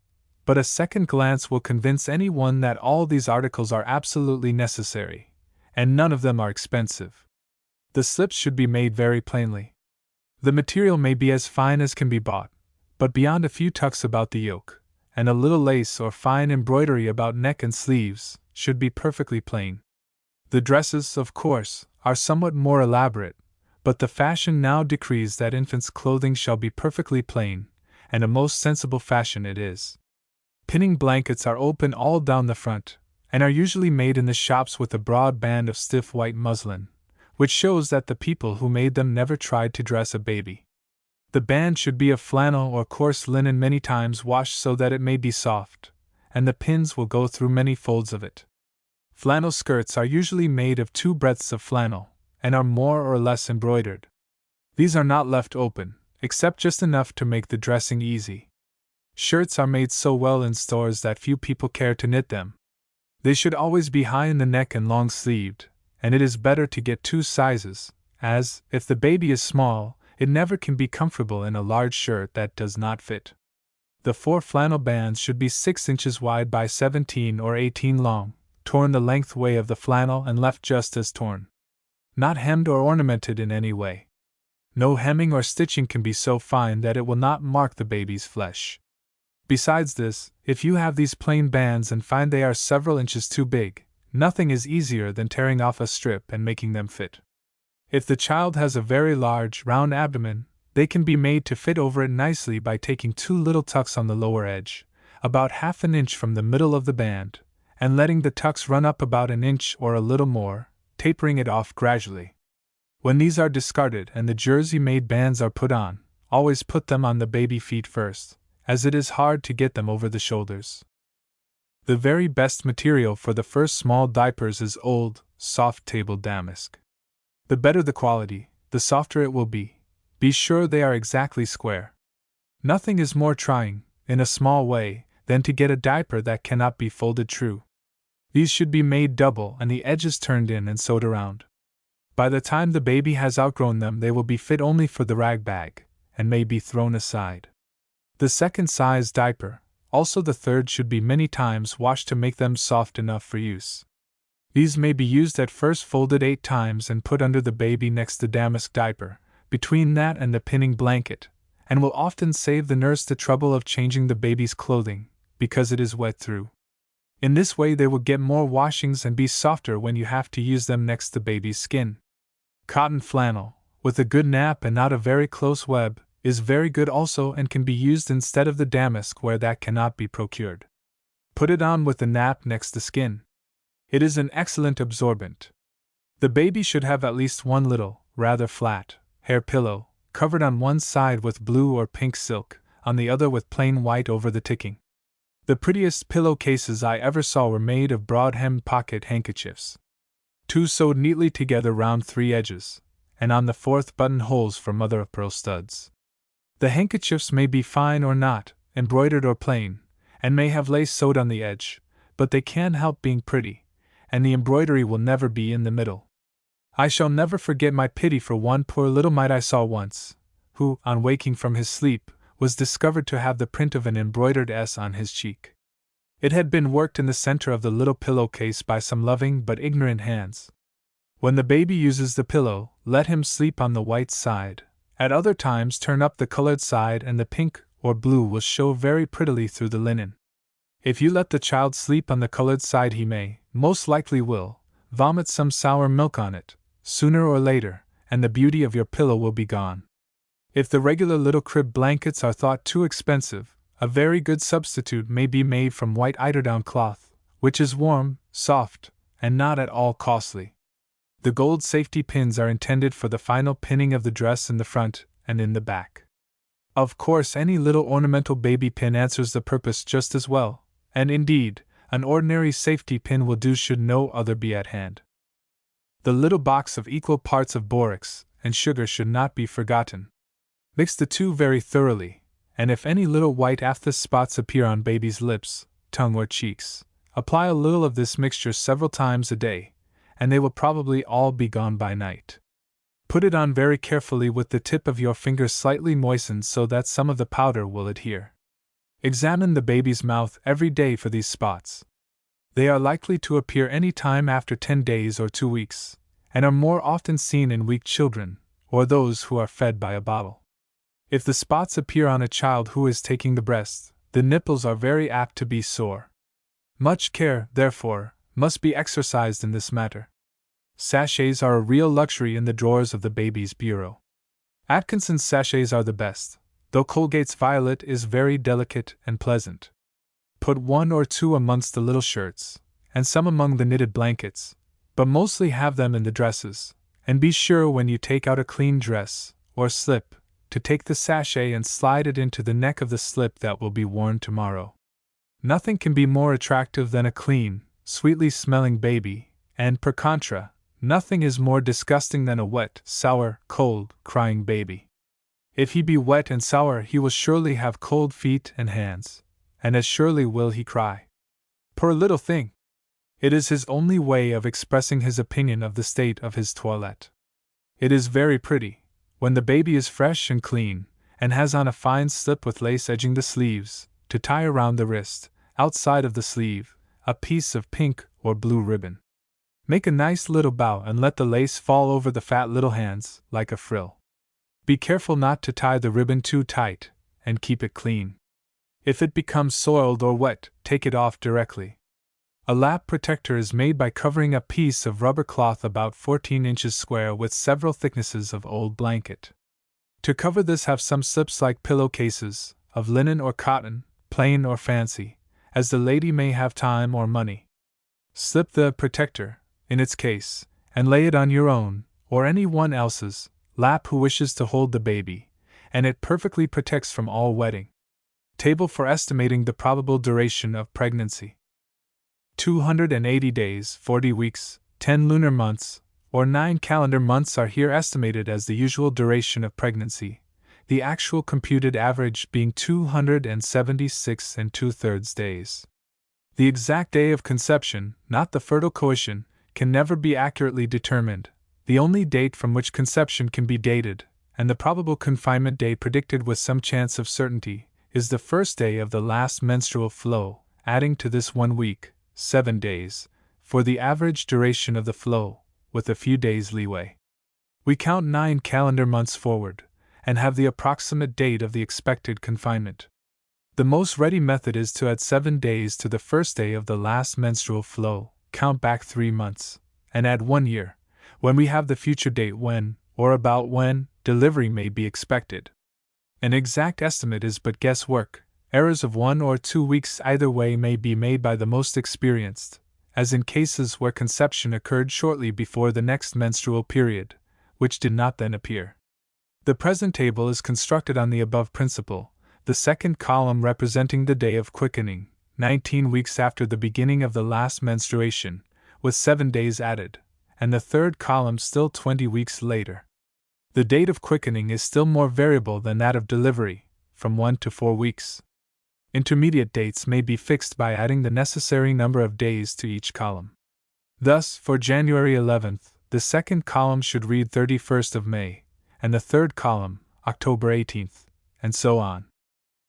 but a second glance will convince anyone that all these articles are absolutely necessary, and none of them are expensive. The slips should be made very plainly. The material may be as fine as can be bought, but beyond a few tucks about the yoke, and a little lace or fine embroidery about neck and sleeves, should be perfectly plain. The dresses, of course, are somewhat more elaborate, but the fashion now decrees that infants' clothing shall be perfectly plain, and a most sensible fashion it is. Pinning blankets are open all down the front, and are usually made in the shops with a broad band of stiff white muslin, which shows that the people who made them never tried to dress a baby. The band should be of flannel or coarse linen many times washed so that it may be soft, and the pins will go through many folds of it. Flannel skirts are usually made of 2 breadths of flannel, and are more or less embroidered. These are not left open, except just enough to make the dressing easy. Shirts are made so well in stores that few people care to knit them. They should always be high in the neck and long-sleeved, and it is better to get 2 sizes, as, if the baby is small, it never can be comfortable in a large shirt that does not fit. The 4 flannel bands should be 6 inches wide by 17 or 18 long, torn the length way of the flannel and left just as torn. Not hemmed or ornamented in any way. No hemming or stitching can be so fine that it will not mark the baby's flesh. Besides this, if you have these plain bands and find they are several inches too big, nothing is easier than tearing off a strip and making them fit. If the child has a very large, round abdomen, they can be made to fit over it nicely by taking 2 little tucks on the lower edge, about half an inch from the middle of the band, and letting the tucks run up about an inch or a little more, tapering it off gradually. When these are discarded and the jersey-made bands are put on, always put them on the baby feet first, as it is hard to get them over the shoulders. The very best material for the first small diapers is old, soft table damask. The better the quality, the softer it will be. Be sure they are exactly square. Nothing is more trying, in a small way, than to get a diaper that cannot be folded true. These should be made double and the edges turned in and sewed around. By the time the baby has outgrown them, they will be fit only for the rag bag, and may be thrown aside. The second size diaper, also the third, should be many times washed to make them soft enough for use. These may be used at first folded 8 times and put under the baby next the damask diaper, between that and the pinning blanket, and will often save the nurse the trouble of changing the baby's clothing, because it is wet through. In this way they will get more washings and be softer when you have to use them next the baby's skin. Cotton flannel, with a good nap and not a very close web, is very good also and can be used instead of the damask where that cannot be procured. Put it on with the nap next the skin. It is an excellent absorbent. The baby should have at least one little, rather flat, hair pillow, covered on one side with blue or pink silk, on the other with plain white over the ticking. The prettiest pillow cases I ever saw were made of broad-hemmed pocket handkerchiefs. 2 sewed neatly together round 3 edges, and on the 4th button holes for mother-of-pearl studs. The handkerchiefs may be fine or not, embroidered or plain, and may have lace sewed on the edge, but they can't help being pretty, and the embroidery will never be in the middle. I shall never forget my pity for one poor little mite I saw once, who, on waking from his sleep, was discovered to have the print of an embroidered S on his cheek. It had been worked in the center of the little pillowcase by some loving but ignorant hands. When the baby uses the pillow, let him sleep on the white side. At other times turn up the colored side and the pink or blue will show very prettily through the linen. If you let the child sleep on the colored side he may, most likely will, vomit some sour milk on it, sooner or later, and the beauty of your pillow will be gone. If the regular little crib blankets are thought too expensive, a very good substitute may be made from white eiderdown cloth, which is warm, soft, and not at all costly. The gold safety pins are intended for the final pinning of the dress in the front, and in the back. Of course, any little ornamental baby pin answers the purpose just as well, and indeed, an ordinary safety pin will do should no other be at hand. The little box of equal parts of borax and sugar should not be forgotten. Mix the two very thoroughly, and if any little white aphthous spots appear on baby's lips, tongue, or cheeks, apply a little of this mixture several times a day, and they will probably all be gone by night. Put it on very carefully with the tip of your finger slightly moistened so that some of the powder will adhere. Examine the baby's mouth every day for these spots. They are likely to appear any time after 10 days or 2 weeks, and are more often seen in weak children, or those who are fed by a bottle. If the spots appear on a child who is taking the breast, the nipples are very apt to be sore. Much care, therefore, must be exercised in this matter. Sachets are a real luxury in the drawers of the baby's bureau. Atkinson's sachets are the best, though Colgate's Violet is very delicate and pleasant. Put 1 or 2 amongst the little shirts, and some among the knitted blankets, but mostly have them in the dresses, and be sure when you take out a clean dress, or slip, to take the sachet and slide it into the neck of the slip that will be worn tomorrow. Nothing can be more attractive than a clean, sweetly smelling baby, and per contra, nothing is more disgusting than a wet, sour, cold, crying baby. If he be wet and sour, he will surely have cold feet and hands, and as surely will he cry. Poor little thing! It is his only way of expressing his opinion of the state of his toilette. It is very pretty, when the baby is fresh and clean, and has on a fine slip with lace edging the sleeves, to tie around the wrist, outside of the sleeve, a piece of pink or blue ribbon. Make a nice little bow and let the lace fall over the fat little hands, like a frill. Be careful not to tie the ribbon too tight, and keep it clean. If it becomes soiled or wet, take it off directly. A lap protector is made by covering a piece of rubber cloth about 14 inches square with several thicknesses of old blanket. To cover this, have some slips like pillowcases, of linen or cotton, plain or fancy, as the lady may have time or money. Slip the protector, in its case, and lay it on your own, or any one else's, lap who wishes to hold the baby, and it perfectly protects from all wetting. Table for estimating the probable duration of pregnancy. 280 days, 40 weeks, 10 lunar months, or 9 calendar months are here estimated as the usual duration of pregnancy, the actual computed average being 276 2/3 days. The exact day of conception, not the fertile coition, can never be accurately determined. The only date from which conception can be dated, and the probable confinement day predicted with some chance of certainty, is the first day of the last menstrual flow, adding to this 1 week, 7 days, for the average duration of the flow, with a few days leeway. We count 9 calendar months forward, and have the approximate date of the expected confinement. The most ready method is to add 7 days to the first day of the last menstrual flow, count back 3 months, and add 1 year, when we have the future date when, or about when, delivery may be expected. An exact estimate is but guesswork. Errors of 1 or 2 weeks either way may be made by the most experienced, as in cases where conception occurred shortly before the next menstrual period, which did not then appear. The present table is constructed on the above principle, the second column representing the day of quickening, 19 weeks after the beginning of the last menstruation, with 7 days added, and the third column still 20 weeks later. The date of quickening is still more variable than that of delivery, from 1 to 4 weeks. Intermediate dates may be fixed by adding the necessary number of days to each column. Thus, for January 11th, the second column should read 31st of May, and the third column, October 18th, and so on.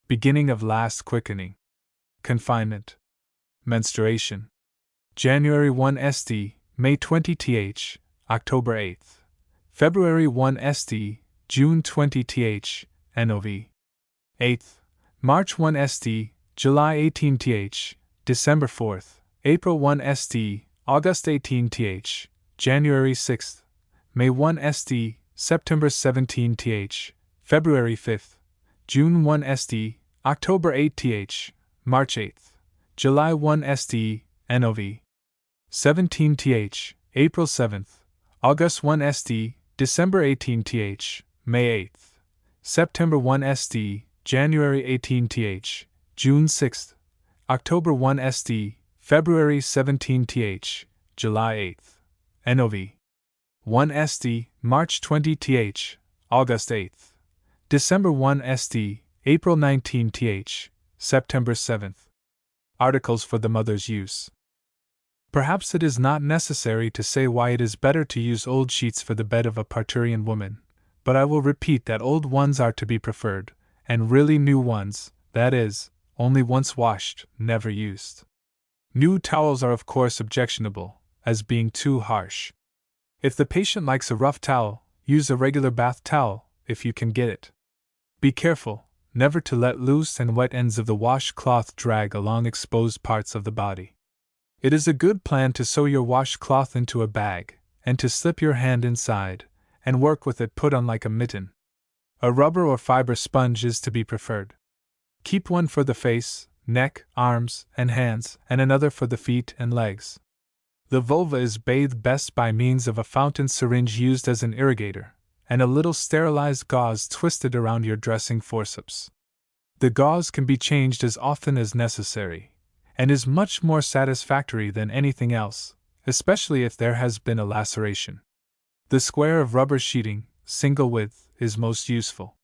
Beginning of last quickening. Confinement. Menstruation. January 1 St, May 20 th, October 8th. February 1 St, June 20 th, Nov. 8th. March 1 St, July 18 th, December 4th. April 1 St, August 18 th, January 6th. May 1 St, September 17 th, February 5th. June 1 St, October 8 th, March 8th. July 1 St, Nov. 17 th, April 7th. August 1 St, December 18 th, May 8th. September 1 SD, January 18 th, June 6, October 1 SD, February 17 th, July 8, NOV. 1 SD, March 20 th, August 8, December 1 SD, April 19 th, September 7. Articles for the mother's use. Perhaps it is not necessary to say why it is better to use old sheets for the bed of a parturian woman, but I will repeat that old ones are to be preferred, and really new ones, that is, only once washed, never used. New towels are of course objectionable, as being too harsh. If the patient likes a rough towel, use a regular bath towel, if you can get it. Be careful, never to let loose and wet ends of the washcloth drag along exposed parts of the body. It is a good plan to sew your washcloth into a bag, and to slip your hand inside, and work with it put on like a mitten. A rubber or fiber sponge is to be preferred. Keep one for the face, neck, arms, and hands, and another for the feet and legs. The vulva is bathed best by means of a fountain syringe used as an irrigator, and a little sterilized gauze twisted around your dressing forceps. The gauze can be changed as often as necessary, and is much more satisfactory than anything else, especially if there has been a laceration. The square of rubber sheeting, single width, is most useful.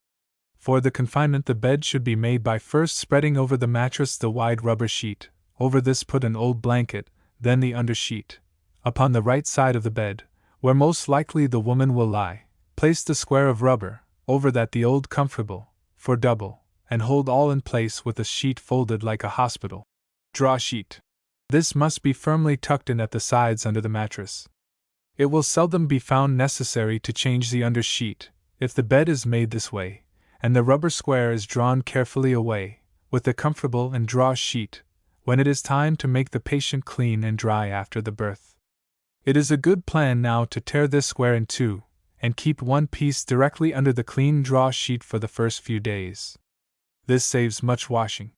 For the confinement, the bed should be made by first spreading over the mattress the wide rubber sheet. Over this put an old blanket, then the undersheet. Upon the right side of the bed, where most likely the woman will lie, place the square of rubber, over that the old comfortable, for double, and hold all in place with the sheet folded like a hospital draw sheet. This must be firmly tucked in at the sides under the mattress. It will seldom be found necessary to change the undersheet, if the bed is made this way, and the rubber square is drawn carefully away, with the comfortable and draw sheet, when it is time to make the patient clean and dry after the birth. It is a good plan now to tear this square in two, and keep one piece directly under the clean draw sheet for the first few days. This saves much washing.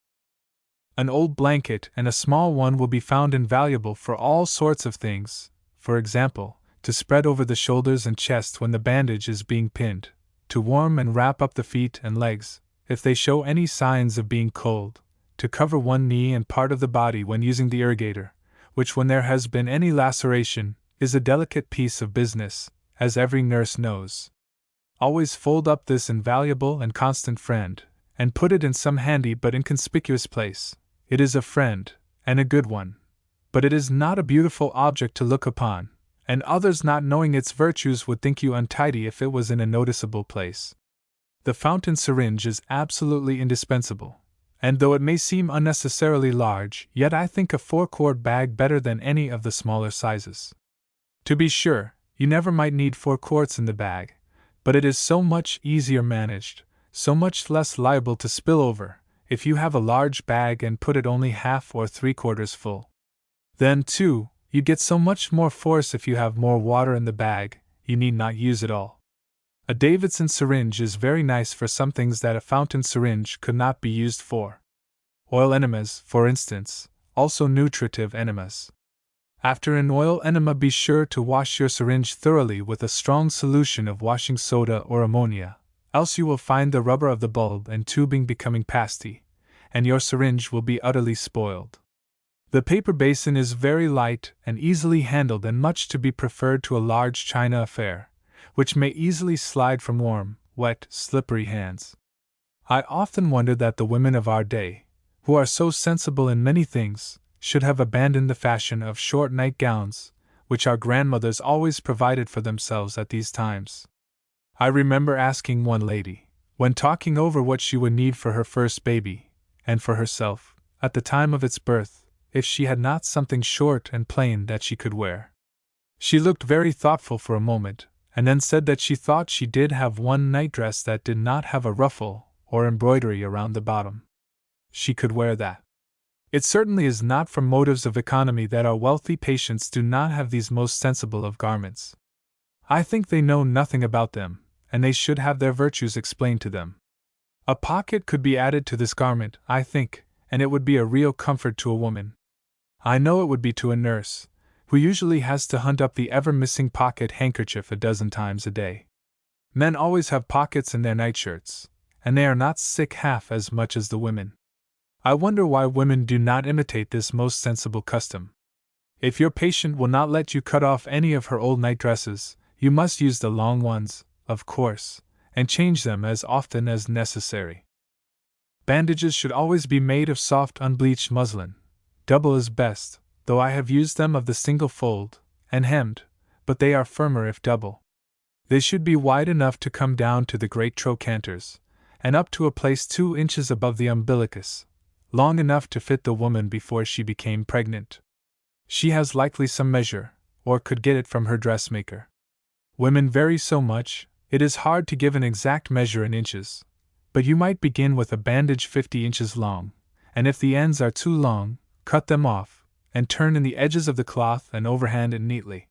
An old blanket and a small one will be found invaluable for all sorts of things, for example, to spread over the shoulders and chest when the bandage is being pinned, to warm and wrap up the feet and legs, if they show any signs of being cold, to cover one knee and part of the body when using the irrigator, which when there has been any laceration, is a delicate piece of business, as every nurse knows. Always fold up this invaluable and constant friend, and put it in some handy but inconspicuous place. It is a friend, and a good one, but it is not a beautiful object to look upon, and others not knowing its virtues would think you untidy if it was in a noticeable place. The fountain syringe is absolutely indispensable, and though it may seem unnecessarily large, yet I think a 4-quart bag better than any of the smaller sizes. To be sure, you never might need 4 quarts in the bag, but it is so much easier managed, so much less liable to spill over, if you have a large bag and put it only half or 3/4 full. Then, too, you get so much more force if you have more water in the bag, you need not use it all. A Davidson syringe is very nice for some things that a fountain syringe could not be used for. Oil enemas, for instance, also nutritive enemas. After an oil enema, be sure to wash your syringe thoroughly with a strong solution of washing soda or ammonia, else you will find the rubber of the bulb and tubing becoming pasty, and your syringe will be utterly spoiled. The paper basin is very light and easily handled and much to be preferred to a large china affair, which may easily slide from warm, wet, slippery hands. I often wonder that the women of our day, who are so sensible in many things, should have abandoned the fashion of short nightgowns, which our grandmothers always provided for themselves at these times. I remember asking one lady, when talking over what she would need for her first baby, and for herself, at the time of its birth, if she had not something short and plain that she could wear. She looked very thoughtful for a moment, and then said that she thought she did have one nightdress that did not have a ruffle or embroidery around the bottom. She could wear that. It certainly is not from motives of economy that our wealthy patients do not have these most sensible of garments. I think they know nothing about them, and they should have their virtues explained to them. A pocket could be added to this garment, I think, and it would be a real comfort to a woman. I know it would be to a nurse, who usually has to hunt up the ever-missing pocket handkerchief a dozen times a day. Men always have pockets in their nightshirts, and they are not sick half as much as the women. I wonder why women do not imitate this most sensible custom. If your patient will not let you cut off any of her old nightdresses, you must use the long ones, of course, and change them as often as necessary. Bandages should always be made of soft unbleached muslin. Double is best, though I have used them of the single fold, and hemmed, but they are firmer if double. They should be wide enough to come down to the great trochanters, and up to a place 2 inches above the umbilicus, long enough to fit the woman before she became pregnant. She has likely some measure, or could get it from her dressmaker. Women vary so much, it is hard to give an exact measure in inches, but you might begin with a bandage 50 inches long, and if the ends are too long, cut them off, and turn in the edges of the cloth and overhand it neatly.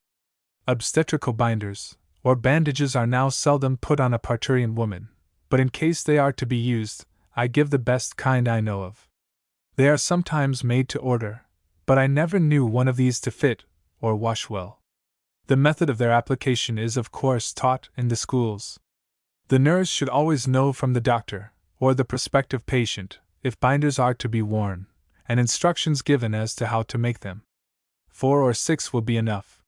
Obstetrical binders, or bandages, are now seldom put on a parturient woman, but in case they are to be used, I give the best kind I know of. They are sometimes made to order, but I never knew one of these to fit, or wash well. The method of their application is of course taught in the schools. The nurse should always know from the doctor, or the prospective patient, if binders are to be worn, and instructions given as to how to make them. 4 or 6 will be enough.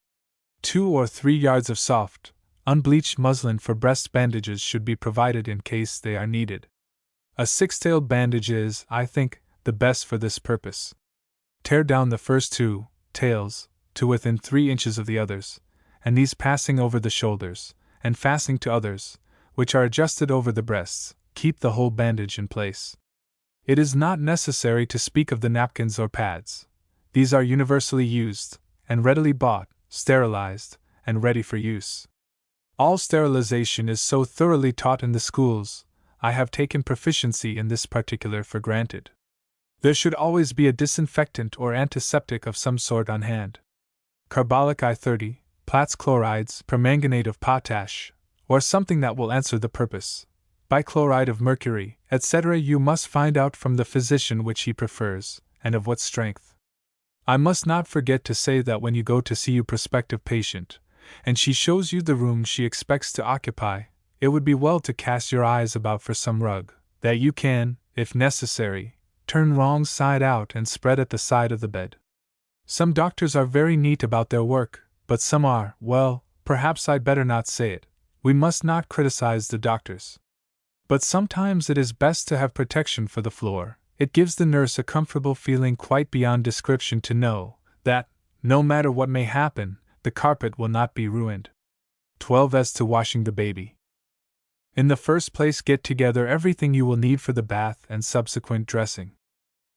2 or 3 yards of soft, unbleached muslin for breast bandages should be provided in case they are needed. A 6-tailed bandage is, I think, the best for this purpose. Tear down the first 2 tails to within 3 inches of the others, and these passing over the shoulders, and fastening to others, which are adjusted over the breasts, keep the whole bandage in place. It is not necessary to speak of the napkins or pads. These are universally used, and readily bought, sterilized, and ready for use. All sterilization is so thoroughly taught in the schools, I have taken proficiency in this particular for granted. There should always be a disinfectant or antiseptic of some sort on hand. Carbolic I-30, Platts chlorides, permanganate of potash, or something that will answer the purpose, bichloride of mercury, etc. You must find out from the physician which he prefers, and of what strength. I must not forget to say that when you go to see your prospective patient, and she shows you the room she expects to occupy, it would be well to cast your eyes about for some rug, that you can, if necessary, turn wrong side out and spread at the side of the bed. Some doctors are very neat about their work, but some are, well, perhaps I'd better not say it. We must not criticize the doctors. But sometimes it is best to have protection for the floor. It gives the nurse a comfortable feeling quite beyond description to know that, no matter what may happen, the carpet will not be ruined. 12. As to washing the baby. In the first place, get together everything you will need for the bath and subsequent dressing.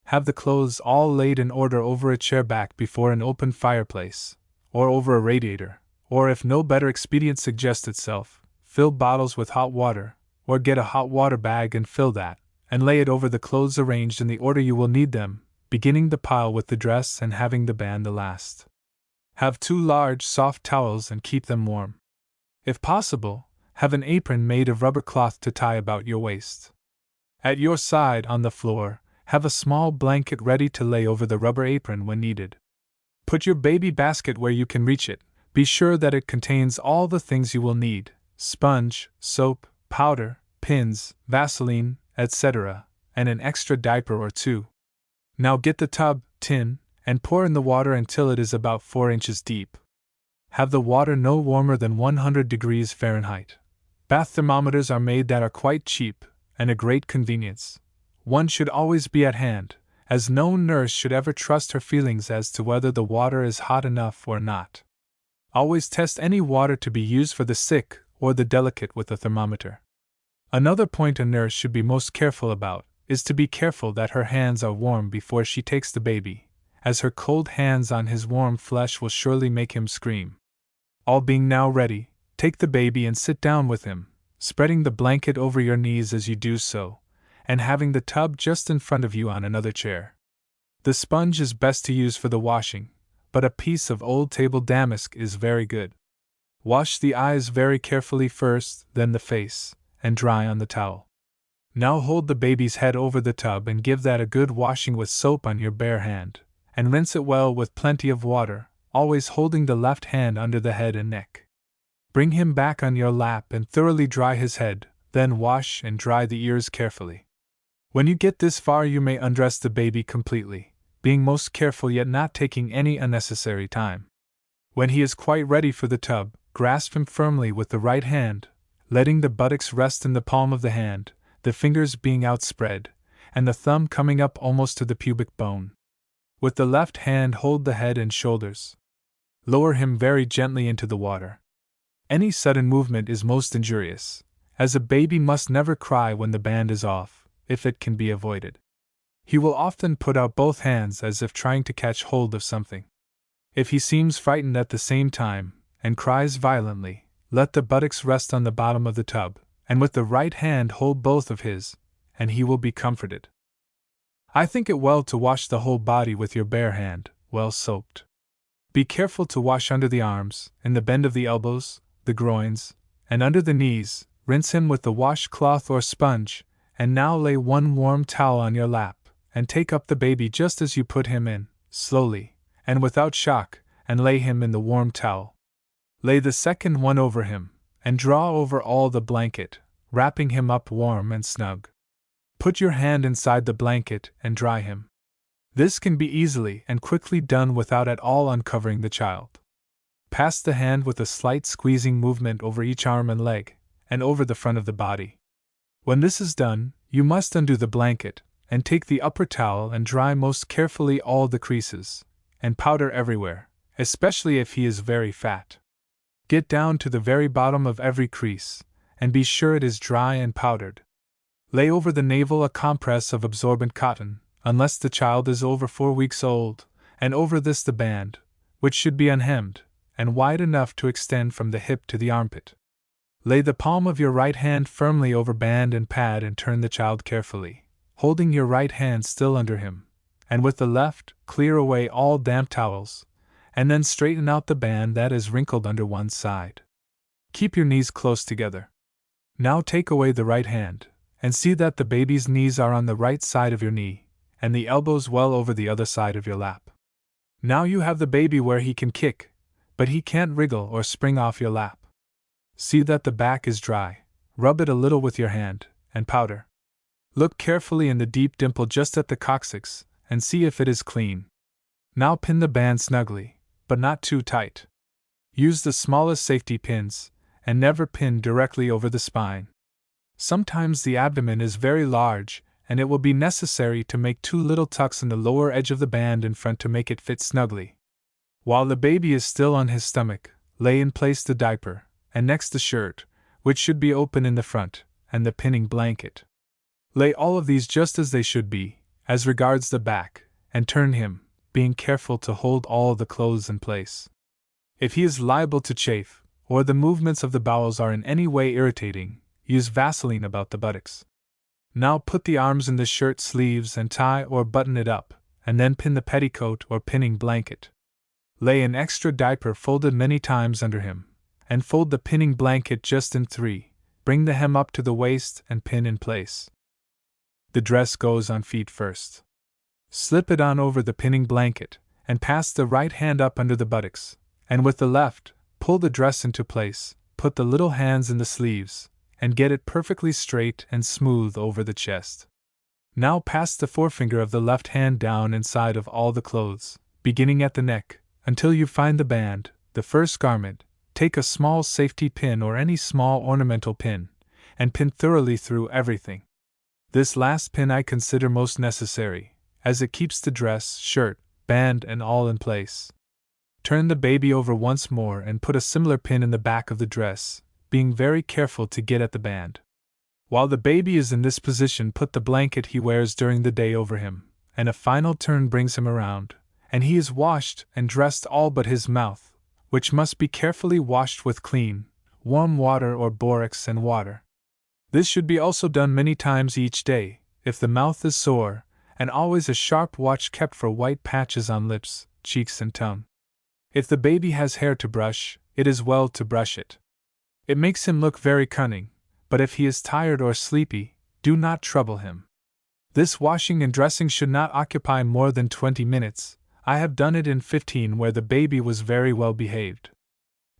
Have the clothes all laid in order over a chair back before an open fireplace, or over a radiator, or if no better expedient suggests itself, fill bottles with hot water, or get a hot water bag and fill that, and lay it over the clothes arranged in the order you will need them, beginning the pile with the dress and having the band the last. Have 2 large soft towels and keep them warm. If possible, have an apron made of rubber cloth to tie about your waist. At your side on the floor, have a small blanket ready to lay over the rubber apron when needed. Put your baby basket where you can reach it. Be sure that it contains all the things you will need: sponge, soap, powder, pins, Vaseline, etc., and an extra diaper or 2. Now get the tub, tin, and pour in the water until it is about 4 inches deep. Have the water no warmer than 100 degrees Fahrenheit. Bath thermometers are made that are quite cheap, and a great convenience. One should always be at hand, as no nurse should ever trust her feelings as to whether the water is hot enough or not. Always test any water to be used for the sick or the delicate with a thermometer. Another point a nurse should be most careful about is to be careful that her hands are warm before she takes the baby, as her cold hands on his warm flesh will surely make him scream. All being now ready, take the baby and sit down with him, spreading the blanket over your knees as you do so, and having the tub just in front of you on another chair. The sponge is best to use for the washing, but a piece of old table damask is very good. Wash the eyes very carefully first, then the face, and dry on the towel. Now hold the baby's head over the tub and give that a good washing with soap on your bare hand, and rinse it well with plenty of water, always holding the left hand under the head and neck. Bring him back on your lap and thoroughly dry his head, Then wash and dry the ears carefully. When you get this far, you may undress the baby completely, being most careful yet not taking any unnecessary time. When he is quite ready for the tub, grasp him firmly with the right hand, letting the buttocks rest in the palm of the hand, the fingers being outspread, and the thumb coming up almost to the pubic bone. With the left hand hold the head and shoulders. Lower him very gently into the water. Any sudden movement is most injurious, as a baby must never cry when the band is off, if it can be avoided. He will often put out both hands as if trying to catch hold of something. If he seems frightened at the same time, and cries violently, let the buttocks rest on the bottom of the tub, and with the right hand hold both of his, and he will be comforted. I think it well to wash the whole body with your bare hand, well soaped. Be careful to wash under the arms, in the bend of the elbows, the groins, and under the knees. Rinse him with the washcloth or sponge, and now lay one warm towel on your lap, and take up the baby just as you put him in, slowly, and without shock, and lay him in the warm towel. Lay the second one over him, and draw over all the blanket, wrapping him up warm and snug. Put your hand inside the blanket and dry him. This can be easily and quickly done without at all uncovering the child. Pass the hand with a slight squeezing movement over each arm and leg, and over the front of the body. When this is done, you must undo the blanket, and take the upper towel and dry most carefully all the creases, and powder everywhere, especially if he is very fat. Get down to the very bottom of every crease, and be sure it is dry and powdered. Lay over the navel a compress of absorbent cotton, unless the child is over 4 weeks old, and over this the band, which should be unhemmed, and wide enough to extend from the hip to the armpit. Lay the palm of your right hand firmly over band and pad and turn the child carefully, holding your right hand still under him, and with the left, clear away all damp towels, and then straighten out the band that is wrinkled under one side. Keep your knees close together. Now take away the right hand, and see that the baby's knees are on the right side of your knee, and the elbows well over the other side of your lap. Now you have the baby where he can kick, but he can't wriggle or spring off your lap. See that the back is dry, rub it a little with your hand, and powder. Look carefully in the deep dimple just at the coccyx, and see if it is clean. Now pin the band snugly, but not too tight. Use the smallest safety pins, and never pin directly over the spine. Sometimes the abdomen is very large, and it will be necessary to make 2 little tucks in the lower edge of the band in front to make it fit snugly. While the baby is still on his stomach, lay in place the diaper, and next the shirt, which should be open in the front, and the pinning blanket. Lay all of these just as they should be, as regards the back, and turn him, being careful to hold all the clothes in place. If he is liable to chafe, or the movements of the bowels are in any way irritating, use Vaseline about the buttocks. Now put the arms in the shirt sleeves and tie or button it up, and then pin the petticoat or pinning blanket. Lay an extra diaper folded many times under him, and fold the pinning blanket just in 3, bring the hem up to the waist and pin in place. The dress goes on feet first. Slip it on over the pinning blanket, and pass the right hand up under the buttocks, and with the left, pull the dress into place, put the little hands in the sleeves, and get it perfectly straight and smooth over the chest. Now pass the forefinger of the left hand down inside of all the clothes, beginning at the neck, until you find the band, the first garment. Take a small safety pin or any small ornamental pin, and pin thoroughly through everything. This last pin I consider most necessary, as it keeps the dress, shirt, band, and all in place. Turn the baby over once more and put a similar pin in the back of the dress, being very careful to get at the band. While the baby is in this position, put the blanket he wears during the day over him, and a final turn brings him around, and he is washed and dressed all but his mouth, which must be carefully washed with clean, warm water or borax and water. This should be also done many times each day, if the mouth is sore, and always a sharp watch kept for white patches on lips, cheeks, and tongue. If the baby has hair to brush, it is well to brush it. It makes him look very cunning, but if he is tired or sleepy, do not trouble him. This washing and dressing should not occupy more than 20 minutes. I have done it in 15 where the baby was very well behaved.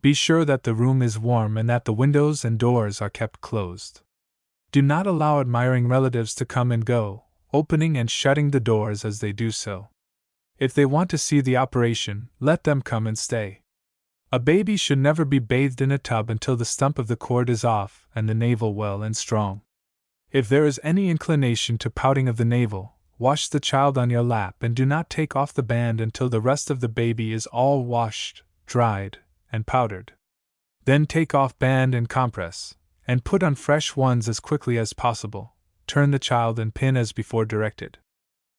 Be sure that the room is warm and that the windows and doors are kept closed. Do not allow admiring relatives to come and go, opening and shutting the doors as they do so. If they want to see the operation, let them come and stay. A baby should never be bathed in a tub until the stump of the cord is off and the navel well and strong. If there is any inclination to pouting of the navel, wash the child on your lap and do not take off the band until the rest of the baby is all washed, dried, and powdered. Then take off band and compress, and put on fresh ones as quickly as possible. Turn the child and pin as before directed.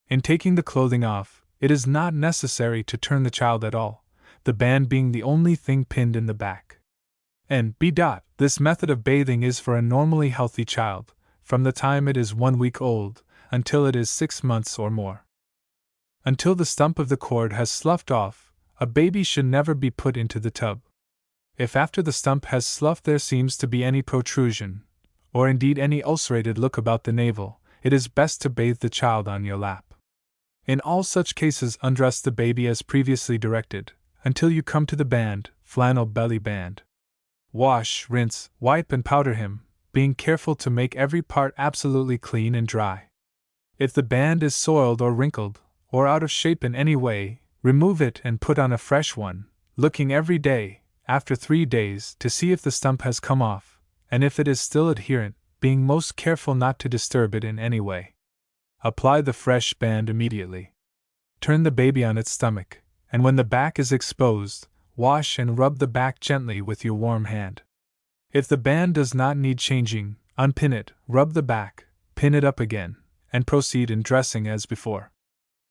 In taking the clothing off, it is not necessary to turn the child at all, the band being the only thing pinned in the back. N.B. This method of bathing is for a normally healthy child, from the time it is 1 week old, until it is 6 months or more. Until the stump of the cord has sloughed off, a baby should never be put into the tub. If after the stump has sloughed there seems to be any protrusion, or indeed any ulcerated look about the navel, it is best to bathe the child on your lap. In all such cases, undress the baby as previously directed, until you come to the band, flannel belly band. Wash, rinse, wipe and powder him, being careful to make every part absolutely clean and dry. If the band is soiled or wrinkled, or out of shape in any way, remove it and put on a fresh one, looking every day, after 3 days, to see if the stump has come off, and if it is still adherent, being most careful not to disturb it in any way. Apply the fresh band immediately. Turn the baby on its stomach, and when the back is exposed, wash and rub the back gently with your warm hand. If the band does not need changing, unpin it, rub the back, pin it up again, and proceed in dressing as before.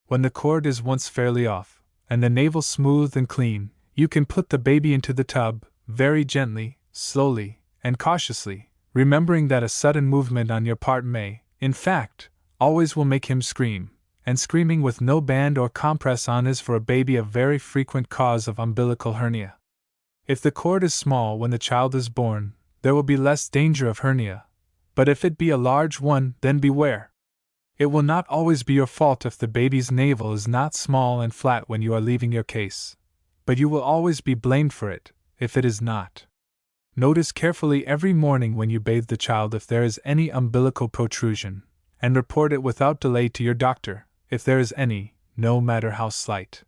When the cord is once fairly off, and the navel smooth and clean, you can put the baby into the tub, very gently, slowly, and cautiously, remembering that a sudden movement on your part may, in fact, always will make him scream, and screaming with no band or compress on is for a baby a very frequent cause of umbilical hernia. If the cord is small when the child is born, there will be less danger of hernia, but if it be a large one, then beware. It will not always be your fault if the baby's navel is not small and flat when you are leaving your case, but you will always be blamed for it, if it is not. Notice carefully every morning when you bathe the child if there is any umbilical protrusion, and report it without delay to your doctor, if there is any, no matter how slight.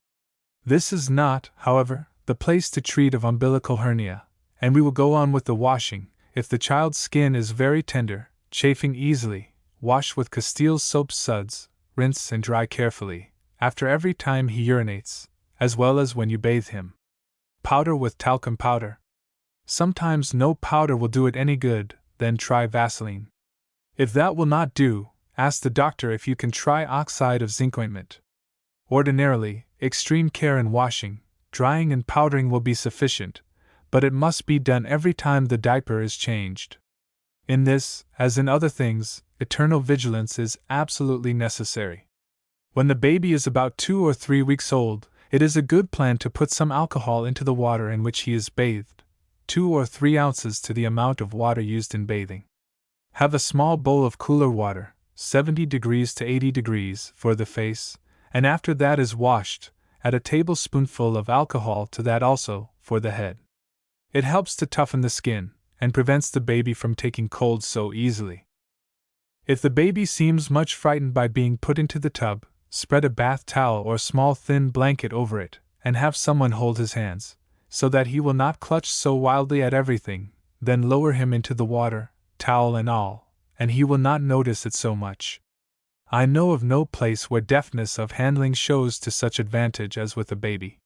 This is not, however, the place to treat of umbilical hernia, and we will go on with the washing. If the child's skin is very tender, chafing easily, wash with Castile soap suds, rinse and dry carefully, after every time he urinates, as well as when you bathe him. Powder with talcum powder. Sometimes no powder will do it any good, then try Vaseline. If that will not do, ask the doctor if you can try oxide of zinc ointment. Ordinarily, extreme care in washing, drying and powdering will be sufficient, but it must be done every time the diaper is changed. In this, as in other things, eternal vigilance is absolutely necessary. When the baby is about 2 or 3 weeks old, it is a good plan to put some alcohol into the water in which he is bathed, 2 or 3 ounces to the amount of water used in bathing. Have a small bowl of cooler water, 70 degrees to 80 degrees, for the face, and after that is washed, add a tablespoonful of alcohol to that also, for the head. It helps to toughen the skin, and prevents the baby from taking cold so easily. If the baby seems much frightened by being put into the tub, spread a bath towel or small thin blanket over it, and have someone hold his hands, so that he will not clutch so wildly at everything, then lower him into the water, towel and all, and he will not notice it so much. I know of no place where deftness of handling shows to such advantage as with a baby.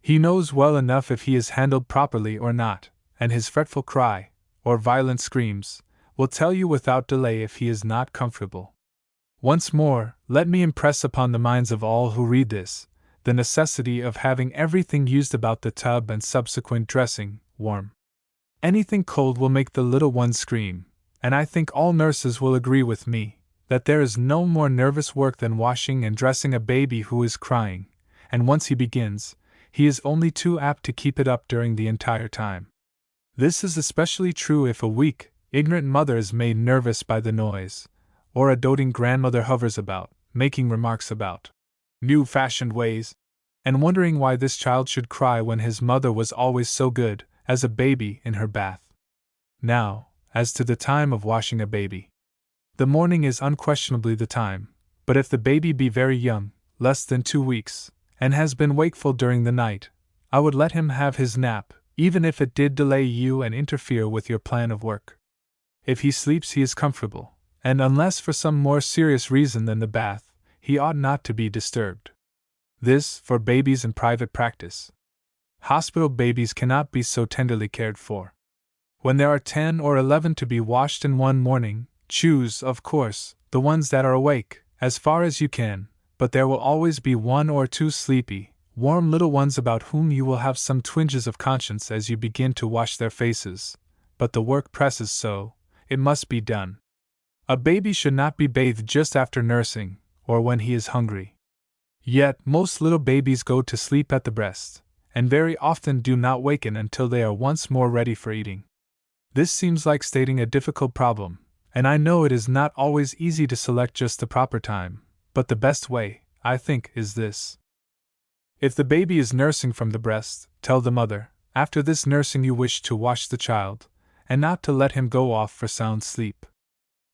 He knows well enough if he is handled properly or not, and his fretful cry, or violent screams, will tell you without delay if he is not comfortable. Once more, let me impress upon the minds of all who read this, the necessity of having everything used about the tub and subsequent dressing warm. Anything cold will make the little one scream, and I think all nurses will agree with me that there is no more nervous work than washing and dressing a baby who is crying, and once he begins, he is only too apt to keep it up during the entire time. This is especially true if a weak, ignorant mother is made nervous by the noise, or a doting grandmother hovers about, making remarks about new-fashioned ways, and wondering why this child should cry when his mother was always so good, as a baby in her bath. Now, as to the time of washing a baby. The morning is unquestionably the time, but if the baby be very young, less than 2 weeks, and has been wakeful during the night, I would let him have his nap, even if it did delay you and interfere with your plan of work. If he sleeps, he is comfortable, and unless for some more serious reason than the bath, he ought not to be disturbed. This, for babies in private practice. Hospital babies cannot be so tenderly cared for. When there are 10 or 11 to be washed in one morning, choose, of course, the ones that are awake, as far as you can, but there will always be 1 or 2 sleepy, warm little ones about whom you will have some twinges of conscience as you begin to wash their faces, but the work presses so, it must be done. A baby should not be bathed just after nursing, or when he is hungry. Yet, most little babies go to sleep at the breast, and very often do not waken until they are once more ready for eating. This seems like stating a difficult problem, and I know it is not always easy to select just the proper time, but the best way, I think, is this. If the baby is nursing from the breast, tell the mother, after this nursing you wish to wash the child, and not to let him go off for sound sleep.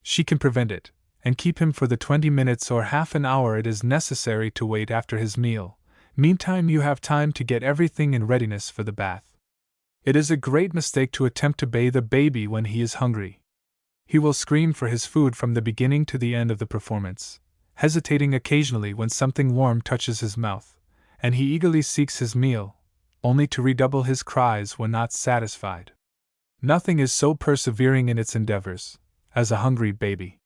She can prevent it, and keep him for the 20 minutes or half an hour it is necessary to wait after his meal. Meantime you have time to get everything in readiness for the bath. It is a great mistake to attempt to bathe a baby when he is hungry. He will scream for his food from the beginning to the end of the performance, hesitating occasionally when something warm touches his mouth, and he eagerly seeks his meal, only to redouble his cries when not satisfied. Nothing is so persevering in its endeavors as a hungry baby.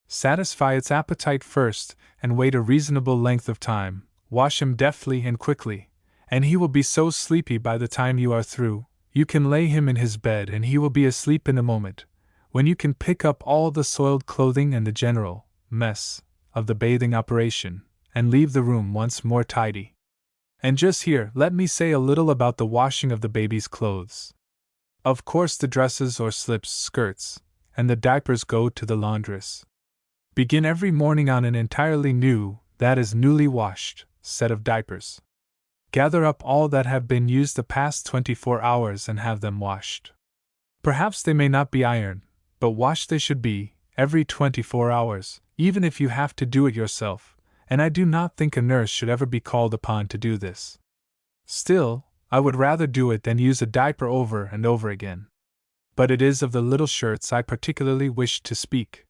Satisfy its appetite first, and wait a reasonable length of time. Wash him deftly and quickly, and he will be so sleepy by the time you are through, you can lay him in his bed and he will be asleep in a moment, when you can pick up all the soiled clothing and the general mess of the bathing operation, and leave the room once more tidy. And just here, let me say a little about the washing of the baby's clothes. Of course, the dresses or slips, skirts, and the diapers go to the laundress. Begin every morning on an entirely new, that is newly washed, set of diapers. Gather up all that have been used the past 24 hours and have them washed. Perhaps they may not be ironed, but washed they should be, every 24 hours, even if you have to do it yourself, and I do not think a nurse should ever be called upon to do this. Still, I would rather do it than use a diaper over and over again. But it is of the little shirts I particularly wish to speak.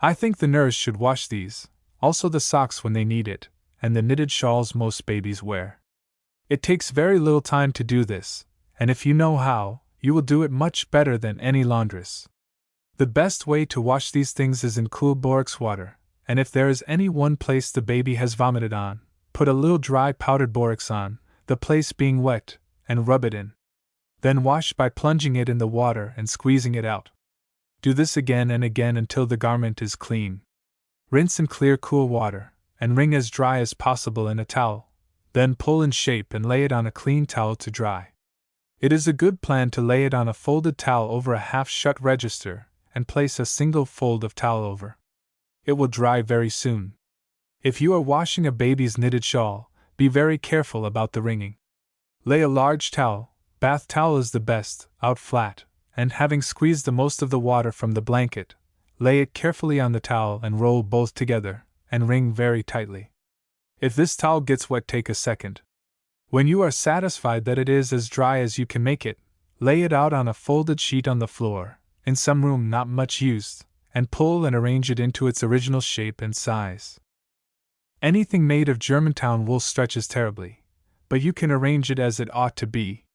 I think the nurse should wash these, also the socks when they need it, and the knitted shawls most babies wear. It takes very little time to do this, and if you know how, you will do it much better than any laundress. The best way to wash these things is in cool borax water, and if there is any one place the baby has vomited on, put a little dry powdered borax on, the place being wet, and rub it in. Then wash by plunging it in the water and squeezing it out. Do this again and again until the garment is clean. Rinse in clear cool water, and wring as dry as possible in a towel, then pull in shape and lay it on a clean towel to dry. It is a good plan to lay it on a folded towel over a half-shut register, and place a single fold of towel over. It will dry very soon. If you are washing a baby's knitted shawl, be very careful about the wringing. Lay a large towel, bath towel is the best, out flat, and having squeezed the most of the water from the blanket, lay it carefully on the towel and roll both together, and wring very tightly. If this towel gets wet, take a second. When you are satisfied that it is as dry as you can make it, lay it out on a folded sheet on the floor, in some room not much used, and pull and arrange it into its original shape and size. Anything made of Germantown wool stretches terribly, but you can arrange it as it ought to be.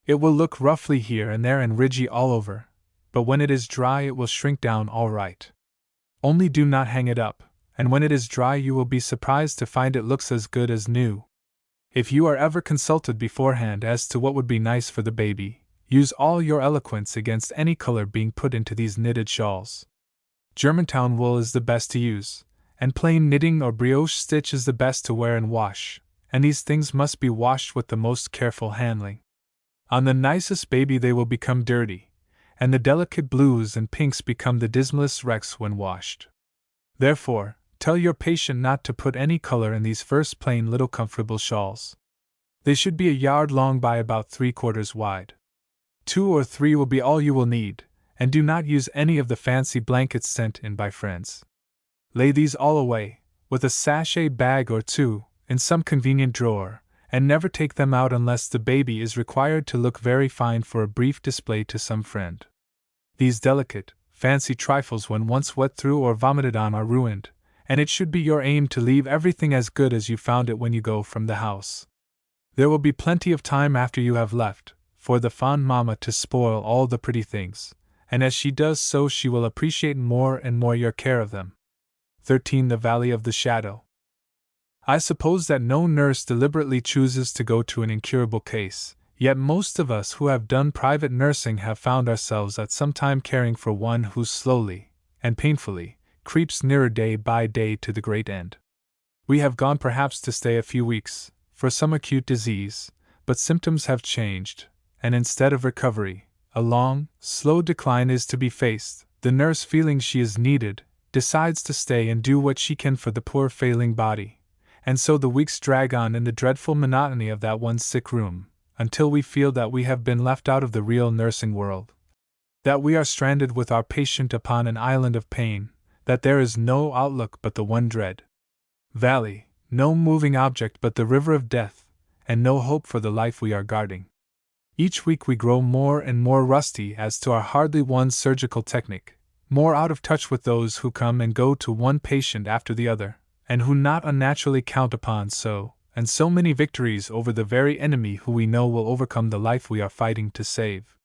It will look roughly here and there and ridgy all over, but when it is dry it will shrink down all right. Only do not hang it up, and when it is dry you will be surprised to find it looks as good as new. If you are ever consulted beforehand as to what would be nice for the baby, use all your eloquence against any color being put into these knitted shawls. Germantown wool is the best to use, and plain knitting or brioche stitch is the best to wear and wash, and these things must be washed with the most careful handling. On the nicest baby they will become dirty, and the delicate blues and pinks become the dismalest wrecks when washed. Therefore, tell your patient not to put any color in these first plain little comfortable shawls. They should be a yard long by about 3/4 wide. 2 or 3 will be all you will need, and do not use any of the fancy blankets sent in by friends. Lay these all away, with a sachet bag or two, in some convenient drawer, and never take them out unless the baby is required to look very fine for a brief display to some friend. These delicate, fancy trifles, when once wet through or vomited on, are ruined, and it should be your aim to leave everything as good as you found it when you go from the house. There will be plenty of time after you have left, for the fond mamma to spoil all the pretty things, and as she does so she will appreciate more and more your care of them. 13. The Valley of the Shadow. I suppose that no nurse deliberately chooses to go to an incurable case, yet most of us who have done private nursing have found ourselves at some time caring for one who slowly, and painfully, creeps nearer day by day to the great end. We have gone perhaps to stay a few weeks, for some acute disease, but symptoms have changed, and instead of recovery, a long, slow decline is to be faced. The nurse, feeling she is needed, decides to stay and do what she can for the poor failing body, and so the weeks drag on in the dreadful monotony of that one sick room, until we feel that we have been left out of the real nursing world, that we are stranded with our patient upon an island of pain, that there is no outlook but the one dread valley, no moving object but the river of death, and no hope for the life we are guarding. Each week we grow more and more rusty as to our hardly won surgical technique, more out of touch with those who come and go to one patient after the other, and who not unnaturally count upon so many victories over the very enemy who we know will overcome the life we are fighting to save.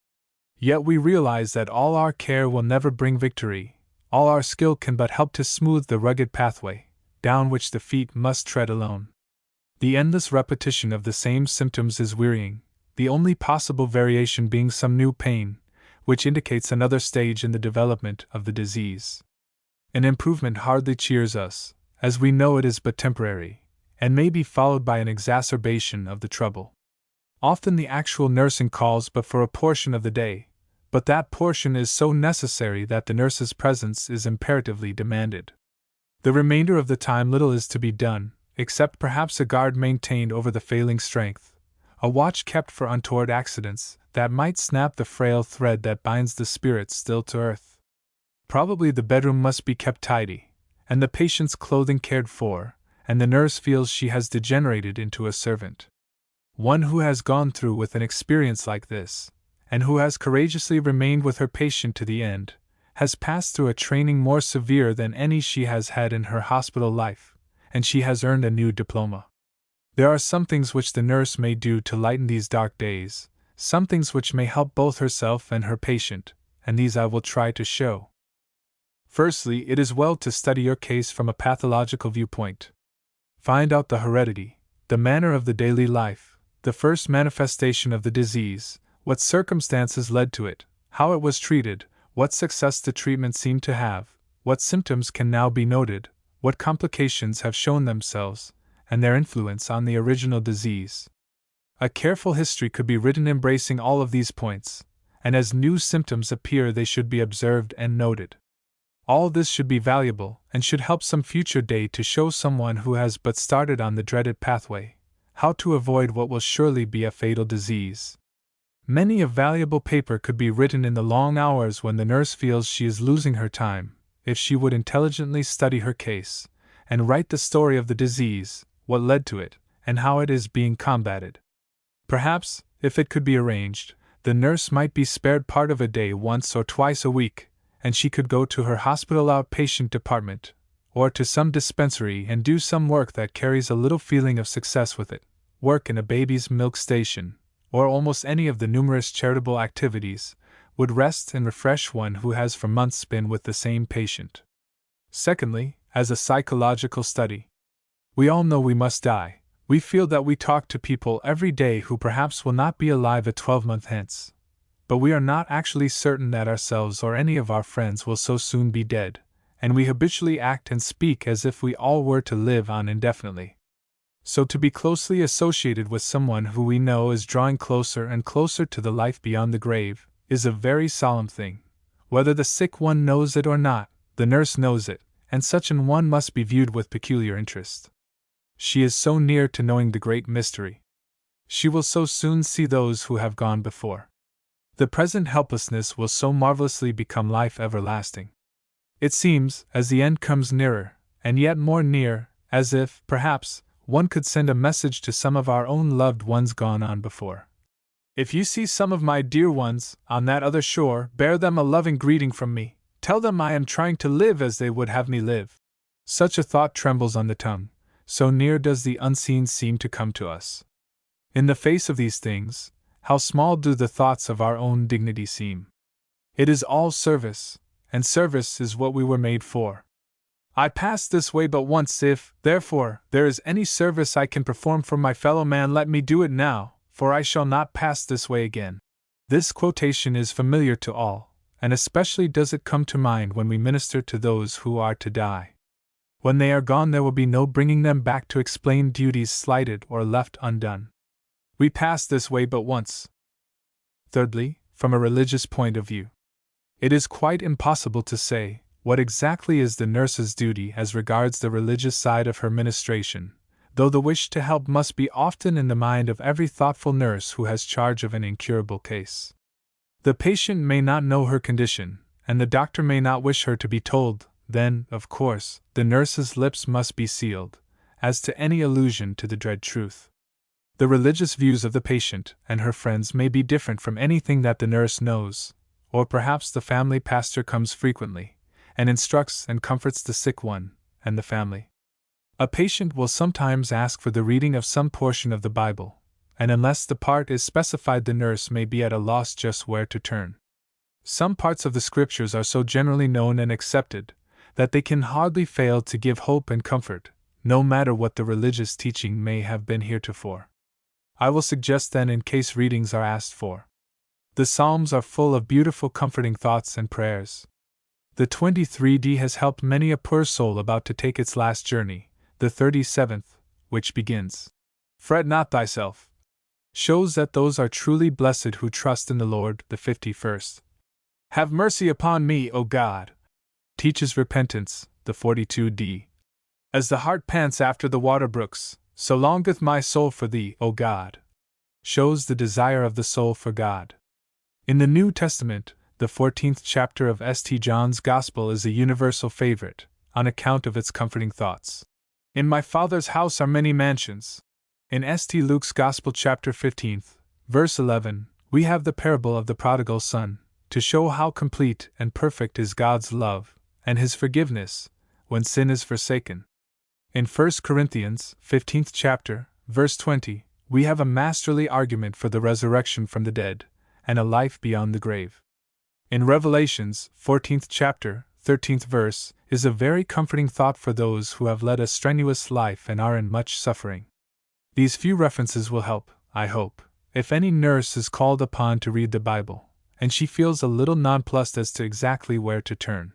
Yet we realize that all our care will never bring victory, all our skill can but help to smooth the rugged pathway, down which the feet must tread alone. The endless repetition of the same symptoms is wearying, the only possible variation being some new pain, which indicates another stage in the development of the disease. An improvement hardly cheers us, as we know it is but temporary, and may be followed by an exacerbation of the trouble. Often the actual nursing calls but for a portion of the day, but that portion is so necessary that the nurse's presence is imperatively demanded. The remainder of the time little is to be done, except perhaps a guard maintained over the failing strength, a watch kept for untoward accidents that might snap the frail thread that binds the spirit still to earth. Probably the bedroom must be kept tidy, and the patient's clothing cared for, and the nurse feels she has degenerated into a servant. One who has gone through with an experience like this, and who has courageously remained with her patient to the end, has passed through a training more severe than any she has had in her hospital life, and she has earned a new diploma. There are some things which the nurse may do to lighten these dark days, some things which may help both herself and her patient, and these I will try to show. Firstly, it is well to study your case from a pathological viewpoint. Find out the heredity, the manner of the daily life, the first manifestation of the disease, what circumstances led to it, how it was treated, what success the treatment seemed to have, what symptoms can now be noted, what complications have shown themselves, and their influence on the original disease. A careful history could be written embracing all of these points, and as new symptoms appear they should be observed and noted. All this should be valuable, and should help some future day to show someone who has but started on the dreaded pathway, how to avoid what will surely be a fatal disease. Many a valuable paper could be written in the long hours when the nurse feels she is losing her time, if she would intelligently study her case, and write the story of the disease, what led to it, and how it is being combated. Perhaps, if it could be arranged, the nurse might be spared part of a day once or twice a week, and she could go to her hospital outpatient department, or to some dispensary and do some work that carries a little feeling of success with it, work in a baby's milk station, or almost any of the numerous charitable activities, would rest and refresh one who has for months been with the same patient. Secondly, as a psychological study. We all know we must die. We feel that we talk to people every day who perhaps will not be alive a 12-month hence. But we are not actually certain that ourselves or any of our friends will so soon be dead, and we habitually act and speak as if we all were to live on indefinitely. So to be closely associated with someone who we know is drawing closer and closer to the life beyond the grave is a very solemn thing. Whether the sick one knows it or not, the nurse knows it, and such an one must be viewed with peculiar interest. She is so near to knowing the great mystery. She will so soon see those who have gone before. The present helplessness will so marvelously become life everlasting. It seems, as the end comes nearer, and yet more near, as if, perhaps, one could send a message to some of our own loved ones gone on before. If you see some of my dear ones on that other shore, bear them a loving greeting from me. Tell them I am trying to live as they would have me live. Such a thought trembles on the tongue, so near does the unseen seem to come to us. In the face of these things, how small do the thoughts of our own dignity seem. It is all service, and service is what we were made for. I pass this way but once. If, therefore, there is any service I can perform for my fellow man, let me do it now, for I shall not pass this way again. This quotation is familiar to all, and especially does it come to mind when we minister to those who are to die. When they are gone, there will be no bringing them back to explain duties slighted or left undone. We pass this way but once. Thirdly, from a religious point of view, it is quite impossible to say what exactly is the nurse's duty as regards the religious side of her ministration, though the wish to help must be often in the mind of every thoughtful nurse who has charge of an incurable case. The patient may not know her condition, and the doctor may not wish her to be told. Then, of course, the nurse's lips must be sealed, as to any allusion to the dread truth. The religious views of the patient and her friends may be different from anything that the nurse knows, or perhaps the family pastor comes frequently, and instructs and comforts the sick one and the family. A patient will sometimes ask for the reading of some portion of the Bible, and unless the part is specified, the nurse may be at a loss just where to turn. Some parts of the Scriptures are so generally known and accepted that they can hardly fail to give hope and comfort, no matter what the religious teaching may have been heretofore. I will suggest then, in case readings are asked for. The Psalms are full of beautiful comforting thoughts and prayers. The 23d has helped many a poor soul about to take its last journey. The 37th, which begins, "Fret not thyself," shows that those are truly blessed who trust in the Lord. The 51st, "Have mercy upon me, O God," teaches repentance. The 42d, "As the hart pants after the water brooks, so longeth my soul for thee, O God," shows the desire of the soul for God. In the New Testament, the 14th chapter of St. John's Gospel is a universal favorite, on account of its comforting thoughts. "In my Father's house are many mansions." In St. Luke's Gospel chapter 15, verse 11, we have the parable of the prodigal son, to show how complete and perfect is God's love, and His forgiveness, when sin is forsaken. In 1 Corinthians, 15th chapter, verse 20, we have a masterly argument for the resurrection from the dead, and a life beyond the grave. In Revelations, 14th chapter, 13th verse, is a very comforting thought for those who have led a strenuous life and are in much suffering. These few references will help, I hope, if any nurse is called upon to read the Bible, and she feels a little nonplussed as to exactly where to turn.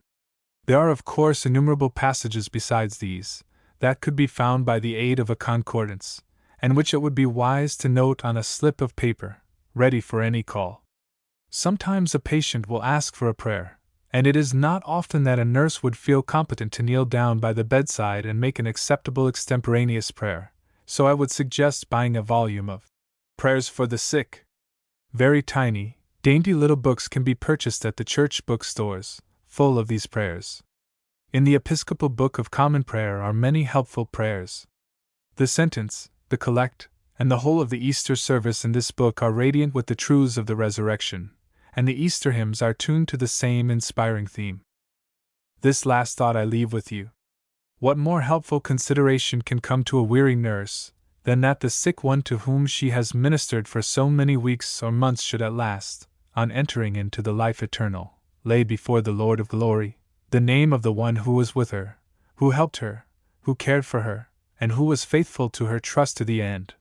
There are of course innumerable passages besides these, that could be found by the aid of a concordance, and which it would be wise to note on a slip of paper, ready for any call. Sometimes a patient will ask for a prayer, and it is not often that a nurse would feel competent to kneel down by the bedside and make an acceptable extemporaneous prayer, so I would suggest buying a volume of Prayers for the Sick. Very tiny, dainty little books can be purchased at the church bookstores, full of these prayers. In the Episcopal Book of Common Prayer are many helpful prayers. The sentence, the collect, and the whole of the Easter service in this book are radiant with the truths of the resurrection, and the Easter hymns are tuned to the same inspiring theme. This last thought I leave with you. What more helpful consideration can come to a weary nurse than that the sick one to whom she has ministered for so many weeks or months should at last, on entering into the life eternal, lay before the Lord of glory the name of the one who was with her, who helped her, who cared for her, and who was faithful to her trust to the end.